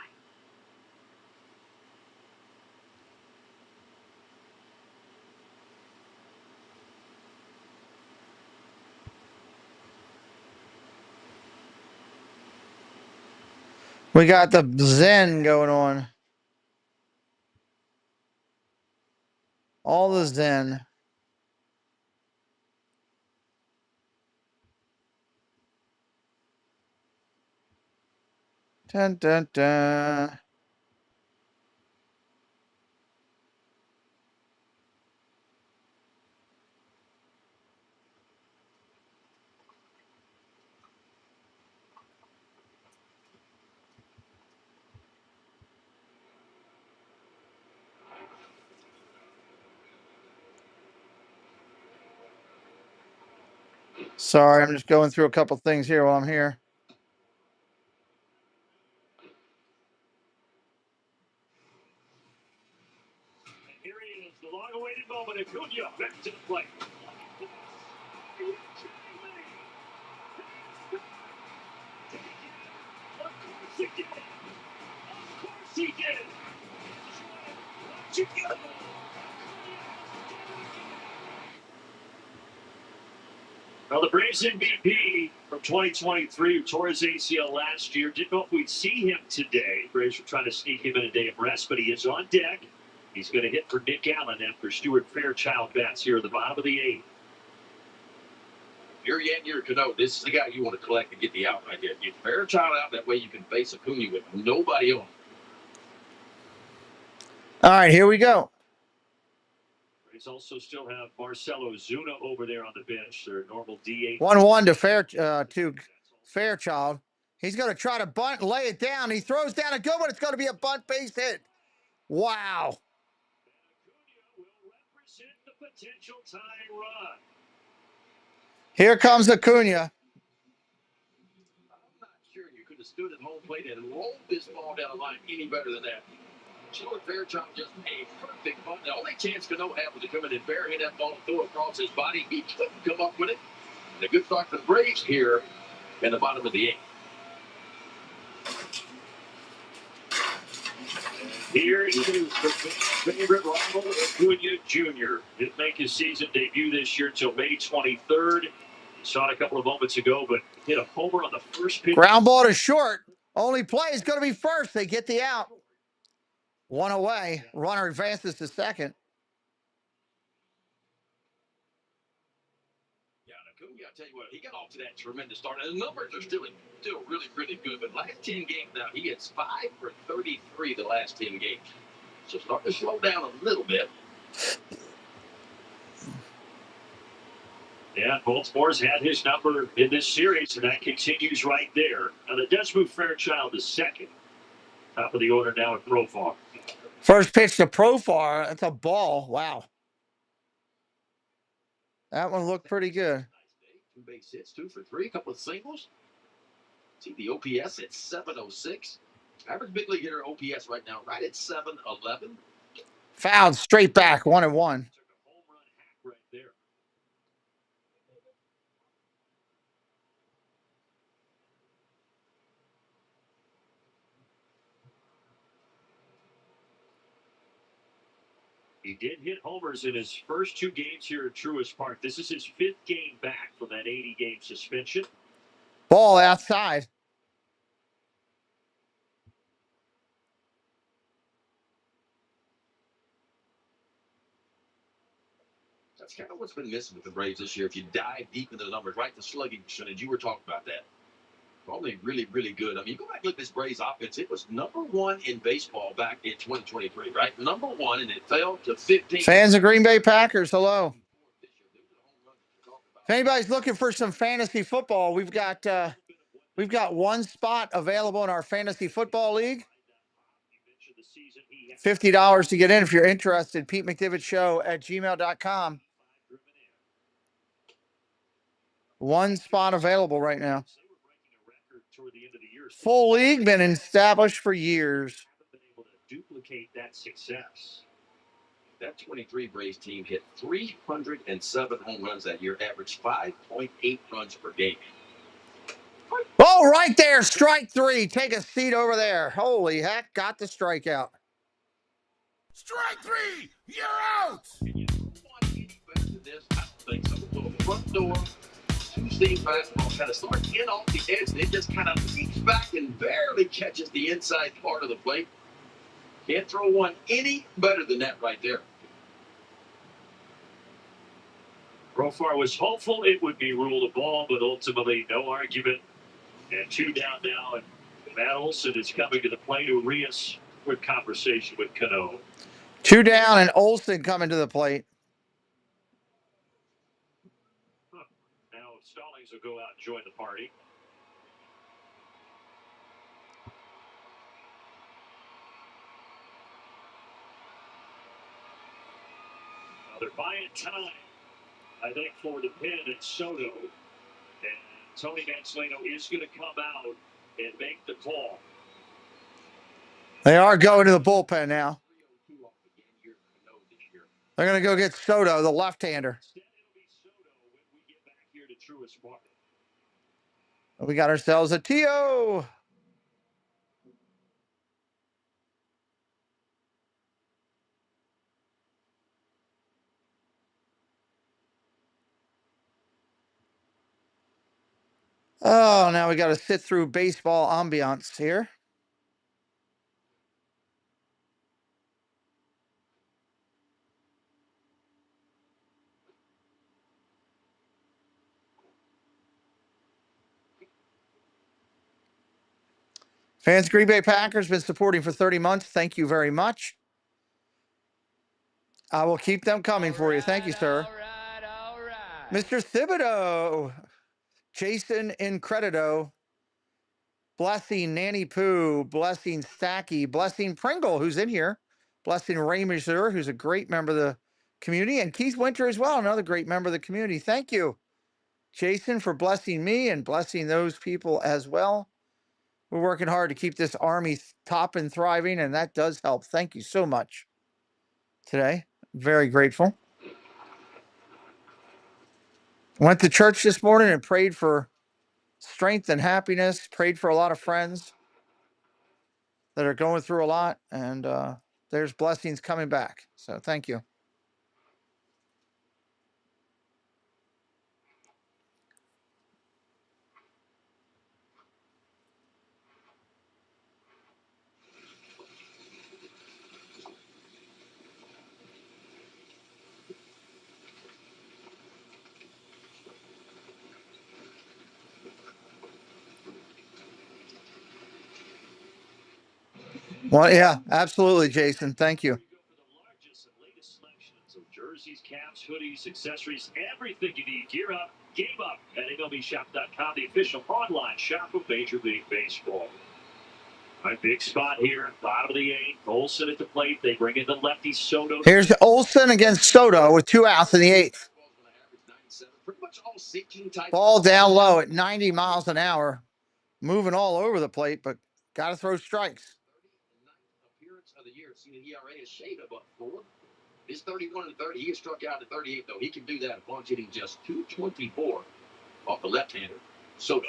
We got the Zen going on. All the Zen. Dun, dun, dun. Sorry, I'm just going through a couple things here while I'm here. And here he is, the long-awaited moment. Acuna back to the plate. Of course he did. Of course he did. Well, the Braves MVP from 2023, who tore his ACL last year. Didn't know if we'd see him today. Braves were trying to sneak him in a day of rest, but he is on deck. He's going to hit for Nick Allen after Stuart Fairchild bats here at the bottom of the 8th. You're Yandy Cano. This is the guy you want to collect and get the out right here. Get Fairchild out, that way you can face Acuna with nobody on. All right, here we go. Braves also still have Marcelo Zuna over there on the bench, their normal DH. 1-1 to Fairchild. He's going to try to bunt, lay it down. He throws down a good one. It's going to be a bunt base hit. Wow. Acuna will represent the potential tying run. Here comes Acuna. I'm not sure you could have stood at home plate and rolled this ball down the line any better than that. Stuart Fairchild just a perfect bunt. The only chance Cano had was to come in and bury that ball and throw across his body. He couldn't come up with it. And a good start for the Braves here in the bottom of the 8th. Here's the favorite Ronald Acuna Jr. Didn't make his season debut this year until May 23rd. Saw it a couple of moments ago, but hit a homer on the first pitch. Ground ball to short. Only play is going to be first. They get the out. One away. Runner advances to second. Yeah, Acuna, I tell you what, he got off to that tremendous start. And the numbers are still really, really good. But last 10 games now, he hits 5 for 33 the last 10 games. So starting to slow down a little bit. Yeah, Baltimore's had his number in this series, and that continues right there. Now, that does move Fairchild to second. Top of the order now at Profar. First pitch to Profar. That's a ball. Wow. That one looked pretty good. 2 base hits, 2 for 3, a couple of singles. See the OPS at 706. Average big league hitter OPS right now, right at 711. Fouled straight back, 1-1. Right there. He did hit homers in his first 2 games here at Truist Park. This is his 5th game back from that 80-game suspension. Ball outside. That's kind of what's been missing with the Braves this year. If you dive deep into the numbers, right, the slugging percentage, you were talking about that. Probably really, really good. I mean, you go back and look at this Braves offense. It was number 1 in baseball back in 2023, right? Number 1, and it fell to 15. Fans of Green Bay Packers, hello. If anybody's looking for some fantasy football, we've got one spot available in our fantasy football league. $50 to get in if you're interested. Pete McDivitt Show at gmail.com. One spot available right now. Full league, been established for years. Duplicate that success. That 23 Braves team hit 307 home runs that year, averaged 5.8 runs per game. Oh, right there, strike 3. Take a seat over there. Holy heck, got the strikeout. Strike 3, you're out. This, I don't think so. Little front door, 2-seam fastball kind of starts in off the edge, and it just kind of leaps back and barely catches the inside part of the plate. Can't throw one any better than that right there. Profar was hopeful it would be ruled a ball, but ultimately no argument. And 2 down now, and Matt Olson is coming to the plate. Urias with conversation with Cano. 2 down, and Olson coming to the plate. Now Stallings will go out and join the party. Now they're buying time, I think, for the pin at Soto. And Tony Manzolino is going to come out and make the call. They are going to the bullpen now. They're going to go get Soto, the left-hander. We got ourselves a T.O. Oh, now we got to sit through baseball ambiance here. Fans, Green Bay Packers been supporting for 30 months. Thank you very much. I will keep them coming for you. Thank you, sir. All right. Mr. Thibodeau, Jason Incredito, Blessing Nanny Poo, Blessing Stacky, Blessing Pringle, who's in here, Blessing Ray Missouri, who's a great member of the community, and Keith Winter as well, another great member of the community. Thank you, Jason, for blessing me and blessing those people as well. We're working hard to keep this army top and thriving, and that does help. Thank you so much today. Very grateful. Went to church this morning and prayed for strength and happiness, prayed for a lot of friends. that are going through a lot, and there's blessings coming back. So thank you. Well, yeah, absolutely, Jason. Thank you. Jerseys, caps, hoodies, accessories, everything you need. Gear up, game up at MLBshop.com, the official online shop of Major League Baseball. A big spot here, bottom of the eighth. Olsen at the plate. They bring in the lefty Soto. Here's Olsen against Soto with 2 outs in the 8th. Ball down low at 90 miles an hour, moving all over the plate, but got to throw strikes. Appearance of the year. See the ERA is shade above 4. He's 31 and 30. He is struck out at 38, though. He can do that upon hitting just 224 off the left-hander, Soto.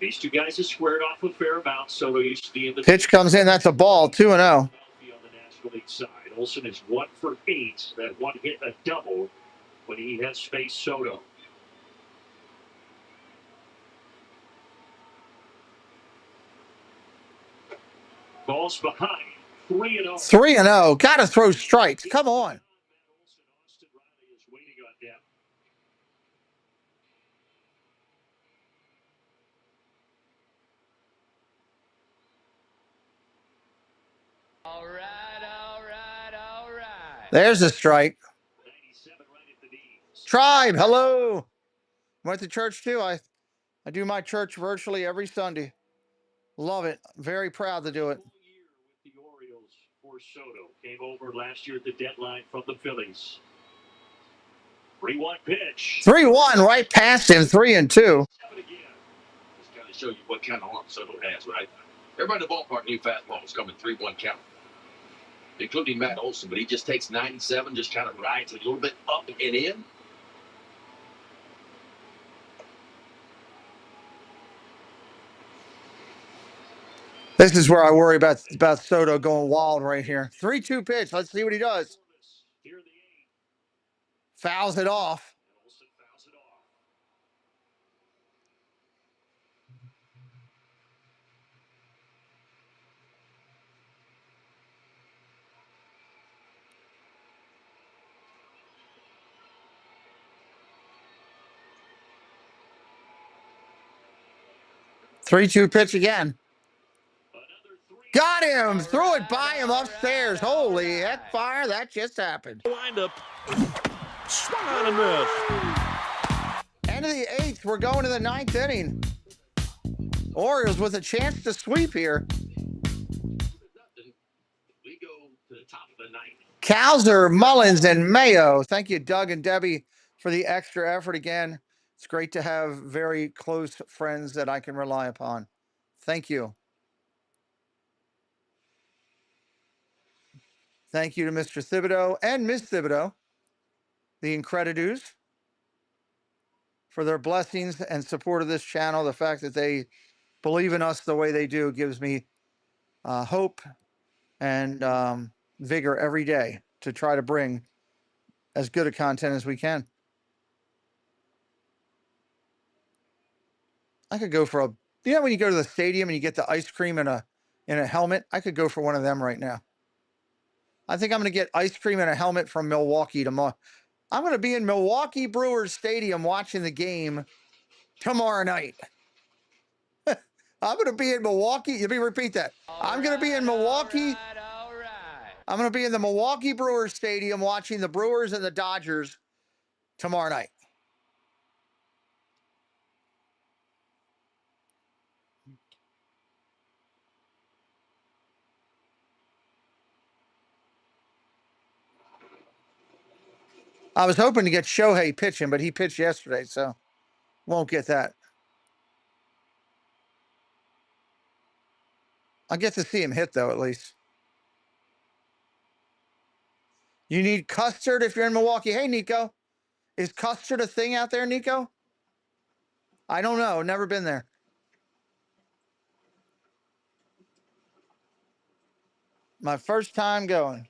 These two guys have squared off a fair amount. Soto used to be in the pitch comes in. That's a ball. 2-0. On the National League side. Olsen is 1 for 8. That one hit a double when he has faced Soto. Balls behind. 3-0. 3-0. Got to throw strikes. Come on. All right. There's a strike. Tribe, hello. Went to church too. I do my church virtually every Sunday. Love it. Very proud to do it. The Orioles for Soto came over last year at the deadline from the Phillies. 3-1 pitch. 3-1 right past him. 3-2. Just kind of show you what kind of arm Soto has, right? Everybody in the ballpark knew fastball was coming 3-1 count, including Matt Olson, but he just takes 97, just kind of rides a little bit up and in. This is where I worry about Soto going wild right here. 3-2 pitch. Let's see what he does. Fouls it off. Three-two pitch again. Got him. Threw it by him upstairs. Holy heck fire. That just happened. Windup. Swung on and missed. End of the 8th. We're going to the 9th inning. Orioles with a chance to sweep here. We go to the top of the 9th. Cowser, Mullins, and Mayo. Thank you, Doug and Debbie, for the extra effort again. It's great to have very close friends that I can rely upon. Thank you. Thank you to Mr. Thibodeau and Ms. Thibodeau, the Incredidos, for their blessings and support of this channel. The fact that they believe in us the way they do gives me hope and vigor every day to try to bring as good a content as we can. I could go for when you go to the stadium and you get the ice cream in a helmet, I could go for one of them right now. I think I'm going to get ice cream and a helmet from Milwaukee tomorrow. I'm going to be in Milwaukee Brewers Stadium watching the game tomorrow night. I'm going to be in Milwaukee. Let me repeat that. I'm going to be in Milwaukee. I'm going to be in the Milwaukee Brewers Stadium watching the Brewers and the Dodgers tomorrow night. I was hoping to get Shohei pitching, but he pitched yesterday, so won't get that. I'll get to see him hit, though, at least. You need custard if you're in Milwaukee. Hey, Nico. Is custard a thing out there, Nico? I don't know. Never been there. My first time going.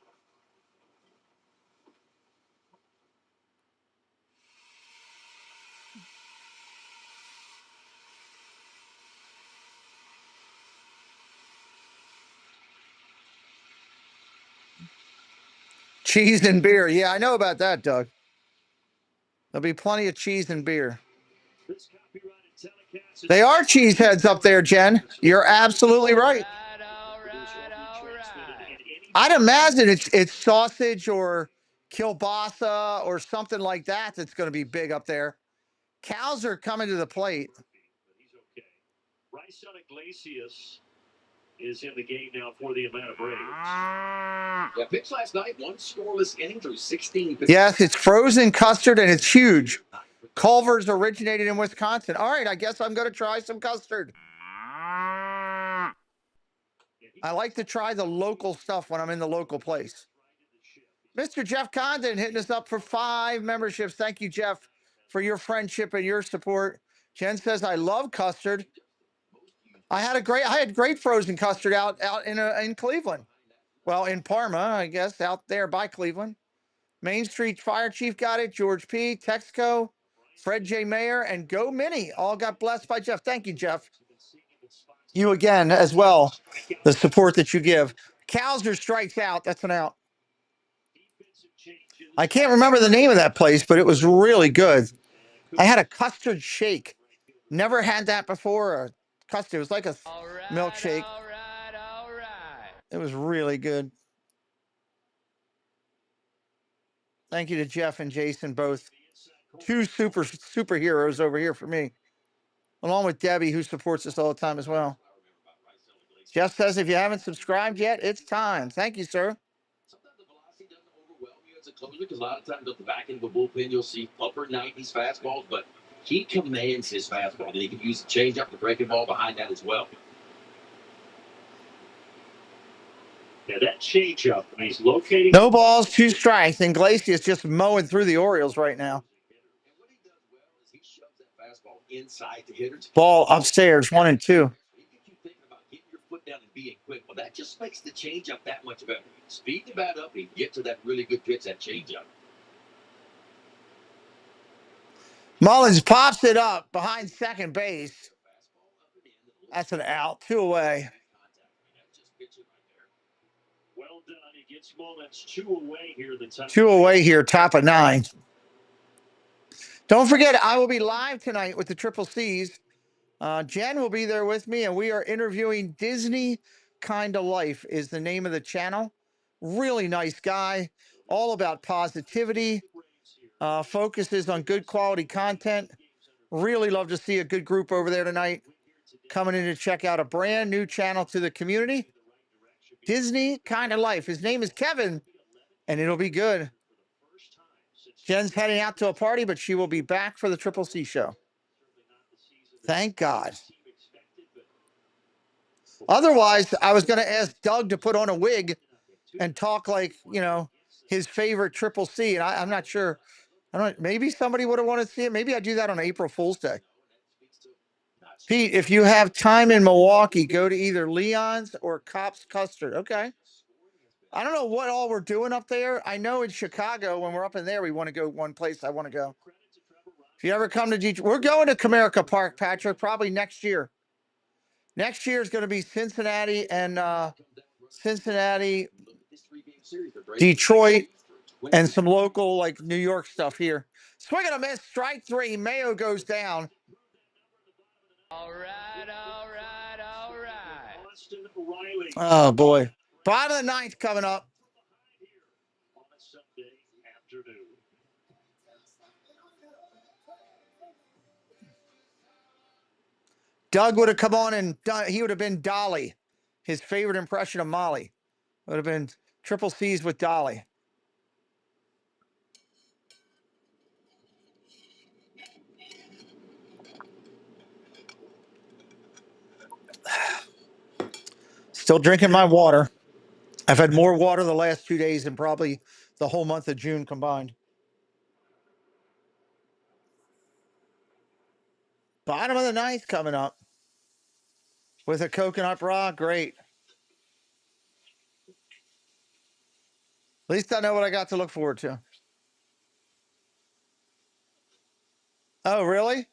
Cheese and beer. Yeah, I know about that, Doug. There'll be plenty of cheese and beer. They are cheeseheads up there, Jen. You're absolutely right. I'd imagine it's sausage or kielbasa or something like that that's going to be big up there. Cows are coming to the plate. Bryson Iglesias is in the game now for the Atlanta Braves. Yeah, pitched last night, one scoreless inning through 16 pitches. Yes, it's frozen custard and it's huge. Culver's originated in Wisconsin. All right, I guess I'm going to try some custard. I like to try the local stuff when I'm in the local place. Mr. Jeff Condon hitting us up for 5 memberships. Thank you, Jeff, for your friendship and your support. Jen says, I love custard. I had great frozen custard out in Cleveland. Well, in Parma, I guess, out there by Cleveland. Main Street Fire Chief got it. George P., Texco, Fred J. Mayer, and Go Mini all got blessed by Jeff. Thank you, Jeff. You again as well, the support that you give. Cowser strikes out. That's an out. I can't remember the name of that place, but it was really good. I had a custard shake. Never had that before. A custard. It was like a milkshake. It was really good. Thank you to Jeff and Jason, both 2 superheroes over here for me, along with Debbie, who supports us all the time as well. Jeff says, if you haven't subscribed yet, it's time. Thank you, sir. Sometimes the velocity doesn't overwhelm you as a closer because a lot of times at the back end of the bullpen, you'll see upper 90s fastballs, but he commands his fastball. And he can use the changeup, the breaking ball behind that as well. Yeah, that changeup, he's locating. No balls, 2 strikes. And Iglesias just mowing through the Orioles right now. And what he does well is he shoves that fastball inside the hitters. Ball upstairs, 1 and 2. He gets you thinking about getting your foot down and being quick. Well, that just makes the changeup that much better. Speed the bat up and get to that really good pitch, that changeup. Mullins pops it up behind second base. That's an out. 2 away. Well done. He gets Mullins 2 away here. 2 away here, top of 9. Don't forget, I will be live tonight with the Triple C's. Jen will be there with me, and we are interviewing Disney Kinda Life is the name of the channel. Really nice guy, all about positivity, focuses on good quality content. Really love to see a good group over there tonight coming in to check out a brand new channel to the community. Disney Kinda Life. His name is Kevin, and it'll be good. Jen's heading out to a party, but she will be back for the Triple C show. Thank God. Otherwise, I was going to ask Doug to put on a wig and talk like, his favorite Triple C. And I'm not sure. Maybe somebody would have wanted to see it. Maybe I do that on April Fool's Day. Pete, if you have time in Milwaukee, go to either Leon's or Cop's Custard. Okay. I don't know what all we're doing up there. I know in Chicago, when we're up in there, we want to go one place I want to go. If you ever come to Detroit, we're going to Comerica Park, Patrick, probably next year. Next year is going to be Cincinnati and Detroit, and some local like New York stuff here. Swing and a miss, strike 3. Mayo goes down. All right. Oh boy. Bottom of the 9th coming up. On a Sunday afternoon. Doug would have come on and he would have been Dolly. His favorite impression of Molly would have been Triple C's with Dolly. Still drinking my water. I've had more water the last 2 days than probably the whole month of June combined. Bottom of the 9th coming up with a coconut bra. Great. least I know what I got to look forward to. Oh, really?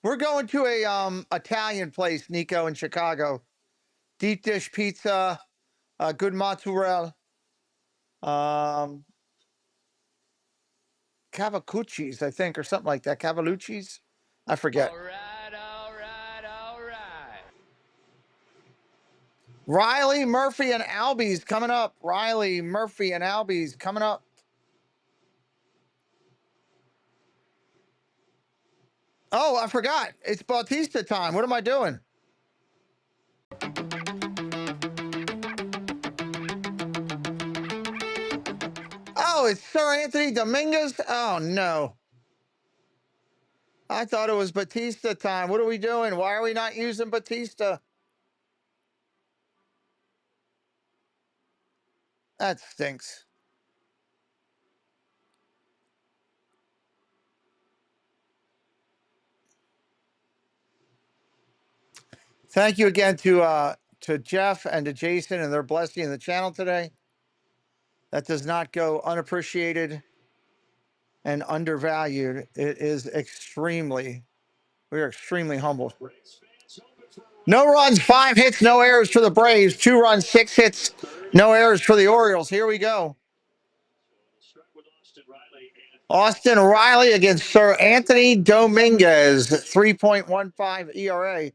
We're going to a Italian place, Nico, in Chicago. Deep dish pizza, good mozzarella, cavacucci's, I think, or something like that. Cavalucci's, I forget. All right, all right, all right. Riley, Murphy, and Albies coming up. Riley, Murphy, and Albies coming up. Oh, I forgot. It's Bautista time. What am I doing? Oh, it's Sir Anthony Dominguez? Oh, no. I thought it was Batista time. What are we doing? Why are we not using Batista? That stinks. Thank you again to Jeff and to Jason and their blessing in the channel today. That does not go unappreciated and undervalued. It is we are extremely humbled. No runs, 5 hits, no errors for the Braves. 2 runs, 6 hits, no errors for the Orioles. Here we go. Austin Riley against Sir Anthony Dominguez. 3.15 ERA.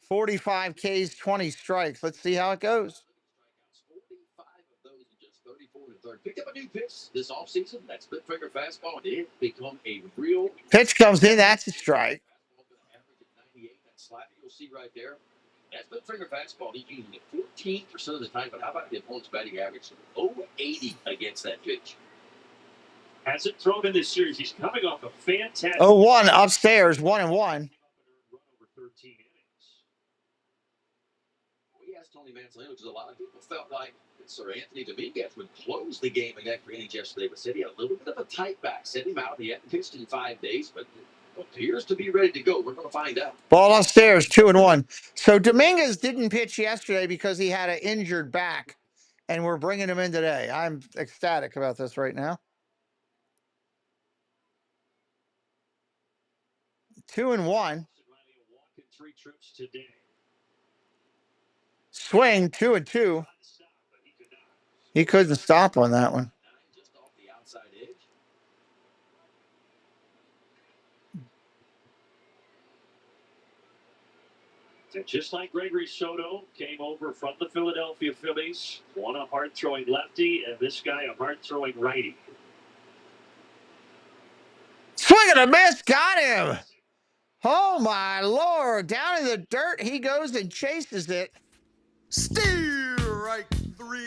45 Ks, 20 strikes. Let's see how it goes. 45 of those in just 34 and third. Picked up a new pitch this offseason. That split finger fastball, and it become a real Pitch comes in, that's a strike. average at 98. That slider you'll see right there. That split finger fastball, he's using it 14% of the time. But how about the opponent's batting average? 0.80 against that pitch. Hasn't thrown in this series. He's coming off a fantastic. 0-1 upstairs, 1-1. We asked Tony Manzolino, because a lot of people felt like Sir Anthony Dominguez would close the game in that innings yesterday, but said he had a little bit of a tight back. Sent him out. He hadn't pitched in 5 days, but appears to be ready to go. We're going to find out. Ball upstairs, 2-1. So Dominguez didn't pitch yesterday because he had an injured back, and we're bringing him in today. I'm ecstatic about this right now. 2-1. Swing, 2-2. He couldn't stop on that one. Just off the outside edge. Just like Gregory Soto came over from the Philadelphia Phillies, one a hard-throwing lefty, and this guy a hard-throwing righty. Swing and a miss, got him. Oh my Lord! Down in the dirt, he goes and chases it. Steer right 3.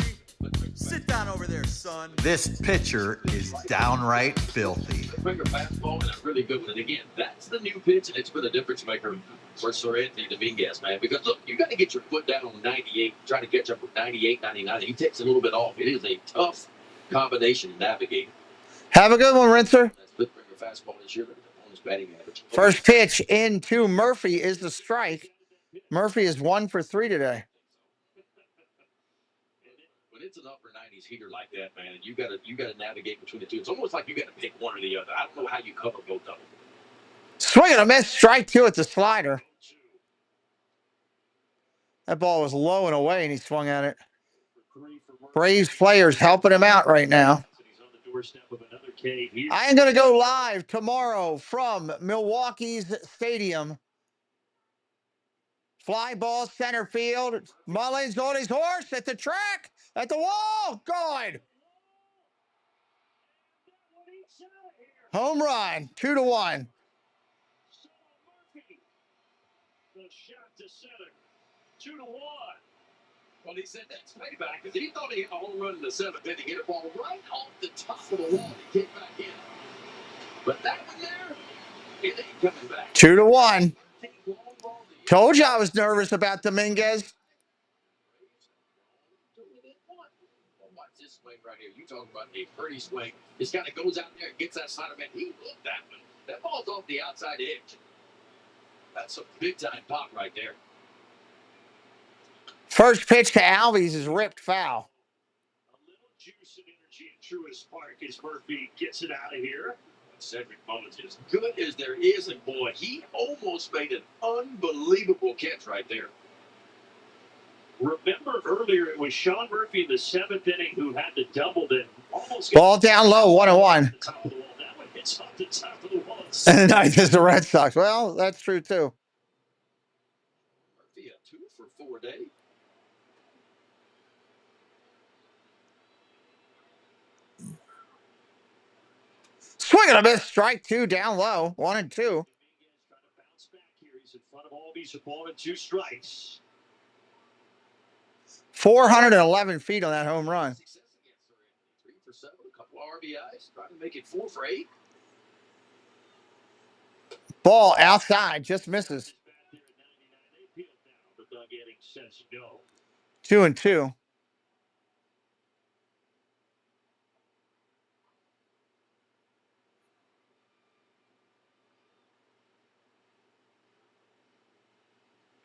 Sit down over there, son. This pitcher is downright filthy. Finger fastball and a really good one. And again, that's the new pitch, and it's been a difference maker for Sir Anthony Dominguez, man. Because look, you got to get your foot down on 98, try to catch up with 98, 99. He takes a little bit off. It is a tough combination to navigate. Have a good one, Rinser. That split finger fastball this year, but on his batting average. First pitch into Murphy is the strike. Murphy is 1 for 3 today. When it's an upper 90s heater like that, man, you gotta navigate between the two. It's almost like you got to pick one or the other. I don't know how you cover both of them. Swing and a miss, strike 2 at the slider. That ball was low and away, and he swung at it. Braves players helping him out right now. I am going to go live tomorrow from Milwaukee's stadium. Fly ball center field. Mullins on his horse at the track, at the wall. Gone. Home run, 2-1. The shot to center, 2-1. Well, he said that's payback because he thought he had a home run in the 7th inning. He hit a ball right off the top of the wall. He came back in. But that one there, it ain't coming back. 2-1. Told you I was nervous about Dominguez. Watch this swing right here. You talk about a pretty swing. This guy that goes out there and gets that slider, man. He looked that one. That ball's off the outside edge. That's a big-time pop right there. First pitch to Albies is ripped foul. Truist Park as Murphy gets it out of here. Cedric Mullins is good as there is, and boy, he almost made an unbelievable catch right there. Remember earlier it was Sean Murphy in the 7th inning who had the double that almost Ball down low, 1-1. That one hits off the top of the wall. And the ninth is the Red Sox. Well, that's true too. Murphy a 2 for 4 day. Swing and a miss, strike 2 down low, 1-2. Trying to bounce back here. He's in front of Albies, a ball and 2 strikes. 411 feet on that home run. 3 for 7, a couple of RBIs, trying to make it 4 for 8. Ball outside, just misses. 2-2.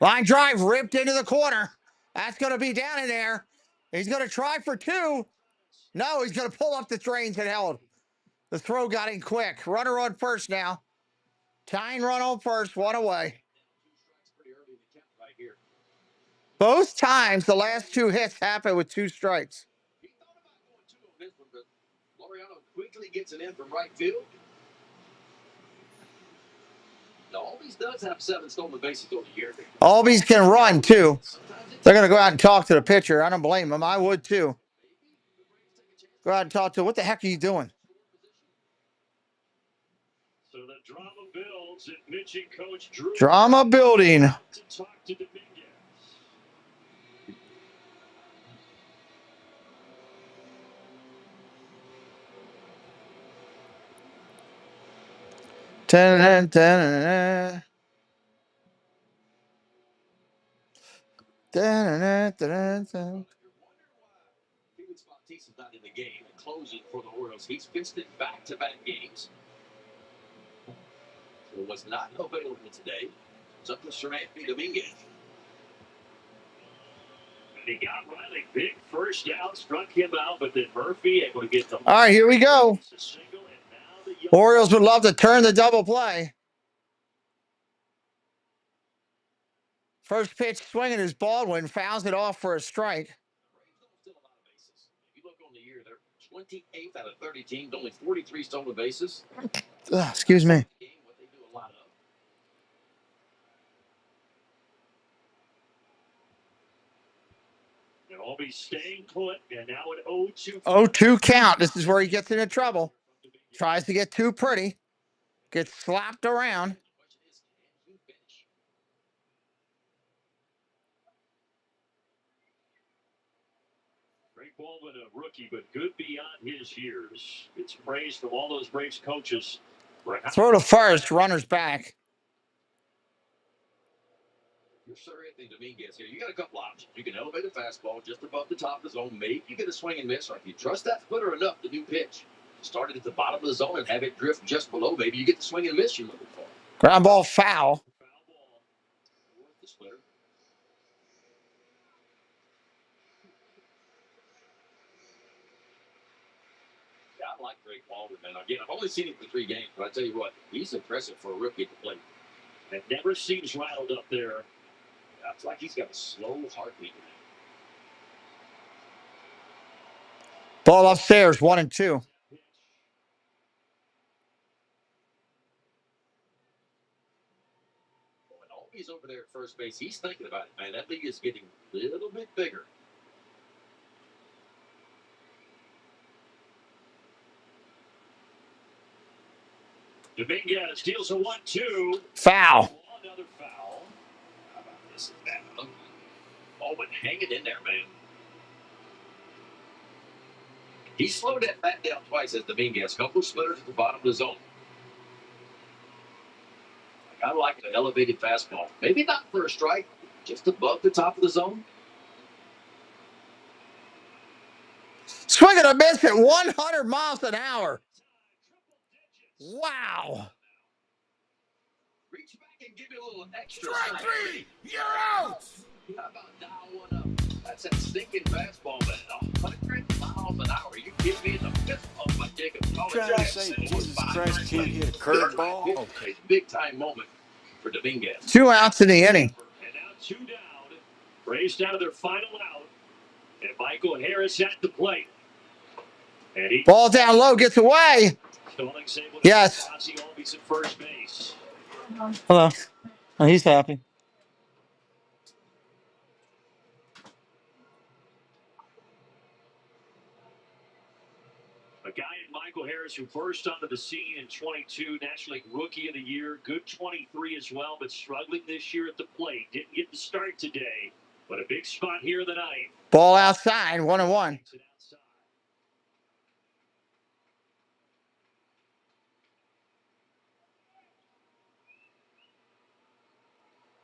Line drive ripped into the corner. That's going to be down in there. He's going to try for 2. No, he's going to pull up the trains and held. The throw got in quick. Runner on first now. Tying run on first, 1 away. Both times the last 2 hits happened with 2 strikes. He thought about going 2 on this one, but Laureano quickly gets it in from right field. Now, Albies does have 7 stolen bases on the year. Albies can run, too. They're going to go out and talk to the pitcher. I don't blame them. I would, too. Go out and talk to him. What the heck are you doing? So the drama builds and Mitch and Coach Drew. Drama building. To talk to Dominguez. Da-na-na-na-na. Da-na-na-na-na. Felix Bautista's not in the game and closing for the Orioles. He's pitched in back-to-back games. So was not available today. It's up to Seranthony Dominguez. And he got Riley big first out, struck him out, but then Murphy able to get the. All right, here we go. Orioles would love to turn the double play. First pitch swinging is Baldwin, fouls it off for a strike. Still a lot of bases. If you look on the year, they're 28th out of 30 teams, only 43 stolen bases. Excuse me. What they do a lot of. And Albies staying put, and now an 0-2. 0-2 count. This is where he gets into trouble. Tries to get too pretty. Gets slapped around. Greg Baldwin, a rookie, but good beyond his years. It's praise from all those Braves coaches. Throw to first, runner's back. You're Seranthony Dominguez here. You got a couple options. You can elevate a fastball just above the top of the zone. Maybe you get a swing and miss, or if you trust that splitter enough, the new pitch. Start it at the bottom of the zone and have it drift just below. Maybe you get the swing and miss you're looking for. Ground ball foul. Foul ball. The splitter. Yeah, I like Drake Baldwin, man. Again, I've only seen him for 3 games, but I tell you what, he's impressive for a rookie at the plate. It never seems rattled up there. It's like he's got a slow heartbeat. Ball upstairs, 1-2. He's over there at first base. He's thinking about it, man. That league is getting a little bit bigger. Dominguez steals a 1-2. Foul. Another foul. How about this? Baldwin hanging in there, man. He slowed that bat down twice as Dominguez. Couple splitters at the bottom of the zone. I like an elevated fastball. Maybe not for a strike, just above the top of the zone. Swing and a miss at 100 miles an hour. Wow. Reach back and give me a little extra. Strike 3, you're out. How about dial one up? That's that stinking fastball, man. 100 miles an hour. You kidding me? In the 5th trying to say Jesus Christ can't hit a curveball? Okay. Big time moment for Dominguez. 2 outs in the inning. And now 2 down. Braves down to their final out. And Michael Harris at the plate. And he Ball down low, gets away. Yes. Ozzie Albies at first base. Hello. Oh, he's happy. A guy in Michael Harris who burst onto the scene in 22, National League Rookie of the Year, good 23 as well, but struggling this year at the plate. Didn't get the start today, but a big spot here in the ninth. Ball outside, 1-1.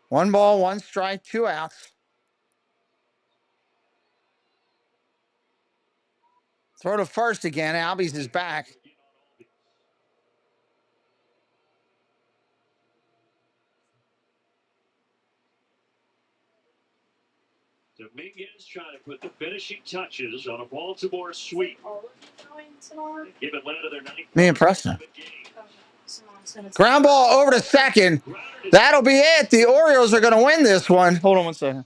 One ball, 1 strike, 2 outs. Throw to first again. Albies is back. Dominguez trying to put the finishing touches on a Baltimore sweep. Give Atlanta their ninth. Me and Preston. Ground ball over to second. That'll be it. The Orioles are going to win this one. Hold on 1 second.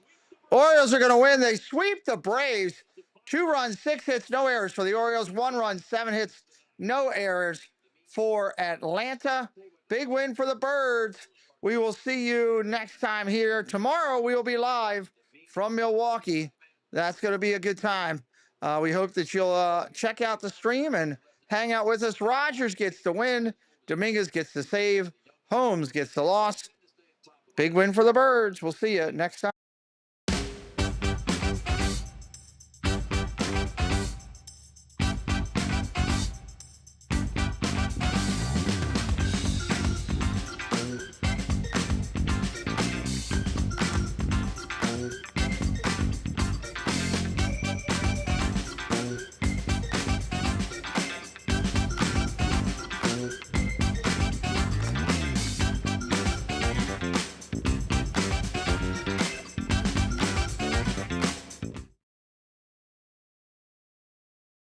Orioles are going to win. They sweep the Braves. 2 runs, 6 hits, no errors for the Orioles. 1 run, 7 hits, no errors for Atlanta. Big win for the Birds. We will see you next time here. Tomorrow we will be live from Milwaukee. That's going to be a good time. We hope that you'll check out the stream and hang out with us. Rogers gets the win. Dominguez gets the save. Holmes gets the loss. Big win for the Birds. We'll see you next time.